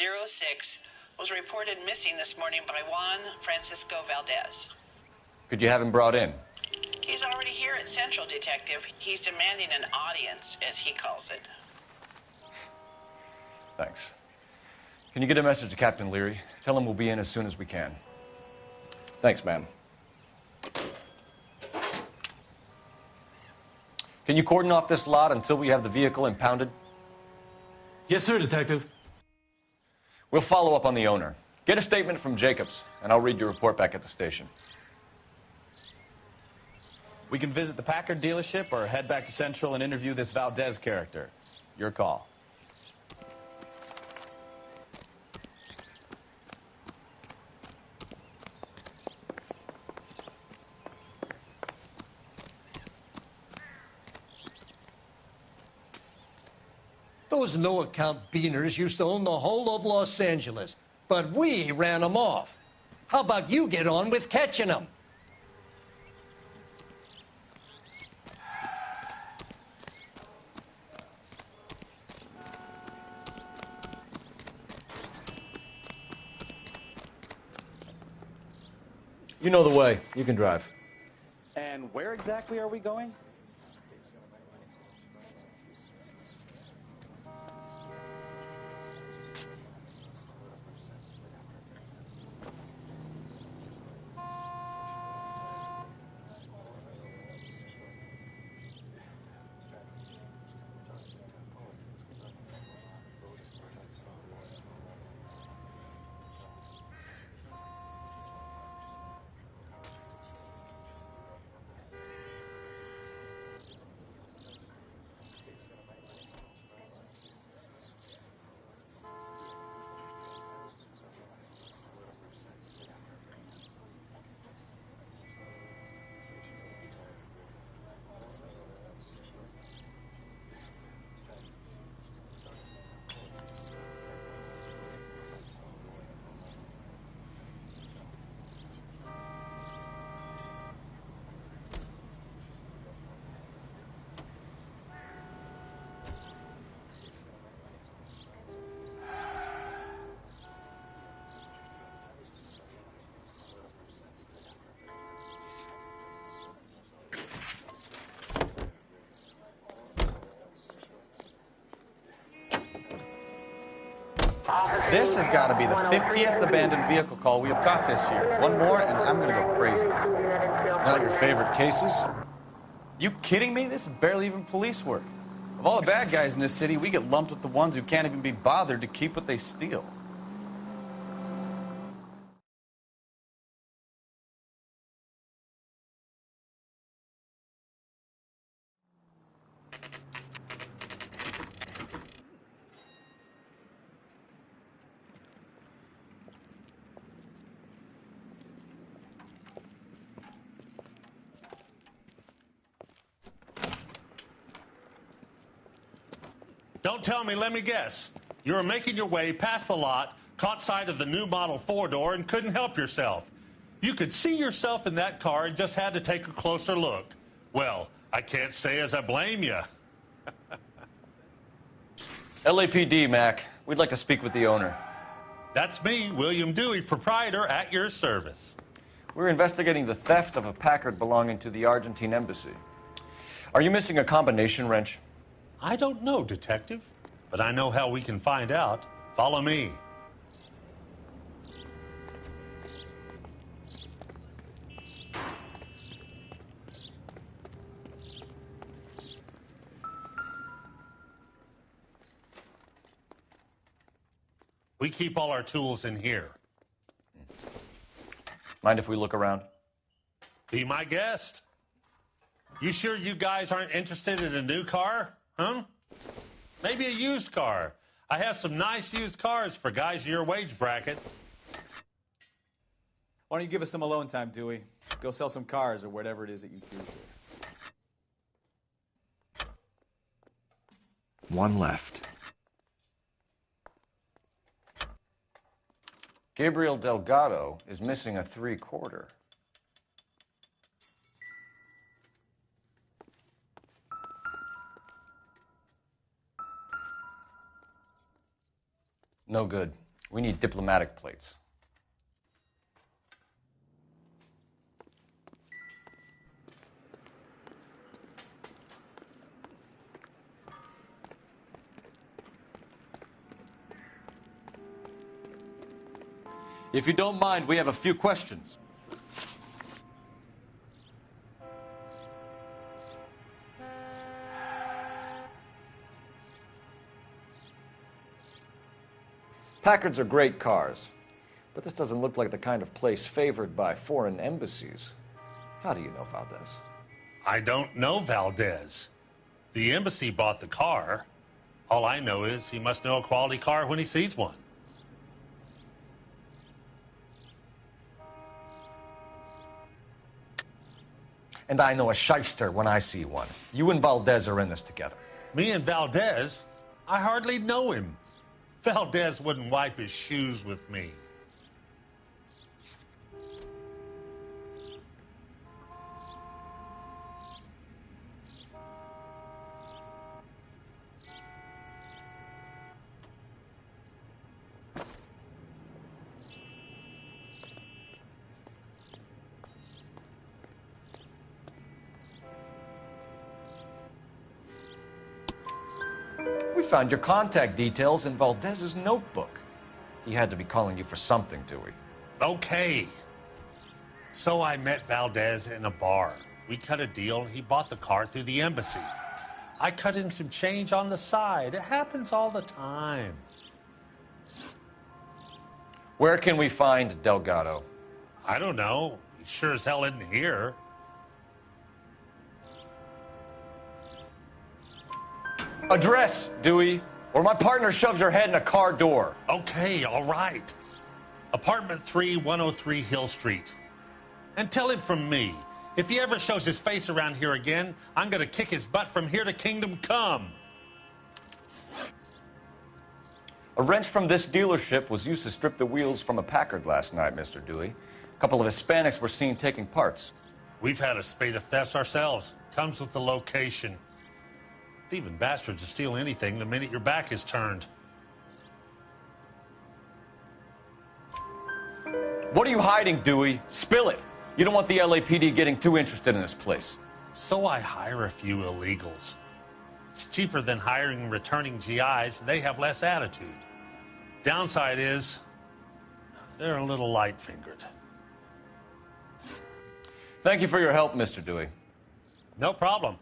A: was reported missing this morning by Juan Francisco Valdez.
I: Could you have him brought in?
A: He's already here at Central, Detective. He's demanding an audience, as he calls it.
I: Thanks. Can you get a message to Captain Leary? Tell him we'll be in as soon as we can. Thanks, ma'am. Can you cordon off this lot until we have the vehicle impounded?
V: Yes, sir, Detective.
I: We'll follow up on the owner. Get a statement from Jacobs, and I'll read your report back at the station.
G: We can visit the Packard dealership or head back to Central and interview this Valdez character. Your call.
L: Those no-account beaners used to own the whole of Los Angeles, but we ran them off. How about you get on with catching them?
J: You know the way. You can drive.
G: And where exactly are we going? This has got to be the 50th abandoned vehicle call we have caught this year. One more, and I'm going to go crazy.
I: Not your favorite cases?
G: You kidding me? This is barely even police work. Of all the bad guys in this city, we get lumped with the ones who can't even be bothered to keep what they steal.
D: Don't tell me, let me guess. You were making your way past the lot, caught sight of the new model four-door, and couldn't help yourself. You could see yourself in that car and just had to take a closer look. Well, I can't say as I blame you.
I: LAPD, Mac. We'd like to speak with the owner.
D: That's me, William Dewey, proprietor, at your service.
I: We're investigating the theft of a Packard belonging to the Argentine embassy. Are you missing a combination wrench?
D: I don't know, Detective, but I know how we can find out. Follow me. We keep all our tools in here.
I: Mind if we look around?
D: Be my guest. You sure you guys aren't interested in a new car? Huh? Maybe a used car. I have some nice used cars for guys in your wage bracket.
G: Why don't you give us some alone time, Dewey? Go sell some cars or whatever it is that you do here.
J: One left.
I: Gabriel Delgado is missing a 3/4. No good. We need diplomatic plates.
G: If you don't mind, we have a few questions.
I: Packards are great cars, but this doesn't look like the kind of place favored by foreign embassies. How do you know Valdez?
D: I don't know Valdez. The embassy bought the car. All I know is he must know a quality car when he sees one.
F: And I know a shyster when I see one. You and Valdez are in this together.
D: Me and Valdez? I hardly know him. Valdez wouldn't wipe his shoes with me.
F: We found your contact details in Valdez's notebook. He had to be calling you for something, Dewey.
D: Okay. So I met Valdez in a bar. We cut a deal and he bought the car through the embassy. I cut him some change on the side. It happens all the time.
I: Where can we find Delgado?
D: I don't know. He sure as hell isn't here.
I: Address, Dewey, or my partner shoves her head in a car door.
D: Okay, all right. Apartment 3, 103 Hill Street. And tell him from me, if he ever shows his face around here again, I'm going to kick his butt from here to Kingdom Come.
I: A wrench from this dealership was used to strip the wheels from a Packard last night, Mr. Dewey. A couple of Hispanics were seen taking parts.
D: We've had a spate of thefts ourselves. Comes with the location. Thieving bastards will steal anything the minute your back is turned.
I: What are you hiding, Dewey? Spill it. You don't want the LAPD getting too interested in this place.
D: So I hire a few illegals. It's cheaper than hiring returning GIs. They have less attitude. Downside is, they're a little light-fingered.
I: Thank you for your help, Mr. Dewey.
D: No problem.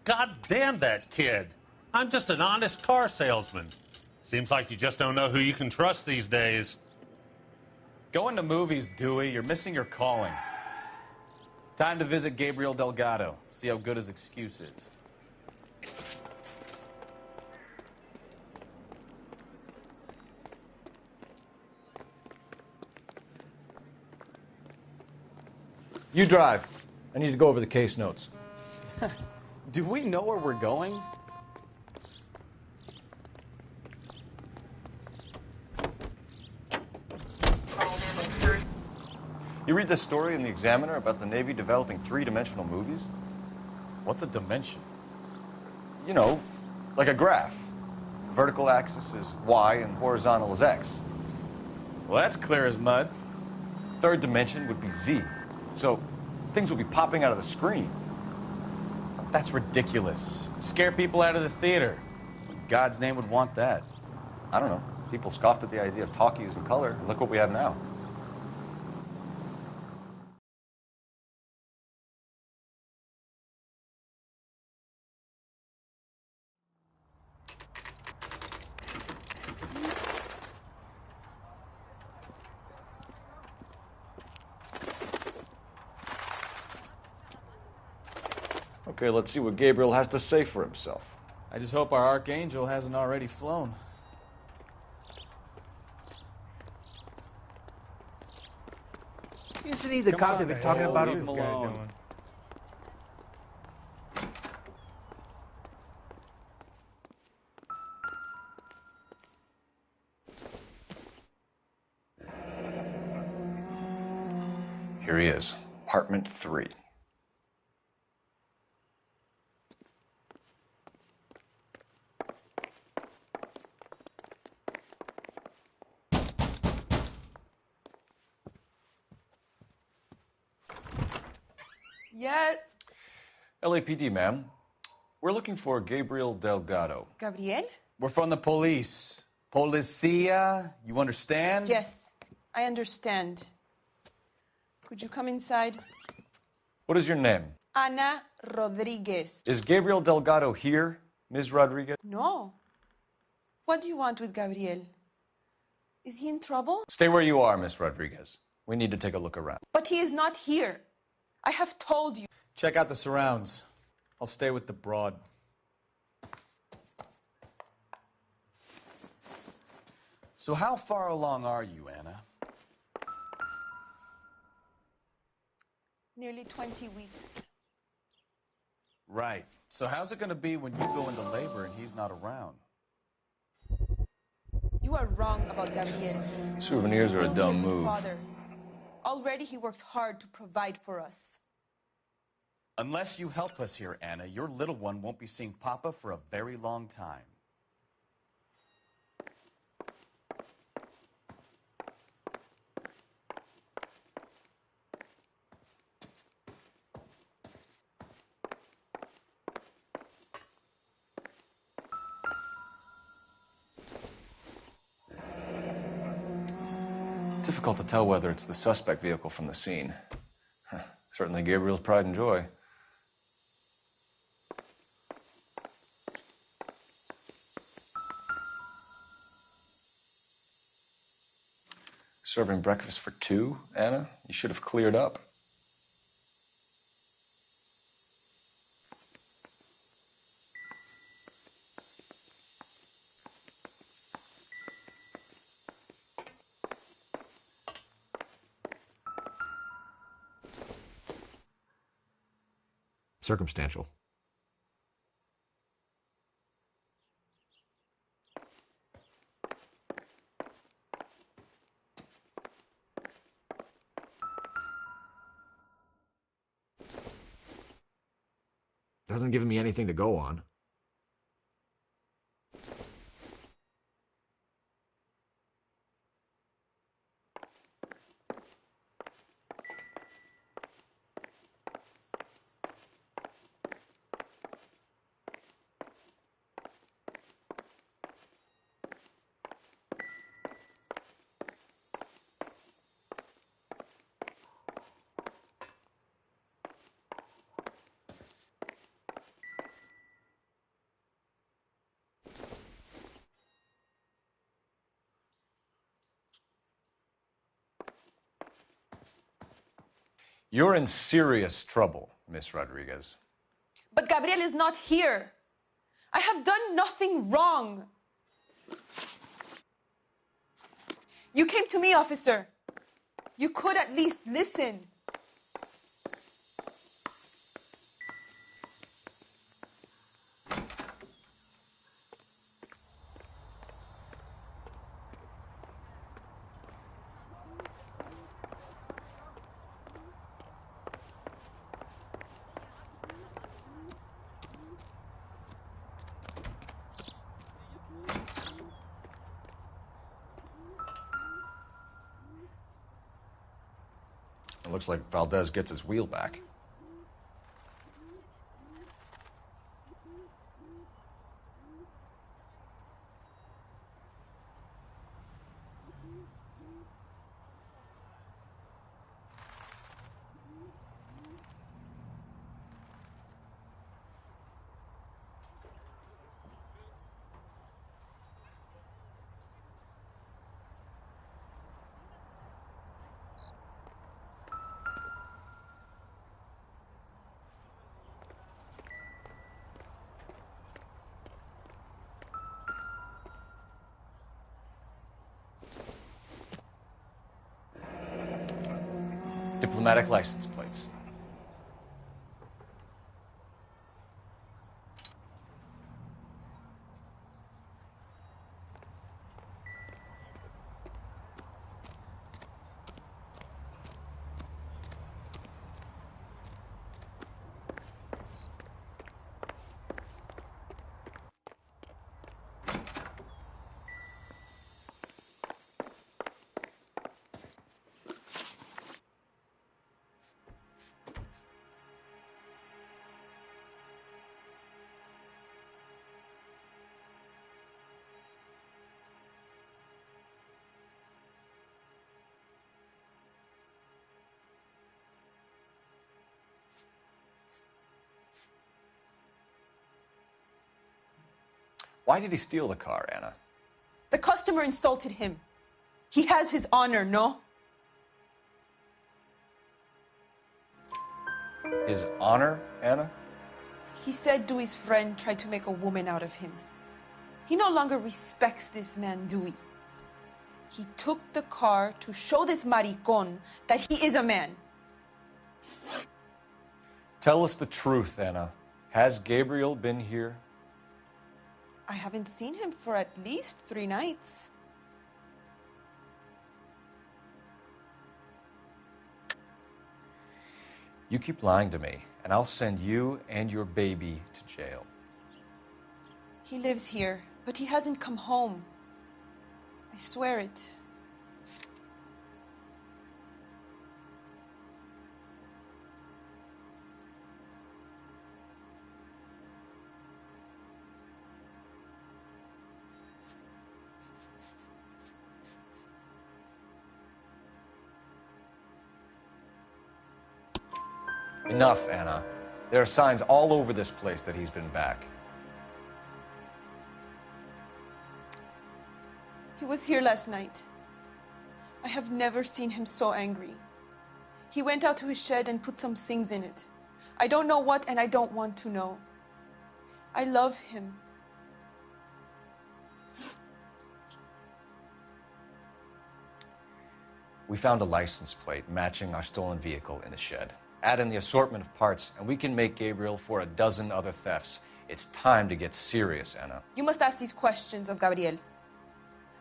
D: God damn that kid. I'm just an honest car salesman. Seems like you just don't know who you can trust these days.
G: Going to movies, Dewey. You're missing your calling. Time to visit Gabriel Delgado. See how good his excuse is.
I: You drive. I need to go over the case notes.
G: Do we know where we're going?
I: You read this story in the Examiner about the Navy developing three-dimensional movies?
G: What's a dimension?
I: You know, like a graph. Vertical axis is Y and horizontal is X.
G: Well, that's clear as mud.
I: Third dimension would be Z. So things will be popping out of the screen.
G: That's ridiculous. Scare people out of the theater. In God's name would want that.
I: I don't know. People scoffed at the idea of talkies in color. Look what we have now. Okay, let's see what Gabriel has to say for himself.
G: I just hope our archangel hasn't already flown.
W: Isn't he the cop they've been talking about?
G: Leave him alone.
I: Here he is, apartment 3.
B: Yet.
I: LAPD, ma'am. We're looking for Gabriel Delgado.
O: Gabriel?
G: We're from the police. Policia, you understand?
O: Yes, I understand. Could you come inside?
I: What is your name?
O: Ana Rodriguez.
I: Is Gabriel Delgado here, Ms. Rodriguez?
O: No. What do you want with Gabriel? Is he in trouble?
I: Stay where you are, Ms. Rodriguez. We need to take a look around.
O: But he is not here. I have told you.
G: Check out the surrounds. I'll stay with the broad. So how far along are you, Anna?
O: Nearly 20 weeks.
G: Right. So how's it going to be when you go into labor and he's not around?
O: You are wrong about Gabriel.
I: Souvenirs are a
O: He'll be
I: dumb
O: good
I: move.
O: Father. Already he works hard to provide for us.
G: Unless you help us here, Anna, your little one won't be seeing Papa for a very long time.
I: Difficult to tell whether it's the suspect vehicle from the scene. Certainly Gabriel's pride and joy. Serving breakfast for 2, Anna? You should have cleared up. Circumstantial. Doesn't give me anything to go on. You're in serious trouble, Miss Rodriguez.
O: But Gabriel is not here. I have done nothing wrong. You came to me, officer. You could at least listen.
F: It looks like Valdez gets his wheel back.
I: Diplomatic license plates. Why did he steal the car, Anna?
O: The customer insulted him. He has his honor, no?
I: His honor, Anna?
O: He said Dewey's friend tried to make a woman out of him. He no longer respects this man, Dewey. He took the car to show this maricon that he is a man.
I: Tell us the truth, Anna. Has Gabriel been here?
O: I haven't seen him for at least 3 nights.
I: You keep lying to me, and I'll send you and your baby to jail.
O: He lives here, but he hasn't come home. I swear it.
I: Enough, Anna. There are signs all over this place that he's been back.
O: He was here last night. I have never seen him so angry. He went out to his shed and put some things in it. I don't know what, and I don't want to know. I love him.
I: We found a license plate matching our stolen vehicle in the shed. Add in the assortment of parts, and we can make Gabriel for a dozen other thefts. It's time to get serious, Anna.
O: You must ask these questions of Gabriel.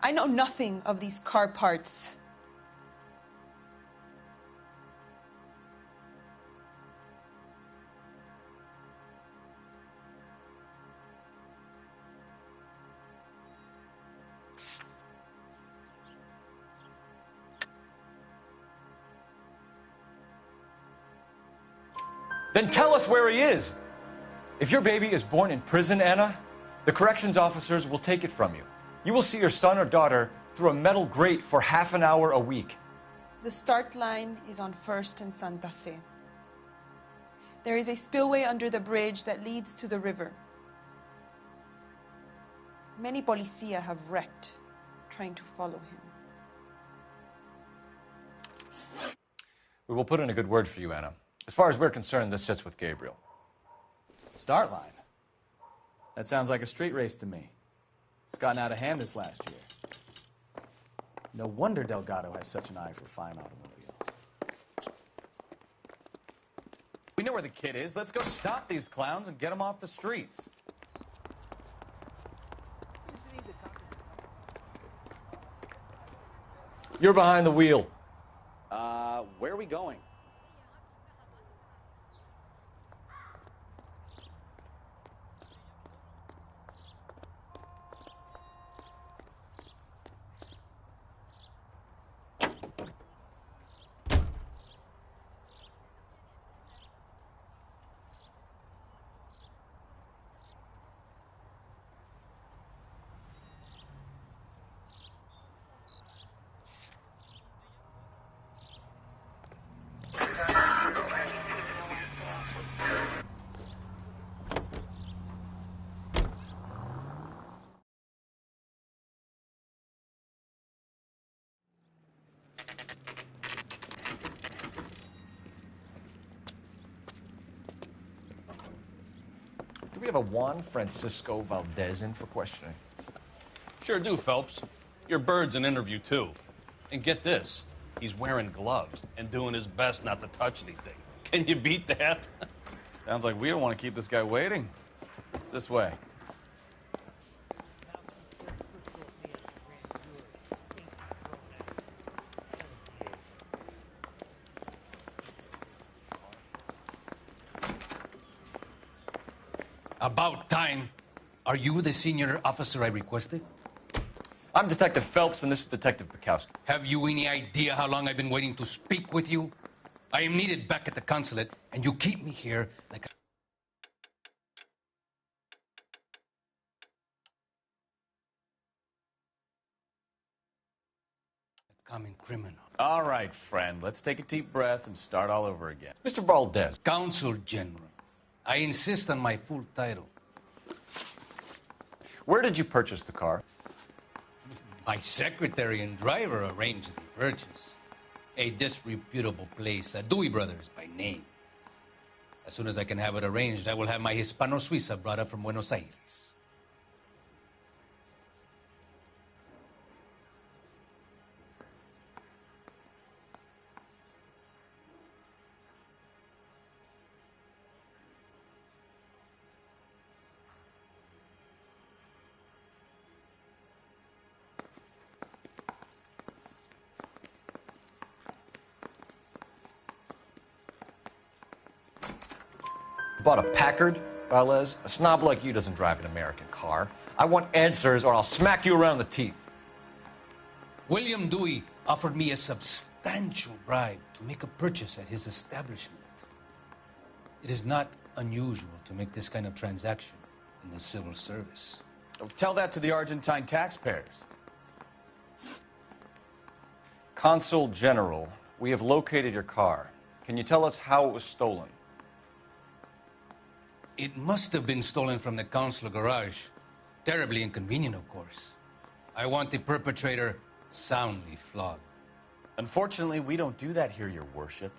O: I know nothing of these car parts.
I: Then tell us where he is. If your baby is born in prison, Anna, the corrections officers will take it from you. You will see your son or daughter through a metal grate for half an hour a week.
O: The start line is on 1st and Santa Fe. There is a spillway under the bridge that leads to the river. Many policia have wrecked trying to follow him.
I: We will put in a good word for you, Anna. As far as we're concerned, this sits with Gabriel.
G: Start line. That sounds like a street race to me. It's gotten out of hand this last year. No wonder Delgado has such an eye for fine automobiles. We know where the kid is. Let's go stop these clowns and get them off the streets.
I: You're behind the wheel.
G: Where are we going?
I: Do we have a Juan Francisco Valdez in for questioning?
Q: Sure do, Phelps. Your bird's an interview, too. And get this, he's wearing gloves and doing his best not to touch anything. Can you beat that?
G: Sounds like we don't want to keep this guy waiting. It's this way.
S: About time. Are you the senior officer I requested?
I: I'm Detective Phelps, and this is Detective Bukowski.
S: Have you any idea how long I've been waiting to speak with you? I am needed back at the consulate, and you keep me here like a common criminal.
G: All right, friend. Let's take a deep breath and start all over again.
I: Mr. Valdez.
S: Consul General. I insist on my full title.
I: Where did you purchase the car?
S: My secretary and driver arranged the purchase. A disreputable place, Dewey Brothers by name. As soon as I can have it arranged, I will have my Hispano Suiza brought up from Buenos Aires.
I: Bought a Packard, Valdez? A snob like you doesn't drive an American car. I want answers or I'll smack you around the teeth.
S: William Dewey offered me a substantial bribe to make a purchase at his establishment. It is not unusual to make this kind of transaction in the civil service.
G: Oh, tell that to the Argentine taxpayers.
I: Consul General, we have located your car. Can you tell us how it was stolen?
S: It must have been stolen from the consular garage. Terribly inconvenient, of course. I want the perpetrator soundly flogged.
G: Unfortunately, we don't do that here, Your Worship.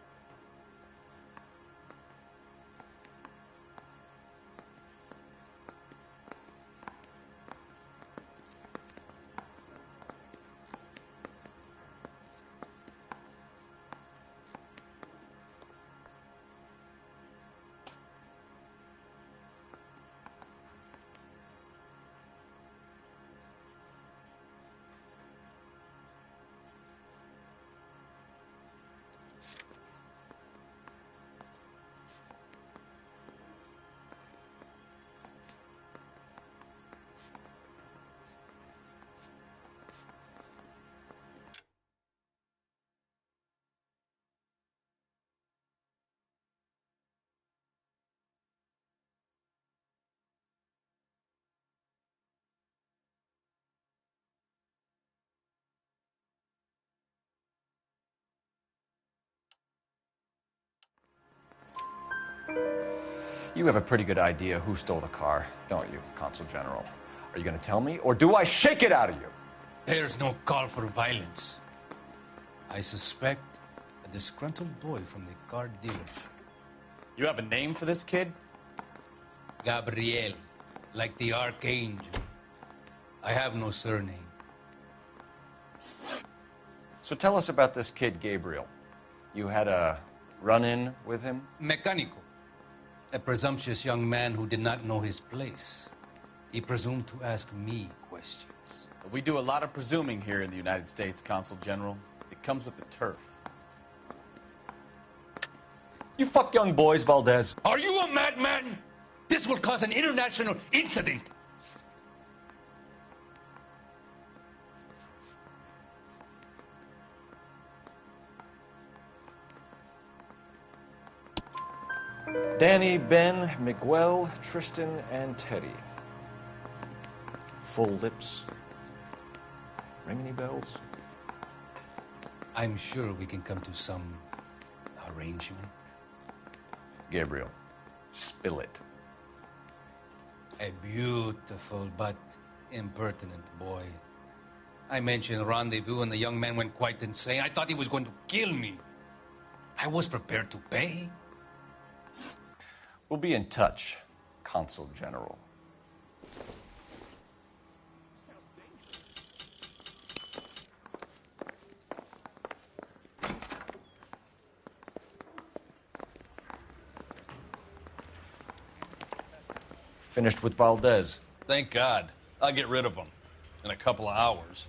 I: You have a pretty good idea who stole the car, don't you, Consul General? Are you going to tell me, or do I shake it out of you?
S: There's no call for violence. I suspect a disgruntled boy from the car dealership.
G: You have a name for this kid?
S: Gabriel, like the archangel. I have no surname.
I: So tell us about this kid, Gabriel. You had a run-in with him?
S: Mecánico. A presumptuous young man who did not know his place. He presumed to ask me questions.
G: We do a lot of presuming here in the United States, Consul General. It comes with the turf.
E: You fuck young boys, Valdez.
S: Are you a madman? This will cause an international incident.
I: Danny, Ben, Miguel, Tristan, and Teddy. Full lips. Ring any bells?
S: I'm sure we can come to some arrangement.
I: Gabriel, spill it.
S: A beautiful but impertinent boy. I mentioned rendezvous and the young man went quite insane. I thought he was going to kill me. I was prepared to pay.
I: We'll be in touch, Consul General. Finished with Valdez.
Q: Thank God. I'll get rid of him in a couple of hours.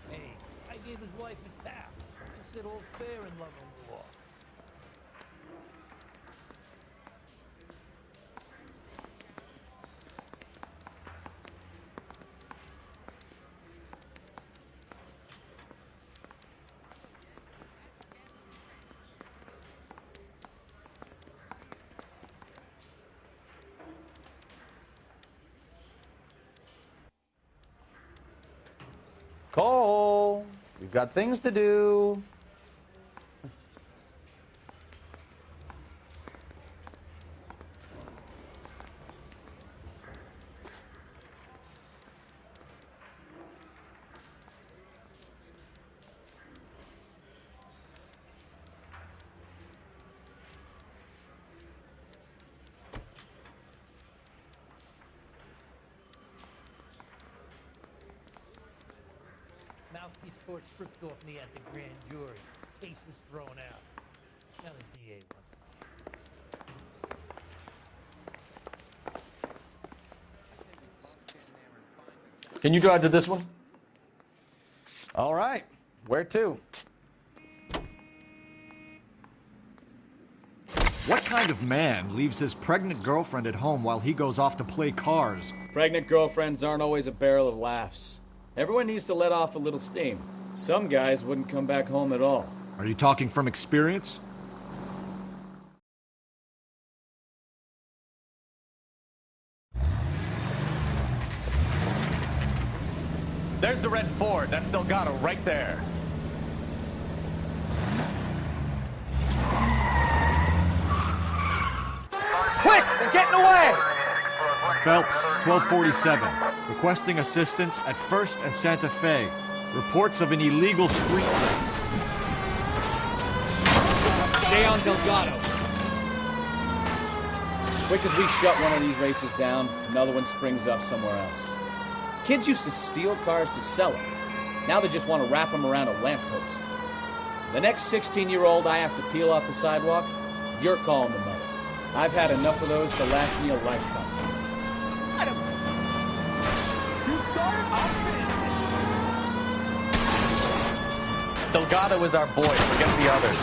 K: Hey, I gave his wife a tap. I said all's fair in love and war.
G: Cole, we've got things to do.
K: Mouthpiece court strips off me at the grand jury. Case was thrown out. Now the DA wants
E: Can you drive to this one?
G: All right. Where to?
R: What kind of man leaves his pregnant girlfriend at home while he goes off to play cars?
G: Pregnant girlfriends aren't always a barrel of laughs. Everyone needs to let off a little steam. Some guys wouldn't come back home at all.
R: Are you talking from experience?
G: There's the red Ford. That's Delgado right there.
R: Quick! They're getting away! Phelps, 1247. Requesting assistance at 1st and Santa Fe. Reports of an illegal street race.
G: Stay on Delgado. Quick as we shut one of these races down, another one springs up somewhere else. Kids used to steal cars to sell them. Now they just want to wrap them around a lamppost. The next 16-year-old I have to peel off the sidewalk, you're calling the mother. I've had enough of those to last me a lifetime. Delgado is our boy. Forget the others.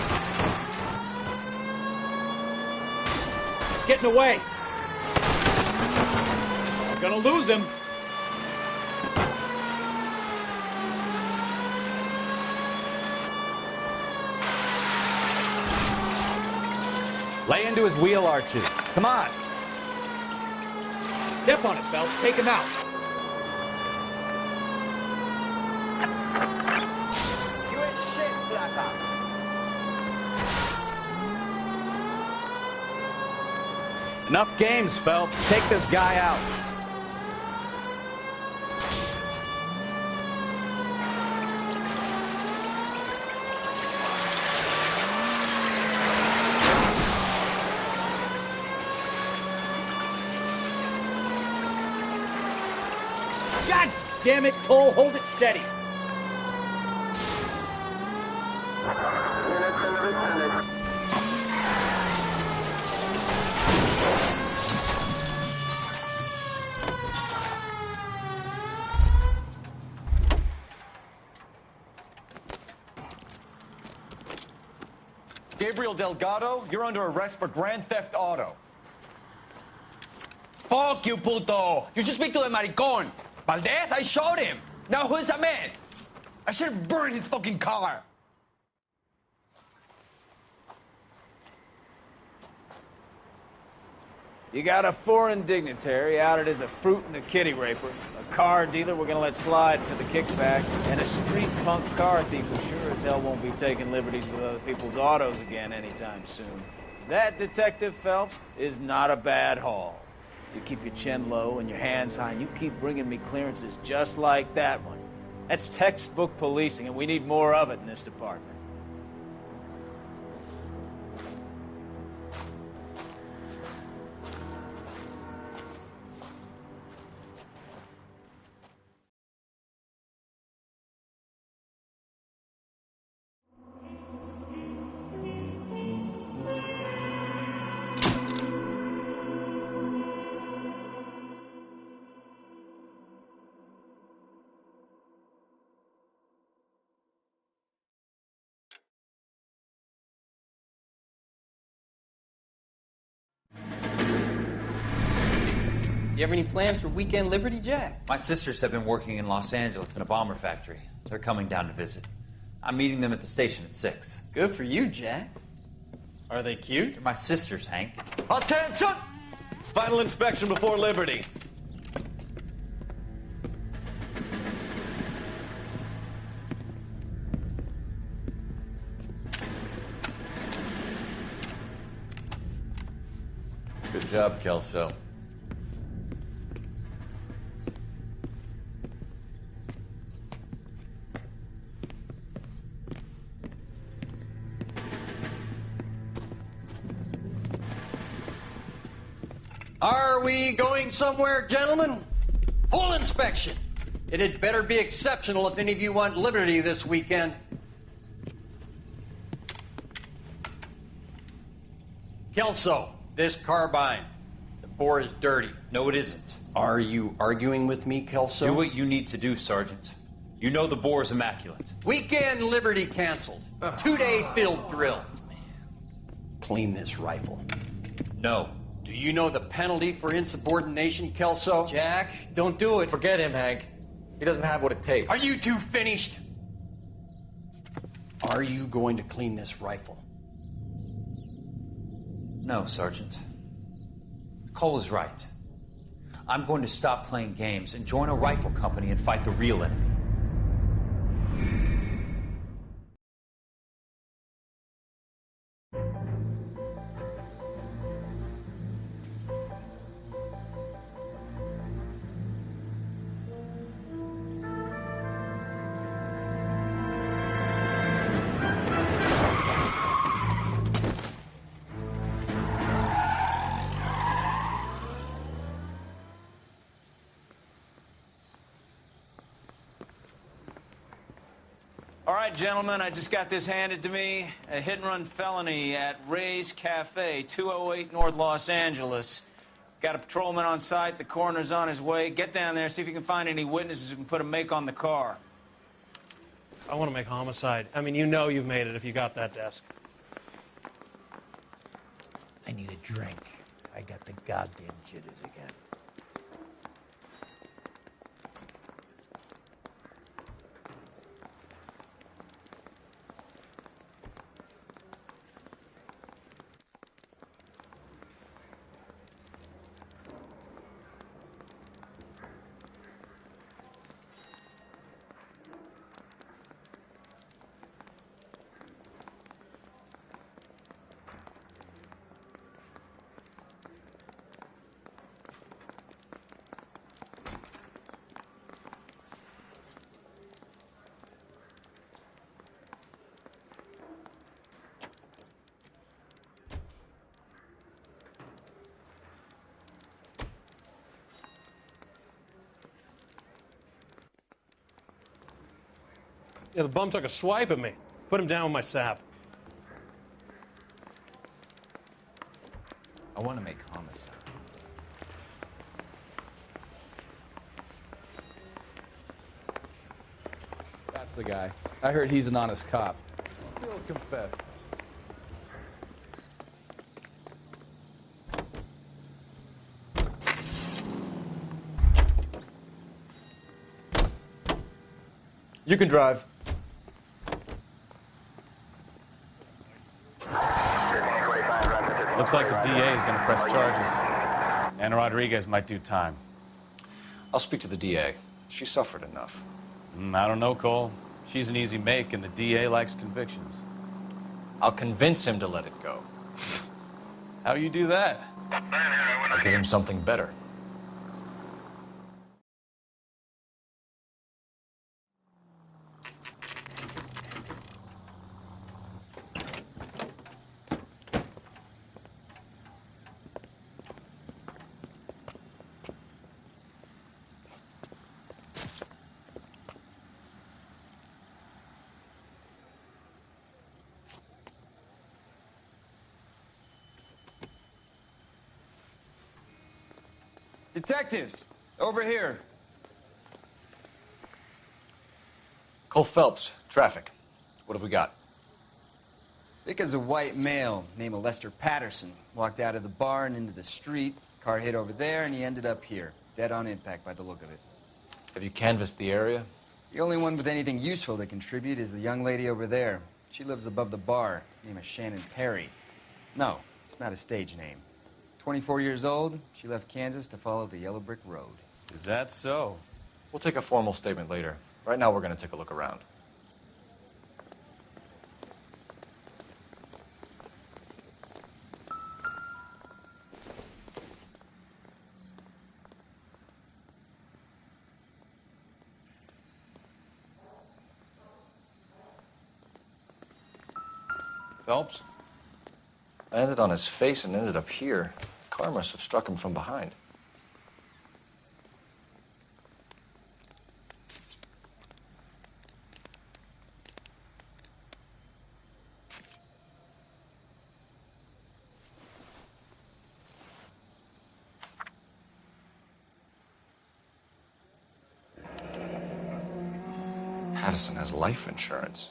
G: He's getting away. We're gonna lose him. Lay into his wheel arches. Come on. Step on it, Phelps. Take him out.
T: You ain't shit, Plata.
G: Enough games, Phelps. Take this guy out.
P: God damn it, Cole, hold it steady.
F: Gabriel Delgado, you're under arrest for grand theft auto.
C: Fuck you, puto! You should speak to the maricon. Valdez, I showed him. Now who's the man? I should have burned his fucking car.
H: You got a foreign dignitary outed as a fruit and a kitty raper, a car dealer we're gonna let slide for the kickbacks, and a street punk car thief who sure as hell won't be taking liberties with other people's autos again anytime soon. That, Detective Phelps, is not a bad haul. You keep your chin low and your hands high, and you keep bringing me clearances just like that one. That's textbook policing, and we need more of it in this department.
U: You have any plans for Weekend Liberty, Jack?
X: My sisters have been working in Los Angeles in a bomber factory. They're coming down to visit. I'm meeting them at the station at 6.
U: Good for you, Jack. Are they cute?
X: They're my sisters, Hank.
F: Attention! Final inspection before Liberty. Good job, Kelso.
C: Are we going somewhere, gentlemen? Full inspection. It had better be exceptional if any of you want liberty this weekend. Kelso, this carbine. The bore is dirty.
X: No, it isn't.
C: Are you arguing with me, Kelso?
X: Do what you need to do, Sergeant. You know the bore is immaculate.
C: Weekend liberty canceled. 2-day field drill. Clean this rifle.
X: No.
C: Do you know the penalty for insubordination, Kelso?
U: Jack, don't do it.
E: Forget him, Hank. He doesn't have what it takes.
C: Are you two finished? Are you going to clean this rifle?
X: No, Sergeant. Cole is right. I'm going to stop playing games and join a rifle company and fight the real enemy.
H: All right, gentlemen, I just got this handed to me. A hit-and-run felony at Ray's Cafe, 208 North Los Angeles. Got a patrolman on site. The coroner's on his way. Get down there, see if you can find any witnesses who can put a make on the car.
Y: I want to make homicide. I mean, you know you've made it if you got that desk.
K: I need a drink. I got the goddamn jitters again.
Y: Yeah, the bum took a swipe at me. Put him down with my sap.
G: I want to make homicide. That's the guy. I heard he's an honest cop.
E: Still confess. You can drive.
G: Looks like the DA is going to press charges. Anna Rodriguez might do time.
I: I'll speak to the DA. She suffered enough.
G: I don't know, Cole. She's an easy make, and the DA likes convictions.
I: I'll convince him to let it go.
G: How you do that?
I: I'll give him something better.
A: Detectives, over here.
I: Cole Phelps, traffic. What have we got?
A: Thick as a white male, name of Lester Patterson. Walked out of the bar and into the street. Car hit over there, and he ended up here. Dead on impact by the look of it.
I: Have you canvassed the area?
A: The only one with anything useful to contribute is the young lady over there. She lives above the bar. Name is Shannon Perry. No, it's not a stage name. 24 years old, she left Kansas to follow the Yellow Brick Road.
G: Is that so?
I: We'll take a formal statement later. Right now, we're going to take a look around.
G: Phelps?
I: I landed on his face and ended up here. The car must have struck him from behind. Patterson has life insurance.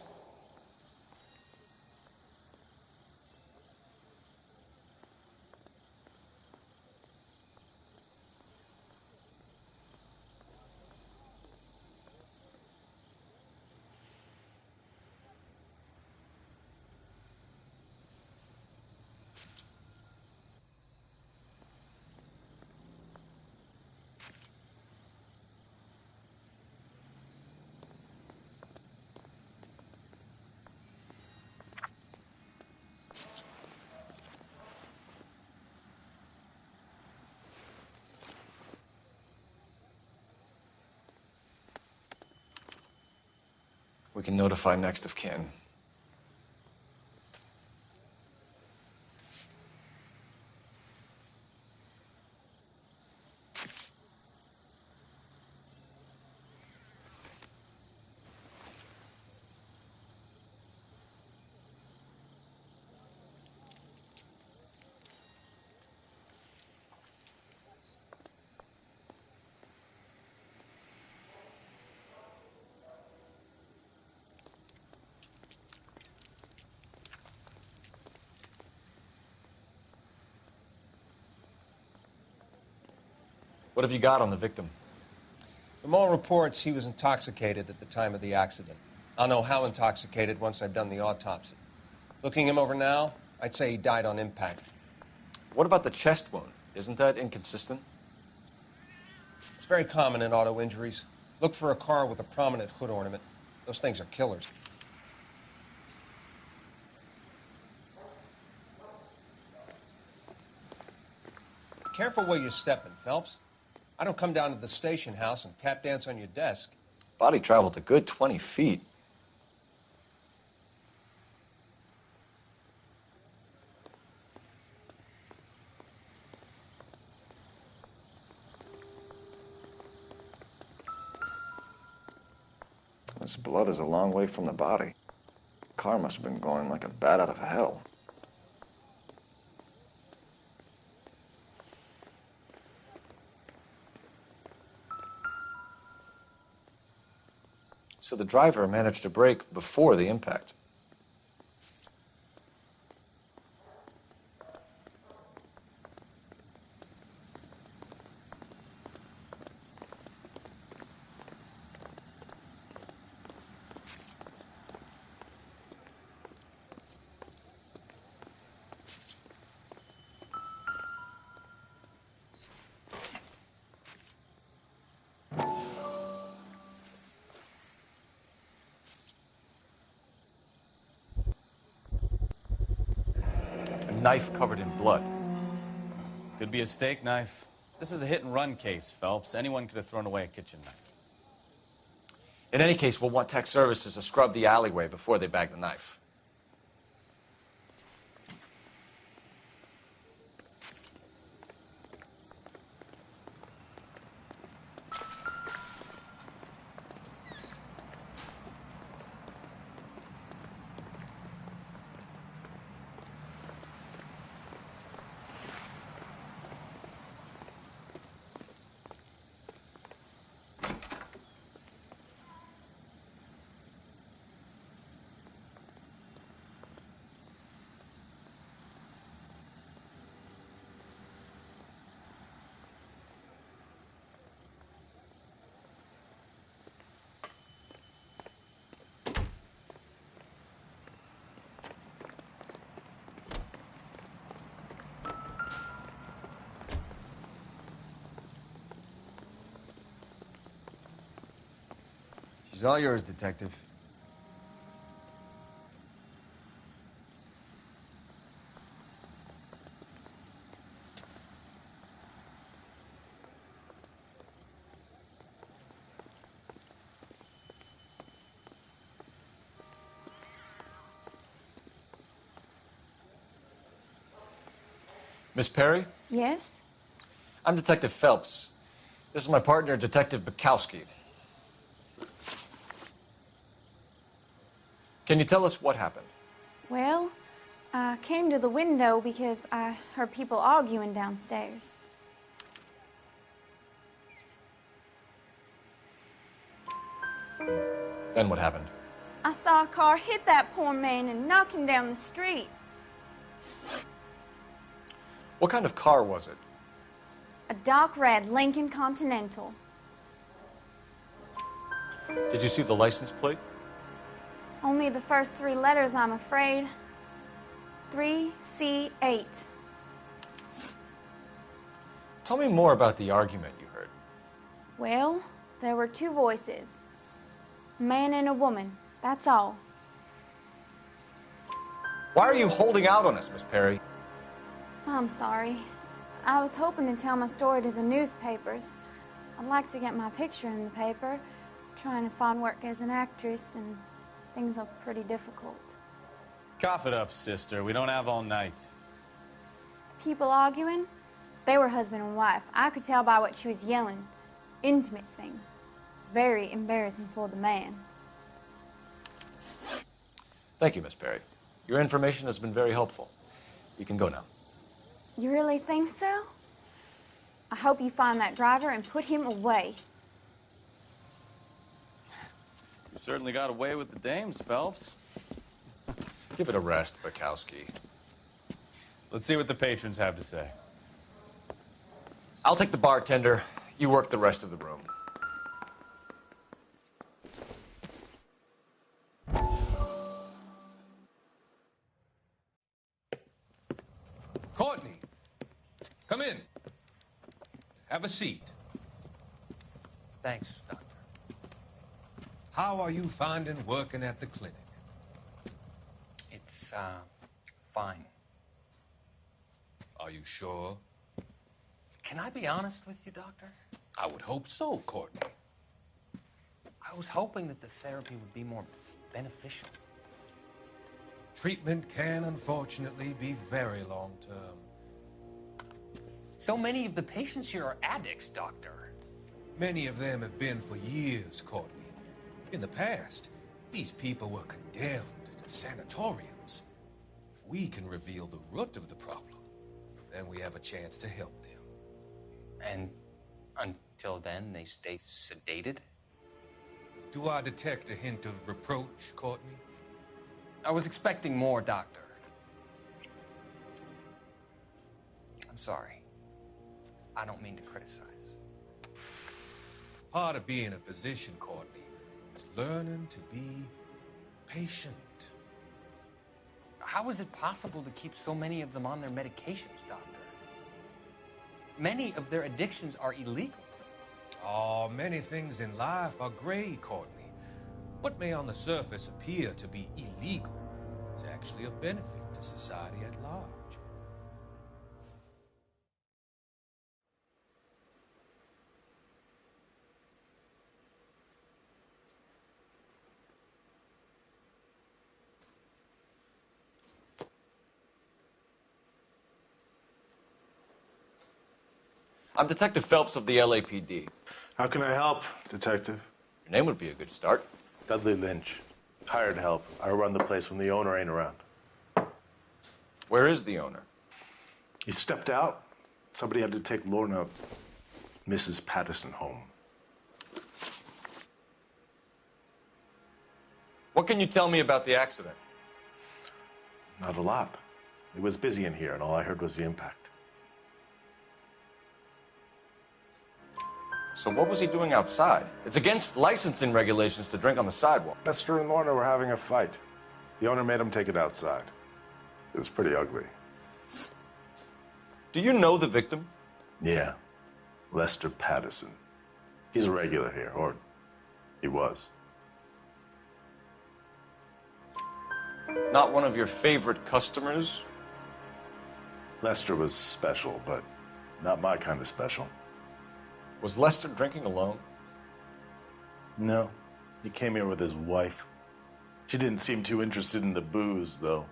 I: We can notify next of kin. What have you got on the victim?
L: From all reports, he was intoxicated at the time of the accident. I'll know how intoxicated once I've done the autopsy. Looking him over now, I'd say he died on impact.
I: What about the chest wound? Isn't that inconsistent?
L: It's very common in auto injuries. Look for a car with a prominent hood ornament. Those things are killers. Careful where you're stepping, Phelps. I don't come down to the station house and tap dance on your desk.
I: Body traveled a good 20 feet. This blood is a long way from the body. The car must have been going like a bat out of hell. So the driver managed to brake before the impact. A knife covered in blood.
G: Could be a steak knife. This is a hit-and-run case, Phelps. Anyone could have thrown away a kitchen knife.
I: In any case, we'll want tech services to scrub the alleyway before they bag the knife.
A: She's all yours, Detective.
I: Miss Perry?
D: Yes?
I: I'm Detective Phelps. This is my partner, Detective Bukowski. Can you tell us what happened?
D: Well, I came to the window because I heard people arguing downstairs.
I: Then what happened?
D: I saw a car hit that poor man and knock him down the street.
I: What kind of car was it?
D: A dark red Lincoln Continental.
I: Did you see the license plate?
D: Only the first 3 letters, I'm afraid. 3C8.
I: Tell me more about the argument you heard.
D: Well, there were 2 voices. A man and a woman, that's all.
I: Why are you holding out on us, Miss Perry?
D: I'm sorry. I was hoping to tell my story to the newspapers. I'd like to get my picture in the paper. Trying to find work as an actress, and things are pretty difficult.
G: Cough it up, sister. We don't have all night.
D: The people arguing, they were husband and wife. I could tell by what she was yelling. Intimate things. Very embarrassing for the man.
I: Thank you, Miss Perry. Your information has been very helpful. You can go now.
D: You really think so? I hope you find that driver and put him away.
G: You certainly got away with the dames, Phelps.
I: Give it a rest, Bukowski.
G: Let's see what the patrons have to say.
I: I'll take the bartender. You work the rest of the room.
J: Courtney, come in. Have a seat.
U: Thanks, Doctor.
J: How are you finding working at the clinic?
U: It's, fine.
J: Are you sure?
U: Can I be honest with you, Doctor?
J: I would hope so, Courtney.
U: I was hoping that the therapy would be more beneficial.
J: Treatment can, unfortunately, be very long-term.
U: So many of the patients here are addicts, Doctor.
J: Many of them have been for years, Courtney. In the past, these people were condemned to sanatoriums. If we can reveal the root of the problem, then we have a chance to help them.
U: And until then, they stay sedated?
J: Do I detect a hint of reproach, Courtney?
U: I was expecting more, Doctor. I'm sorry. I don't mean to criticize.
J: Part of being a physician, Courtney, is learning to be patient.
U: How is it possible to keep so many of them on their medications, Doctor? Many of their addictions are illegal.
J: Oh, many things in life are gray, Courtney. What may on the surface appear to be illegal is actually of benefit to society at large.
I: I'm Detective Phelps of the LAPD.
B: How can I help, Detective?
I: Your name would be a good start.
B: Dudley Lynch. Hired help. I run the place when the owner ain't around.
I: Where is the owner?
B: He stepped out. Somebody had to take Lorna, Mrs. Patterson, home.
I: What can you tell me about the accident?
B: Not a lot. It was busy in here, and all I heard was the impact.
I: So what was he doing outside? It's against licensing regulations to drink on the sidewalk.
B: Lester and Lorna were having a fight. The owner made him take it outside. It was pretty ugly.
I: Do you know the victim?
B: Yeah. Lester Patterson. He's a regular here, or he was.
I: Not one of your favorite customers?
B: Lester was special, but not my kind of special.
I: Was Lester drinking alone?
B: No. He came here with his wife. She didn't seem too interested in the booze, though.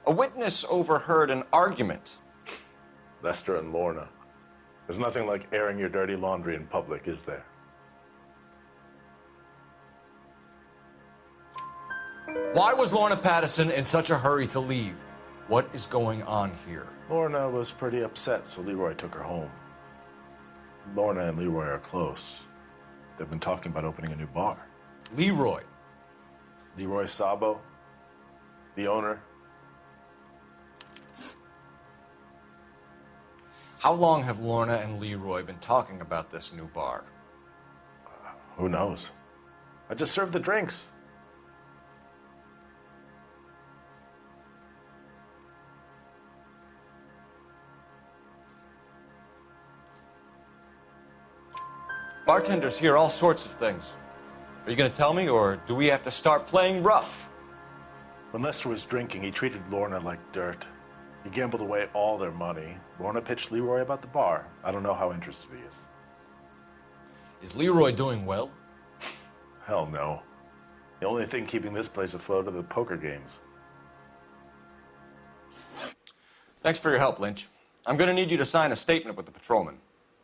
I: A witness overheard an argument.
B: Lester and Lorna. There's nothing like airing your dirty laundry in public, is there?
I: Why was Lorna Patterson in such a hurry to leave? What is going on here?
B: Lorna was pretty upset, so Leroy took her home. Lorna and Leroy are close. They've been talking about opening a new bar.
I: Leroy?
B: Leroy Sabo, the owner.
I: How long have Lorna and Leroy been talking about this new bar?
B: Who knows? I just served the drinks.
I: Bartenders hear all sorts of things. Are you going to tell me, or do we have to start playing rough?
B: When Lester was drinking, he treated Lorna like dirt. He gambled away all their money. Lorna pitched Leroy about the bar. I don't know how interested he is.
I: Is Leroy doing well?
B: Hell no. The only thing keeping this place afloat are the poker games.
I: Thanks for your help, Lynch. I'm going to need you to sign a statement with the patrolman.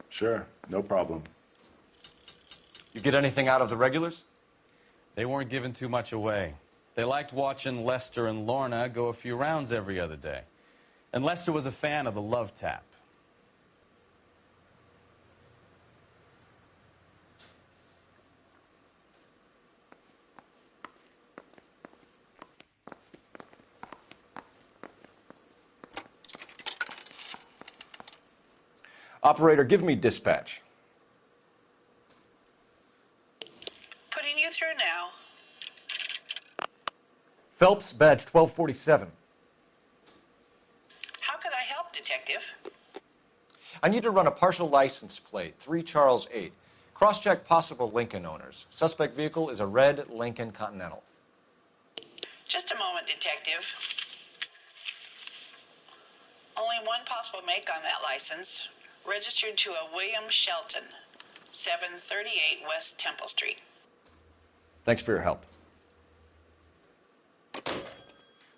B: Sure, no problem.
I: You get anything out of the regulars?
G: They weren't giving too much away. They liked watching Lester and Lorna go a few rounds every other day. And Lester was a fan of the love tap.
I: Operator, give me dispatch.
M: Putting you through now.
I: Phelps, badge 1247.
M: How could I help, Detective?
I: I need to run a partial license plate, 3 Charles 8. Cross-check possible Lincoln owners. Suspect vehicle is a red Lincoln Continental.
M: Just a moment, Detective. Only one possible make on that license. Registered to a William Shelton, 738 West Temple Street.
I: Thanks for your help.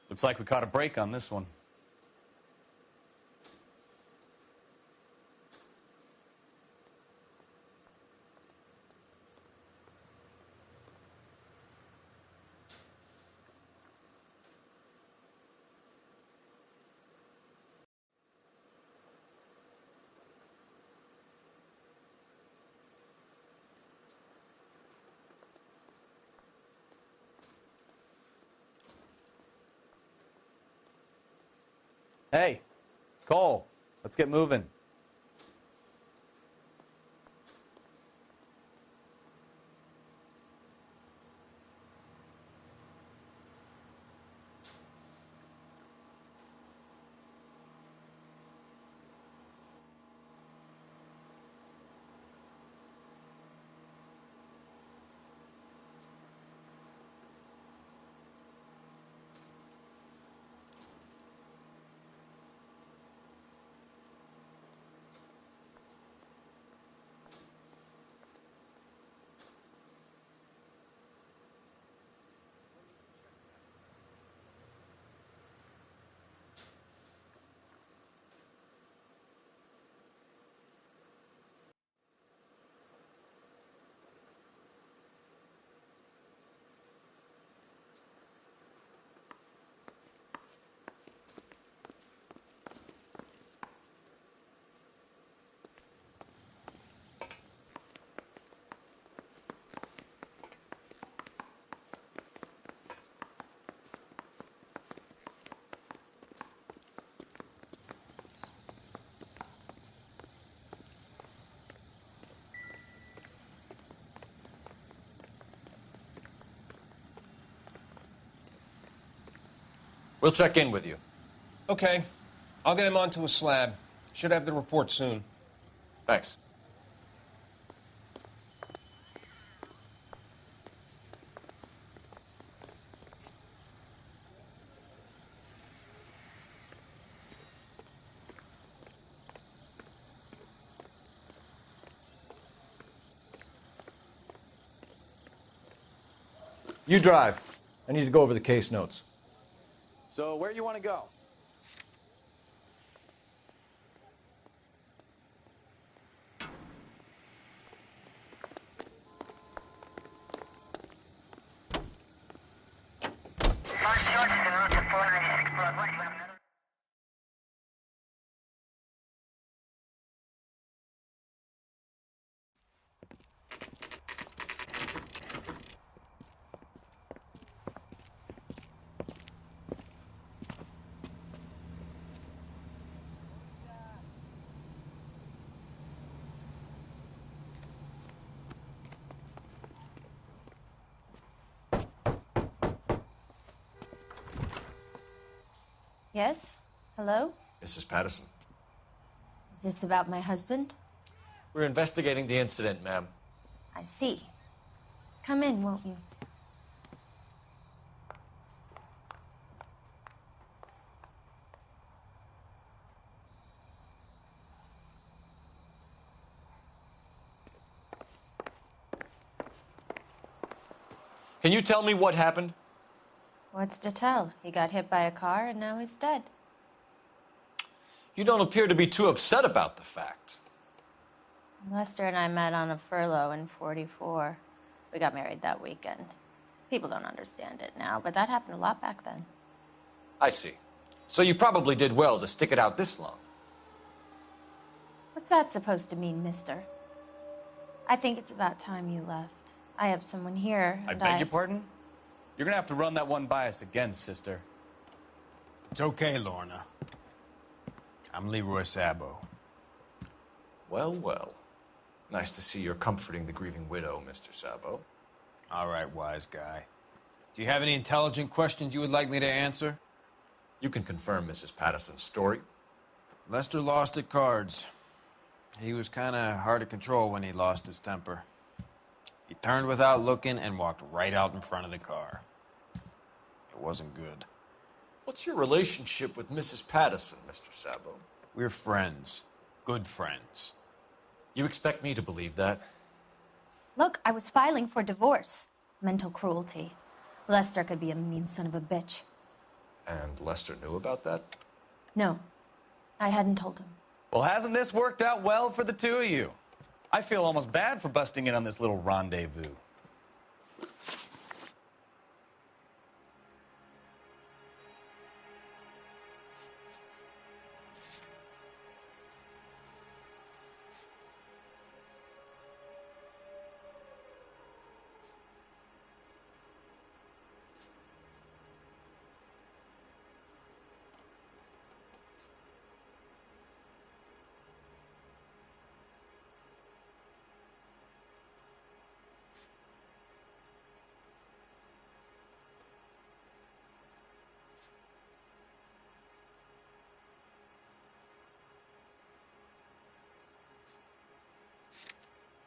G: Looks like we caught a break on this one. Hey, Cole, let's get moving.
I: We'll check in with you.
L: Okay. I'll get him onto a slab. Should have the report soon.
I: Thanks. You drive. I need to go over the case notes.
G: So, where you want to go?
N: Yes? Hello?
I: Mrs. Patterson.
N: Is this about my husband?
I: We're investigating the incident, ma'am.
N: I see. Come in, won't you?
I: Can you tell me what happened?
N: What's to tell? He got hit by a car and now he's dead.
I: You don't appear to be too upset about the fact.
N: Lester and I met on a furlough in '44. We got married that weekend. People don't understand it now, but that happened a lot back then.
I: I see. So you probably did well to stick it out this long.
N: What's that supposed to mean, mister? I think it's about time you left. I have someone here,
G: I
N: and
G: beg your pardon? You're gonna have to run that one by us again, sister.
O: It's okay, Lorna. I'm Leroy Sabo.
I: Well, well. Nice to see you're comforting the grieving widow, Mr. Sabo.
O: All right, wise guy. Do you have any intelligent questions you would like me to answer?
I: You can confirm Mrs. Patterson's story.
O: Lester lost at cards. He was kind of hard to control when he lost his temper. He turned without looking and walked right out in front of the car. It wasn't good.
I: What's your relationship with Mrs. Patterson, Mr. Sabo?
O: We're friends. Good friends.
I: You expect me to believe that?
N: Look, I was filing for divorce. Mental cruelty. Lester could be a mean son of a bitch.
I: And Lester knew about that?
N: No, I hadn't told him.
G: Well, hasn't this worked out well for the two of you? I feel almost bad for busting in on this little rendezvous.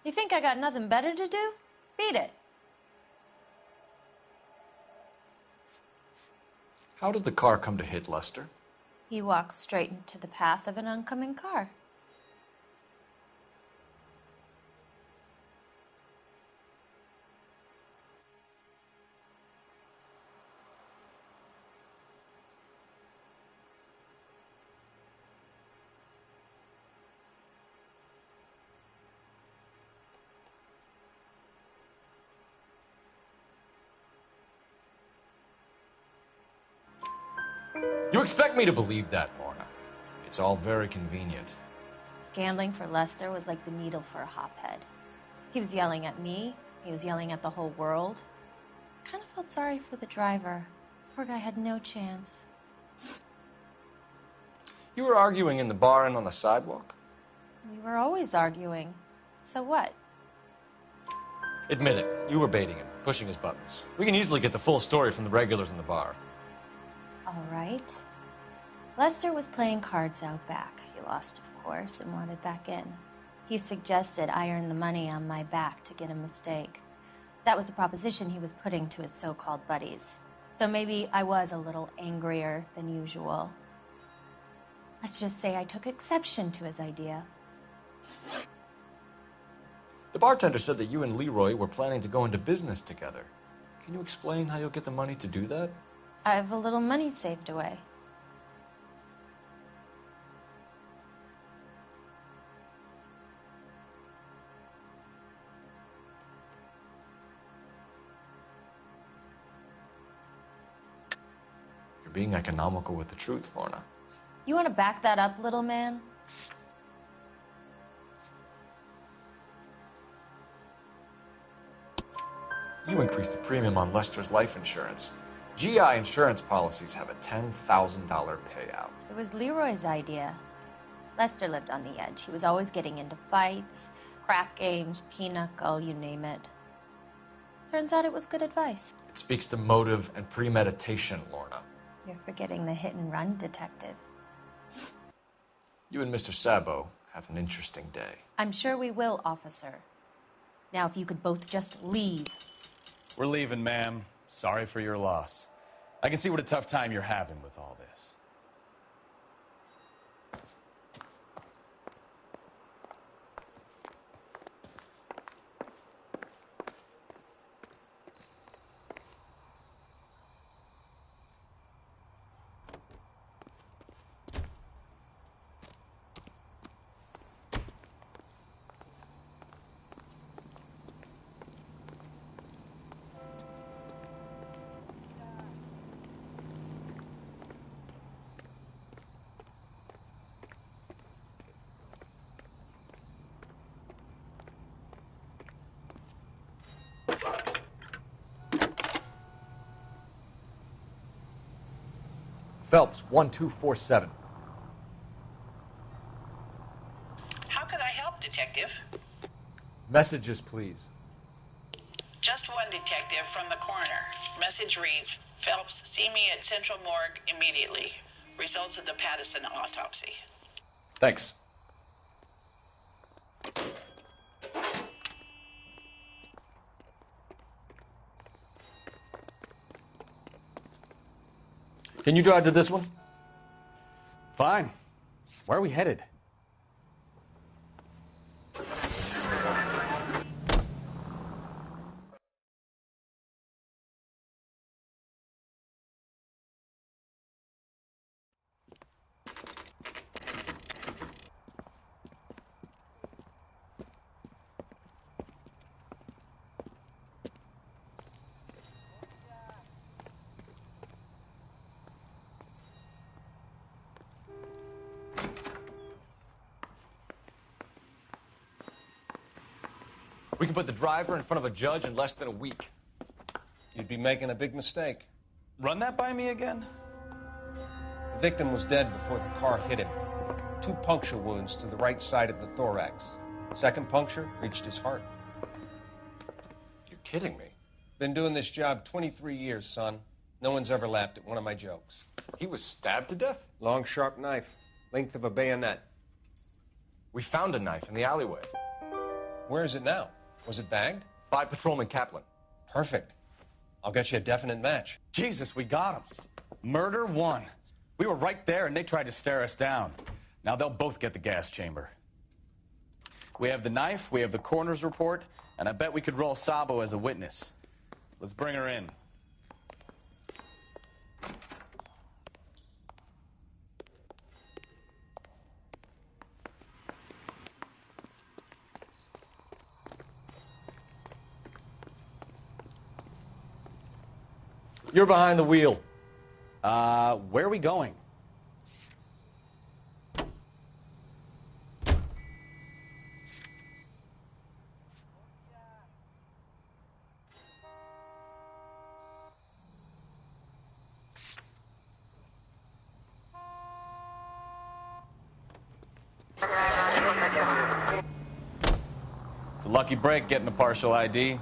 N: You think I got nothing better to do? Beat it.
I: How did the car come to hit Lester?
N: He walks straight into the path of an oncoming car.
I: You expect me to believe that, Lorna? It's all very convenient.
N: Gambling for Lester was like the needle for a hophead. He was yelling at me. He was yelling at the whole world. I kind of felt sorry for the driver. Poor guy had no chance.
I: You were arguing in the bar and on the sidewalk?
N: We were always arguing. So what?
I: Admit it, you were baiting him, pushing his buttons. We can easily get the full story from the regulars in the bar.
N: All right. Lester was playing cards out back. He lost, of course, and wanted back in. He suggested I earn the money on my back to get a mistake. That was the proposition he was putting to his so-called buddies. So maybe I was a little angrier than usual. Let's just say I took exception to his idea.
I: The bartender said that you and Leroy were planning to go into business together. Can you explain how you'll get the money to do that?
N: I have a little money saved away.
I: You're being economical with the truth, Lorna.
N: You want to back that up, little man?
I: You increased the premium on Lester's life insurance. GI insurance policies have a $10,000 payout.
N: It was Leroy's idea. Lester lived on the edge. He was always getting into fights, crap games, pinochle, you name it. Turns out it was good advice.
I: It speaks to motive and premeditation, Lorna.
N: You're forgetting the hit and run detective.
I: You and Mr. Sabo have an interesting day.
N: I'm sure we will, officer. Now, if you could both just leave.
G: We're leaving, ma'am. Sorry for your loss. I can see what a tough time you're having with all this.
I: Phelps, 1247.
M: How could I help, Detective?
I: Messages, please.
M: Just one detective from the coroner. Message reads, Phelps, see me at Central Morgue immediately. Results of the Pattison autopsy.
I: Thanks. Can you drive to this one?
G: Fine. Where are we headed?
I: We can put the driver in front of a judge in less than a week.
L: You'd be making a big mistake.
G: Run that by me again?
L: The victim was dead before the car hit him. 2 puncture wounds to the right side of the thorax. Second puncture reached his heart.
I: You're kidding me.
L: Been doing this job 23 years, son. No one's ever laughed at one of my jokes.
I: He was stabbed to death?
L: Long, sharp knife. Length of a bayonet.
I: We found a knife in the alleyway.
L: Where is it now? Was it bagged?
E: By Patrolman Kaplan.
L: Perfect. I'll get you a definite match.
G: Jesus, we got him. Murder one. We were right there and they tried to stare us down. Now they'll both get the gas chamber. We have the knife, we have the coroner's report, and I bet we could roll Sabo as a witness. Let's bring her in.
E: You're behind the wheel.
G: Where are we going? It's a lucky break getting a partial ID.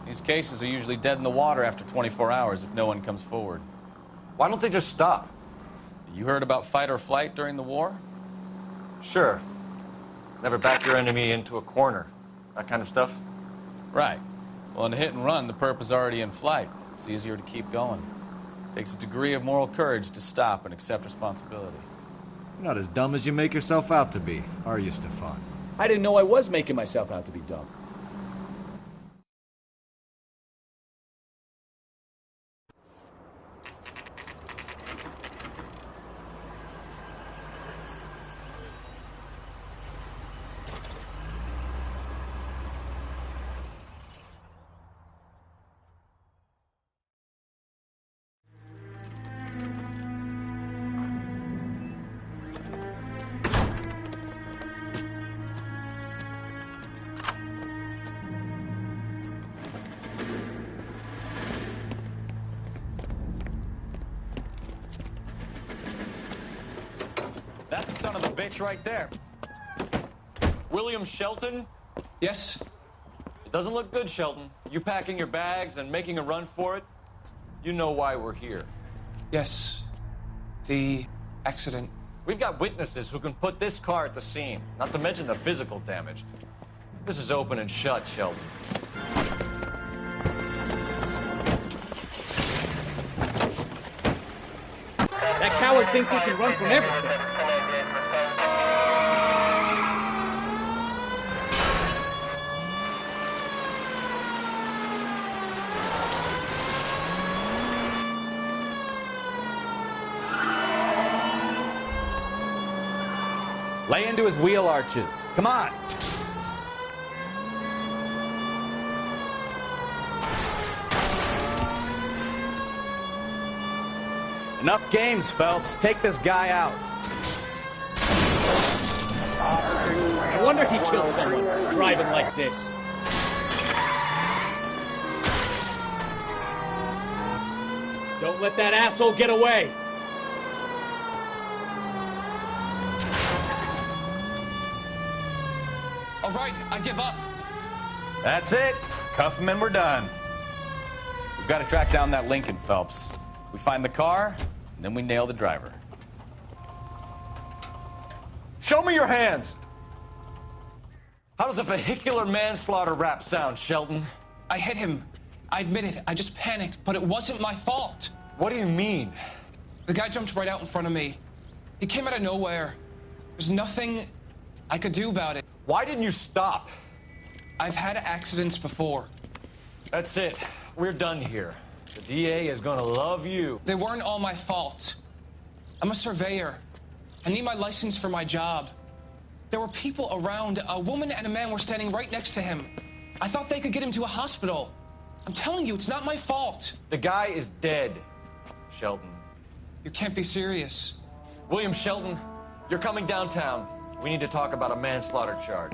G: These cases are usually dead in the water after 24 hours if no one comes forward.
E: Why don't they just stop?
G: You heard about fight or flight during the war?
E: Sure. Never back your enemy into a corner. That kind of stuff?
G: Right. Well, in a hit and run, the perp is already in flight. It's easier to keep going. It takes a degree of moral courage to stop and accept responsibility.
I: You're not as dumb as you make yourself out to be, are you, Stefan?
G: I didn't know I was making myself out to be dumb. That's the son of a bitch right there.
E: William Shelton?
U: Yes?
E: It doesn't look good, Shelton. You packing your bags and making a run for it? You know why we're here.
U: Yes. The accident.
E: We've got witnesses who can put this car at the scene, not to mention the physical damage. This is open and shut, Shelton.
H: That coward thinks he can run from everything.
G: Lay into his wheel arches. Come on. Enough games, Phelps. Take this guy out.
H: No wonder he killed someone driving like this. Don't let that asshole get away.
U: All right, I give up.
G: That's it. Cuff him and we're done. We've got to track down that Lincoln, Phelps. We find the car, and then we nail the driver.
E: Show me your hands! How does a vehicular manslaughter rap sound, Shelton?
U: I hit him. I admit it. I just panicked, but it wasn't my fault.
E: What do you mean?
U: The guy jumped right out in front of me. He came out of nowhere. There's nothing I could do about it.
E: Why didn't you stop?
U: I've had accidents before.
E: That's it. We're done here. The DA is gonna love you.
U: They weren't all my fault. I'm a surveyor. I need my license for my job. There were people around. A woman and a man were standing right next to him. I thought they could get him to a hospital. I'm telling you, it's not my fault.
E: The guy is dead, Shelton.
U: You can't be serious.
E: William Shelton, you're coming downtown. We need to talk about a manslaughter charge.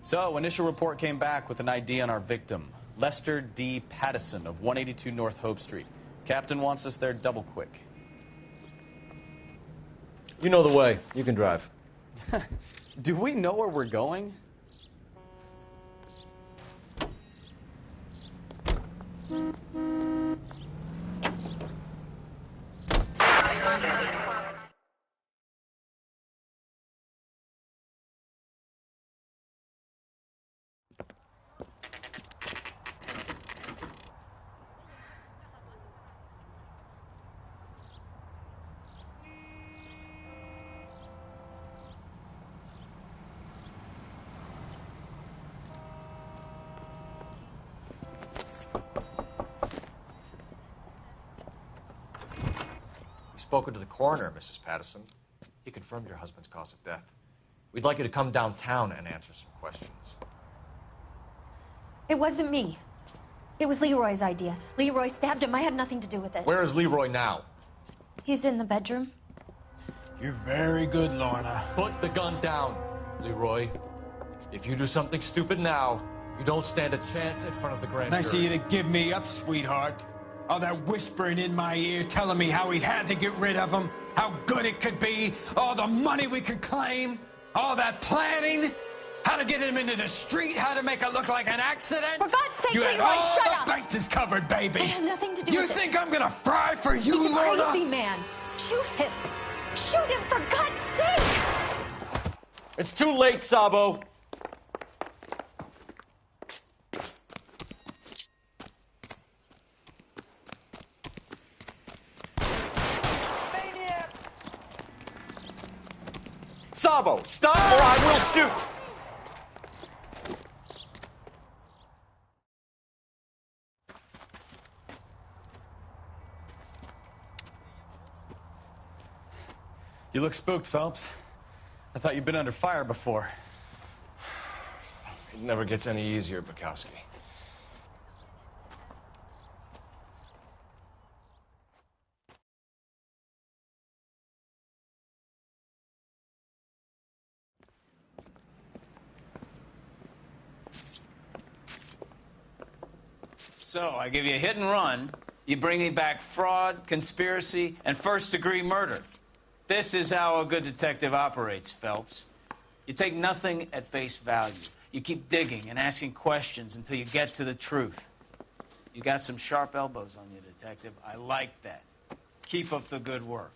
G: So, initial report came back with an ID on our victim, Lester D. Pattison of 182 North Hope Street. Captain wants us there double quick.
E: You know the way. You can drive.
G: Do we know where we're going?
E: spoken to the coroner, Mrs. Patterson. He confirmed your husband's cause of death. We'd like you to come downtown and answer some questions.
N: It wasn't me. It was Leroy's idea. Leroy stabbed him. I had nothing to do with it.
E: Where is Leroy now?
N: He's in the bedroom.
O: You're very good, Lorna.
E: Put the gun down, Leroy. If you do something stupid now, you don't stand a chance in front of the grand
O: Nice of
E: jury.
O: you to give me up, sweetheart. All that whispering in my ear, telling me how we had to get rid of him, how good it could be, all the money we could claim, all that planning, how to get him into the street, how to make it look like an accident.
N: For God's sake,
O: you
N: Leroy,
O: had all
N: shut
O: the
N: up!
O: bases covered, baby.
N: I had nothing to do
O: You
N: with it.
O: think I'm gonna fry for you,
N: He's a
O: Lorna?
N: crazy man. Shoot him. Shoot him, for God's sake!
E: It's too late, Sabo. Sabo, stop or I will shoot!
G: You look spooked, Phelps. I thought you'd been under fire before.
I: It never gets any easier, Bukowski.
H: So, I give you a hit and run. You bring me back fraud, conspiracy, and first-degree murder. This is how a good detective operates, Phelps. You take nothing at face value. You keep digging and asking questions until you get to the truth. You got some sharp elbows on you, detective. I like that. Keep up the good work.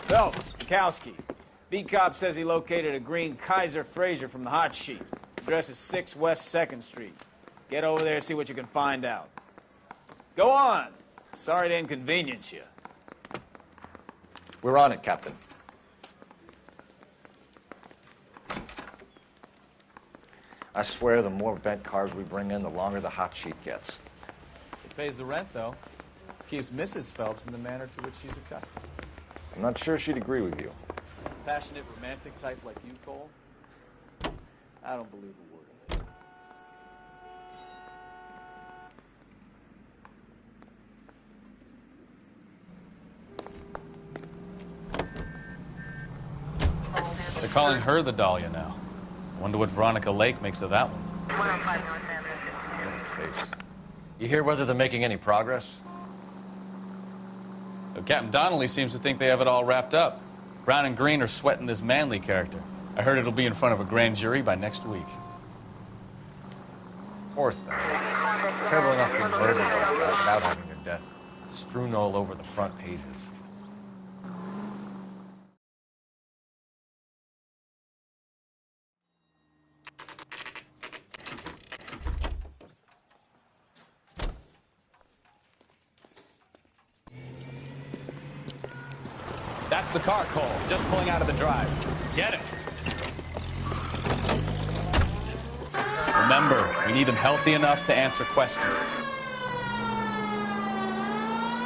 H: Phelps, Bukowski. Beat cop says he located a green Kaiser Fraser from the hot sheet. Address is 6 West 2nd Street. Get over there and see what you can find out. Go on. Sorry to inconvenience you.
E: We're on it, Captain. I swear the more bent cars we bring in, the longer the hot sheet gets.
G: It pays the rent, though. Keeps Mrs. Phelps in the manner to which she's accustomed.
E: I'm not sure she'd agree with you.
G: Passionate, romantic type like you, Cole? I don't believe a word of it.
Q: They're calling her the Dahlia now. Wonder what Veronica Lake makes of that one.
E: Case. You hear whether they're making any progress?
Q: Well, Captain Donnelly seems to think they have it all wrapped up. Brown and Green are sweating this Manley character. I heard it'll be in front of a grand jury by next week.
E: Poor thing. Terrible enough to be murdered like that without having her death strewn all over the front pages.
Q: That's the car, Cole. Just pulling out of the drive. Get it. Remember, we need them healthy enough to answer questions.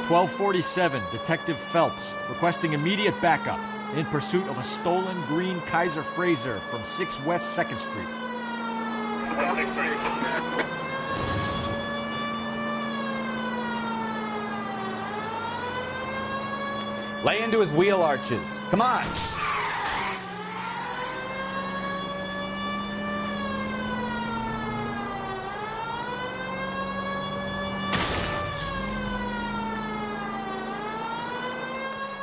R: 1247, Detective Phelps, requesting immediate backup in pursuit of a stolen green Kaiser Fraser from 6 West 2nd Street.
Q: Lay into his wheel arches. Come on.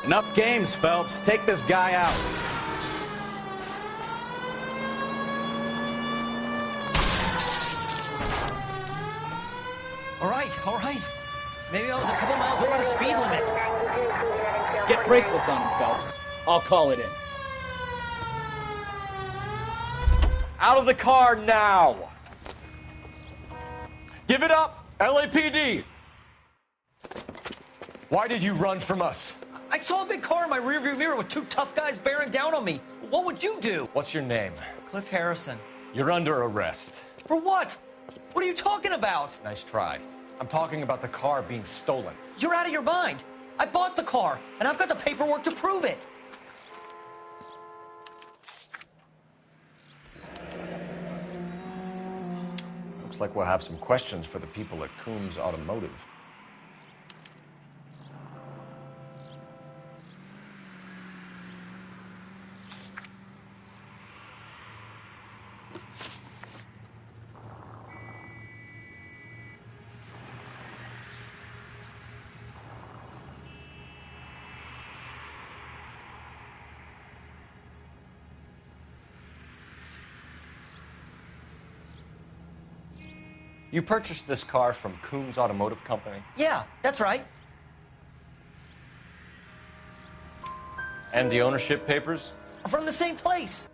Q: Enough games, Phelps. Take this guy out.
P: all right. Maybe I was a couple miles over the speed limit.
H: Get bracelets on him, Phelps. I'll call it in.
F: Out of the car now! Give it up, LAPD! Why did you run from us?
P: I saw a big car in my rearview mirror with two tough guys bearing down on me. What would you do?
F: What's your name?
P: Cliff Harrison.
F: You're under arrest.
P: For what? What are you talking about?
F: Nice try. I'm talking about the car being stolen.
P: You're out of your mind. I bought the car, and I've got the paperwork to prove it.
I: Looks like we'll have some questions for the people at Coombs Automotive. You purchased this car from Coombs Automotive Company?
P: Yeah, that's right.
I: And the ownership papers?
P: From the same place.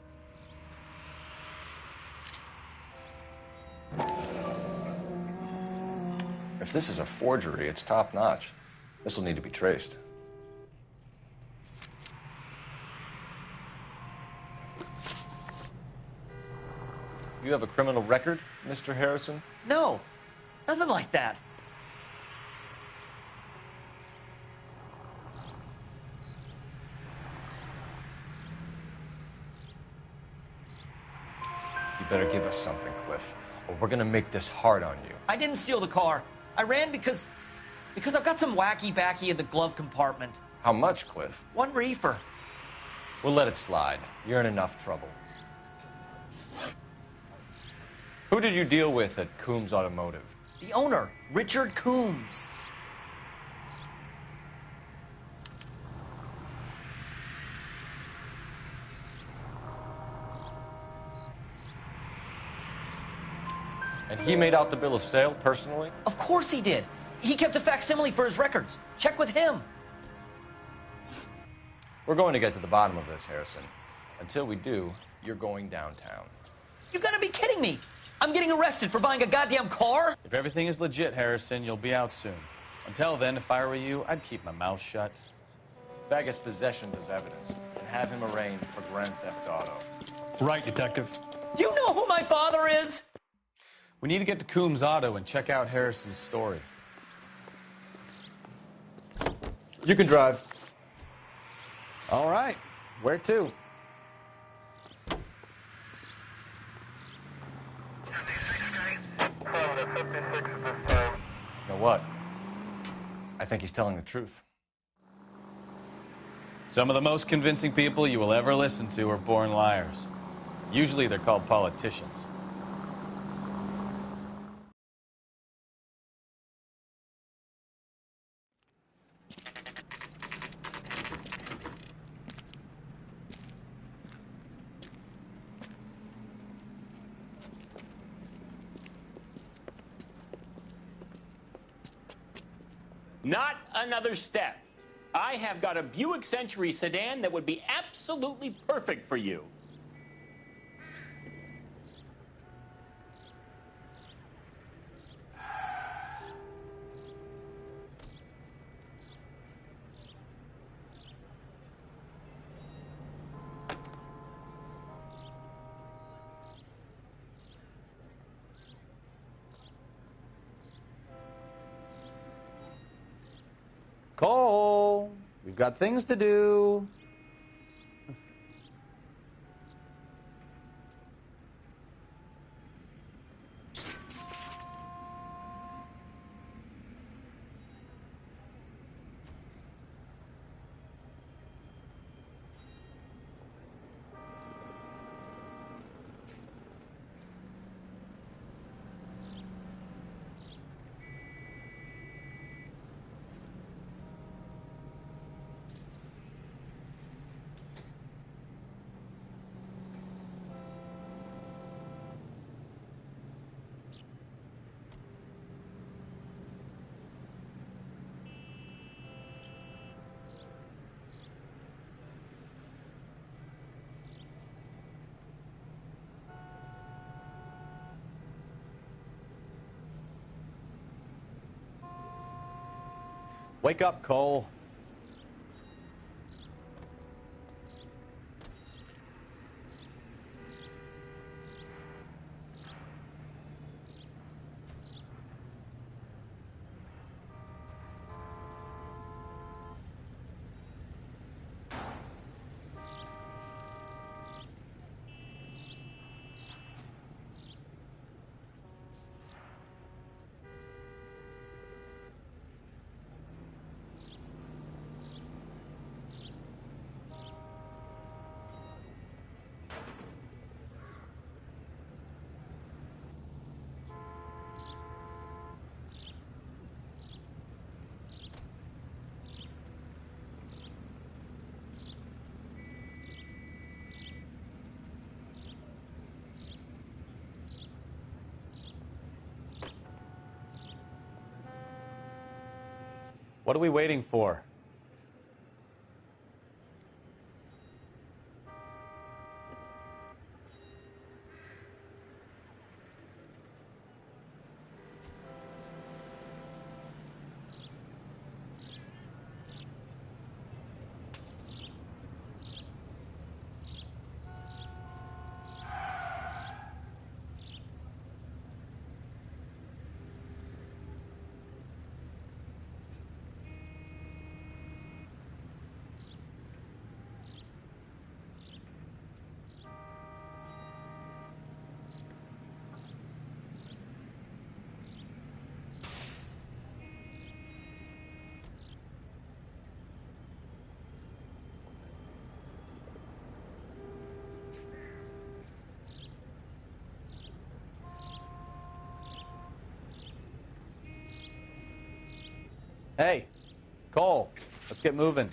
I: If this is a forgery, it's top-notch. This will need to be traced. You have a criminal record, Mr. Harrison?
P: No, nothing like that.
I: You better give us something, Cliff, or we're gonna make this hard on you.
P: I didn't steal the car. I ran because I've got some wacky backy in the glove compartment.
I: How much, Cliff?
P: 1 reefer.
I: We'll let it slide. You're in enough trouble. Who did you deal with at Coombs Automotive?
P: The owner, Richard Coombs.
I: And he made out the bill of sale personally?
P: Of course he did. He kept a facsimile for his records. Check with him.
I: We're going to get to the bottom of this, Harrison. Until we do, you're going downtown.
P: You gotta be kidding me. I'm getting arrested for buying a goddamn car?
Q: If everything is legit, Harrison, you'll be out soon. Until then, if I were you, I'd keep my mouth shut.
I: Bag his possessions as evidence and have him arraigned for grand theft auto.
Y: Right, Detective.
P: Do you know who my father is?
Q: We need to get to Coombs Auto and check out Harrison's story.
I: You can drive.
G: All right. Where to?
I: You know what? I think he's telling the truth.
Q: Some of the most convincing people you will ever listen to are born liars. Usually they're called politicians.
S: Not another step. I have got a Buick Century sedan that would be absolutely perfect for you.
G: Cole, we've got things to do. Wake up, Cole. What are we waiting for? Hey, Cole, let's get moving.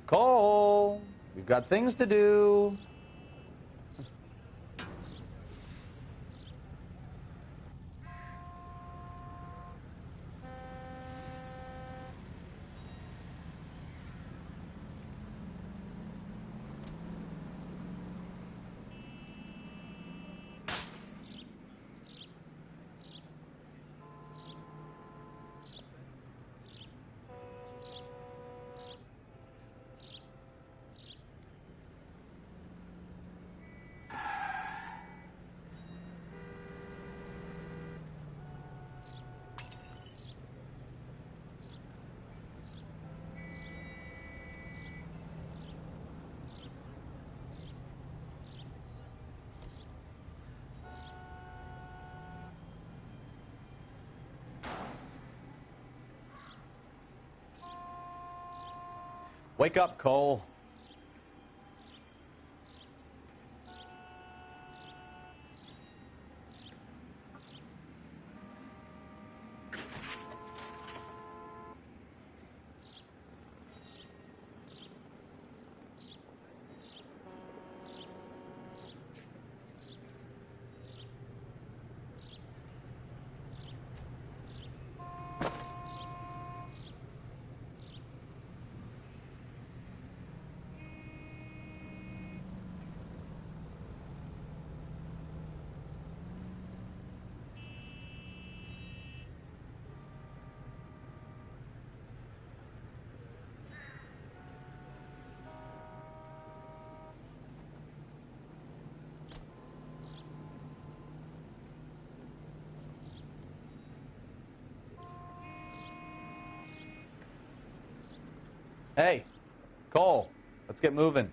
G: Cole, we've got things to do. Wake up, Cole. Hey,
Q: Cole, let's get moving.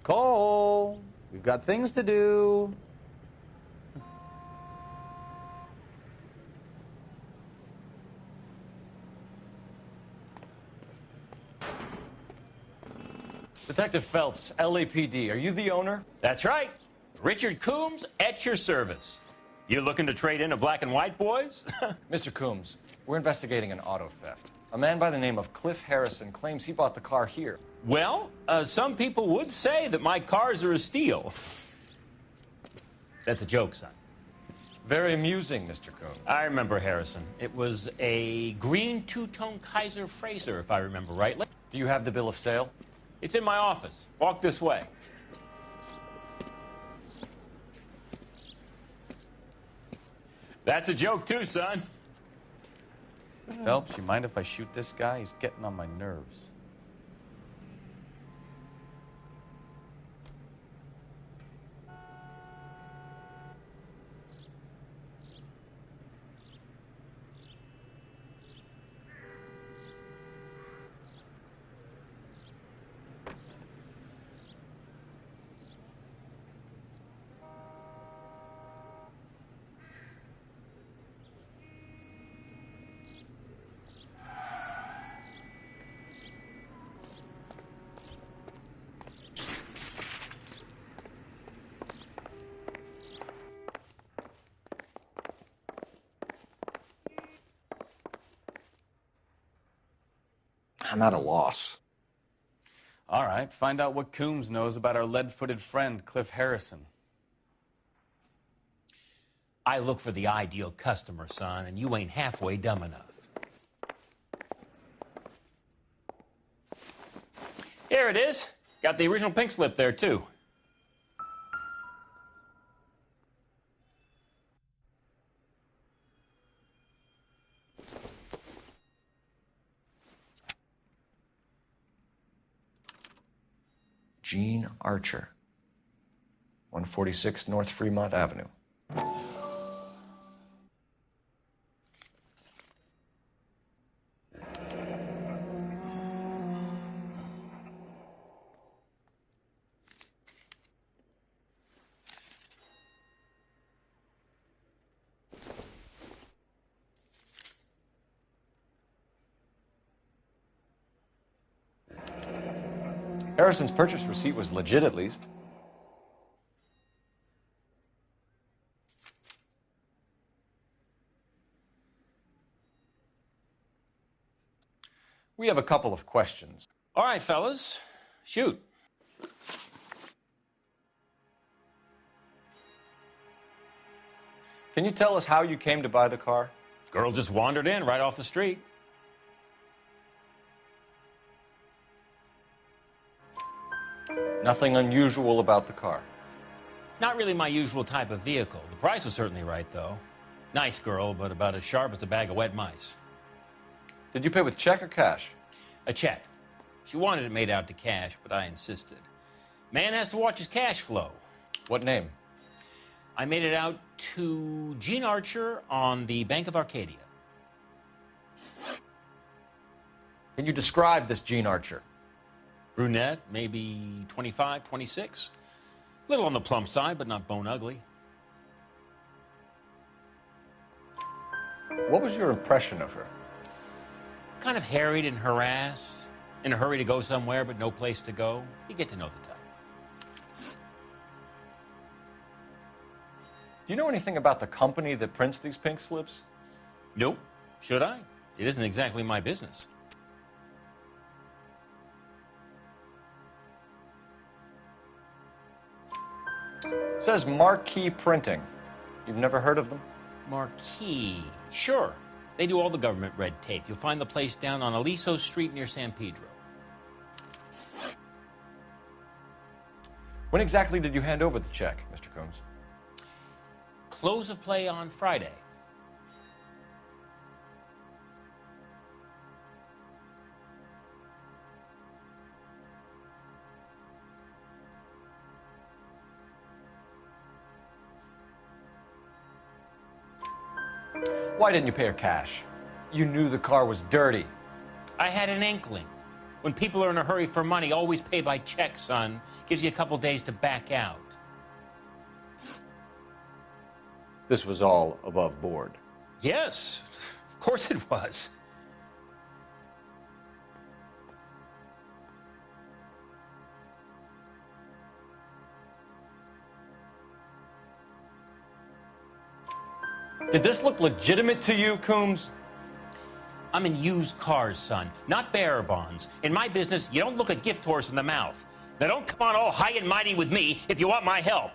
Q: Cole, we've got things to do.
E: Detective Phelps, LAPD, are you the owner?
S: That's right. Richard Coombs at your service. You looking to trade in a black and white, boys?
E: Mr. Coombs, we're investigating an auto theft. A man by the name of Cliff Harrison claims he bought the car here.
S: Well, some people would say that my cars are a steal. That's a joke, son.
E: Very amusing, Mr. Coombs.
S: I remember Harrison. It was a green two-tone Kaiser Frazer, if I remember rightly.
E: Do you have the bill of sale?
S: It's in my office. Walk this way. That's a joke, too, son.
Q: Phelps, you mind if I shoot this guy? He's getting on my nerves.
E: I'm at a loss.
Q: All right, find out what Coombs knows about our lead-footed friend, Cliff Harrison.
S: I look for the ideal customer, son, and you ain't halfway dumb enough. Here it is. Got the original pink slip there, too.
E: Gene Archer, 146 North Fremont Avenue. Harrison's purchase receipt was legit, at least. We have a couple of questions.
S: All right, fellas. Shoot.
E: Can you tell us how you came to buy the car?
S: Girl just wandered in right off the street.
E: Nothing unusual about the car.
S: Not really my usual type of vehicle. The price was certainly right, though. Nice girl, but about as sharp as a bag of wet mice.
E: Did you pay with check or cash?
S: A check. She wanted it made out to cash, but I insisted. Man has to watch his cash flow.
E: What name?
S: I made it out to Gene Archer on the Bank of Arcadia.
E: Can you describe this Gene Archer?
S: Brunette, maybe 25, 26. Little on the plump side, but not bone ugly.
E: What was your impression of her?
S: Kind of harried and harassed. In a hurry to go somewhere, but no place to go. You get to know the type.
I: Do you know anything about the company that prints these pink slips?
S: Nope. Should I? It isn't exactly my business.
I: It says Marquee Printing. You've never heard of them?
S: Marquee. Sure. They do all the government red tape. You'll find the place down on Aliso Street near San Pedro.
I: When exactly did you hand over the check, Mr. Coombs?
S: Close of play on Friday.
I: Why didn't you pay her cash? You knew the car was dirty.
S: I had an inkling. When people are in a hurry for money, always pay by check, son. Gives you a couple days to back out.
I: This was all above board.
S: Yes, of course it was.
I: Did this look legitimate to you, Coombs?
S: I'm in used cars, son, not bearer bonds. In my business, you don't look a gift horse in the mouth. Now don't come on all high and mighty with me if you want my help.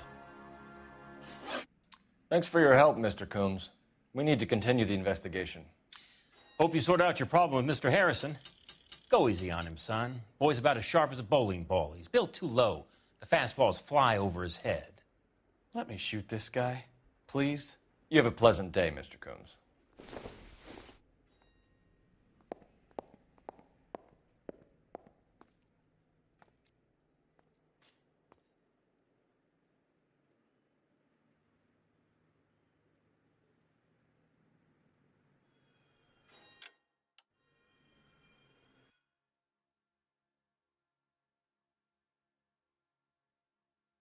I: Thanks for your help, Mr. Coombs. We need to continue the investigation.
S: Hope you sort out your problem with Mr. Harrison. Go easy on him, son. Boy's about as sharp as a bowling ball. He's built too low. The fastballs fly over his head.
I: Let me shoot this guy, please. You have a pleasant day, Mr. Coombs.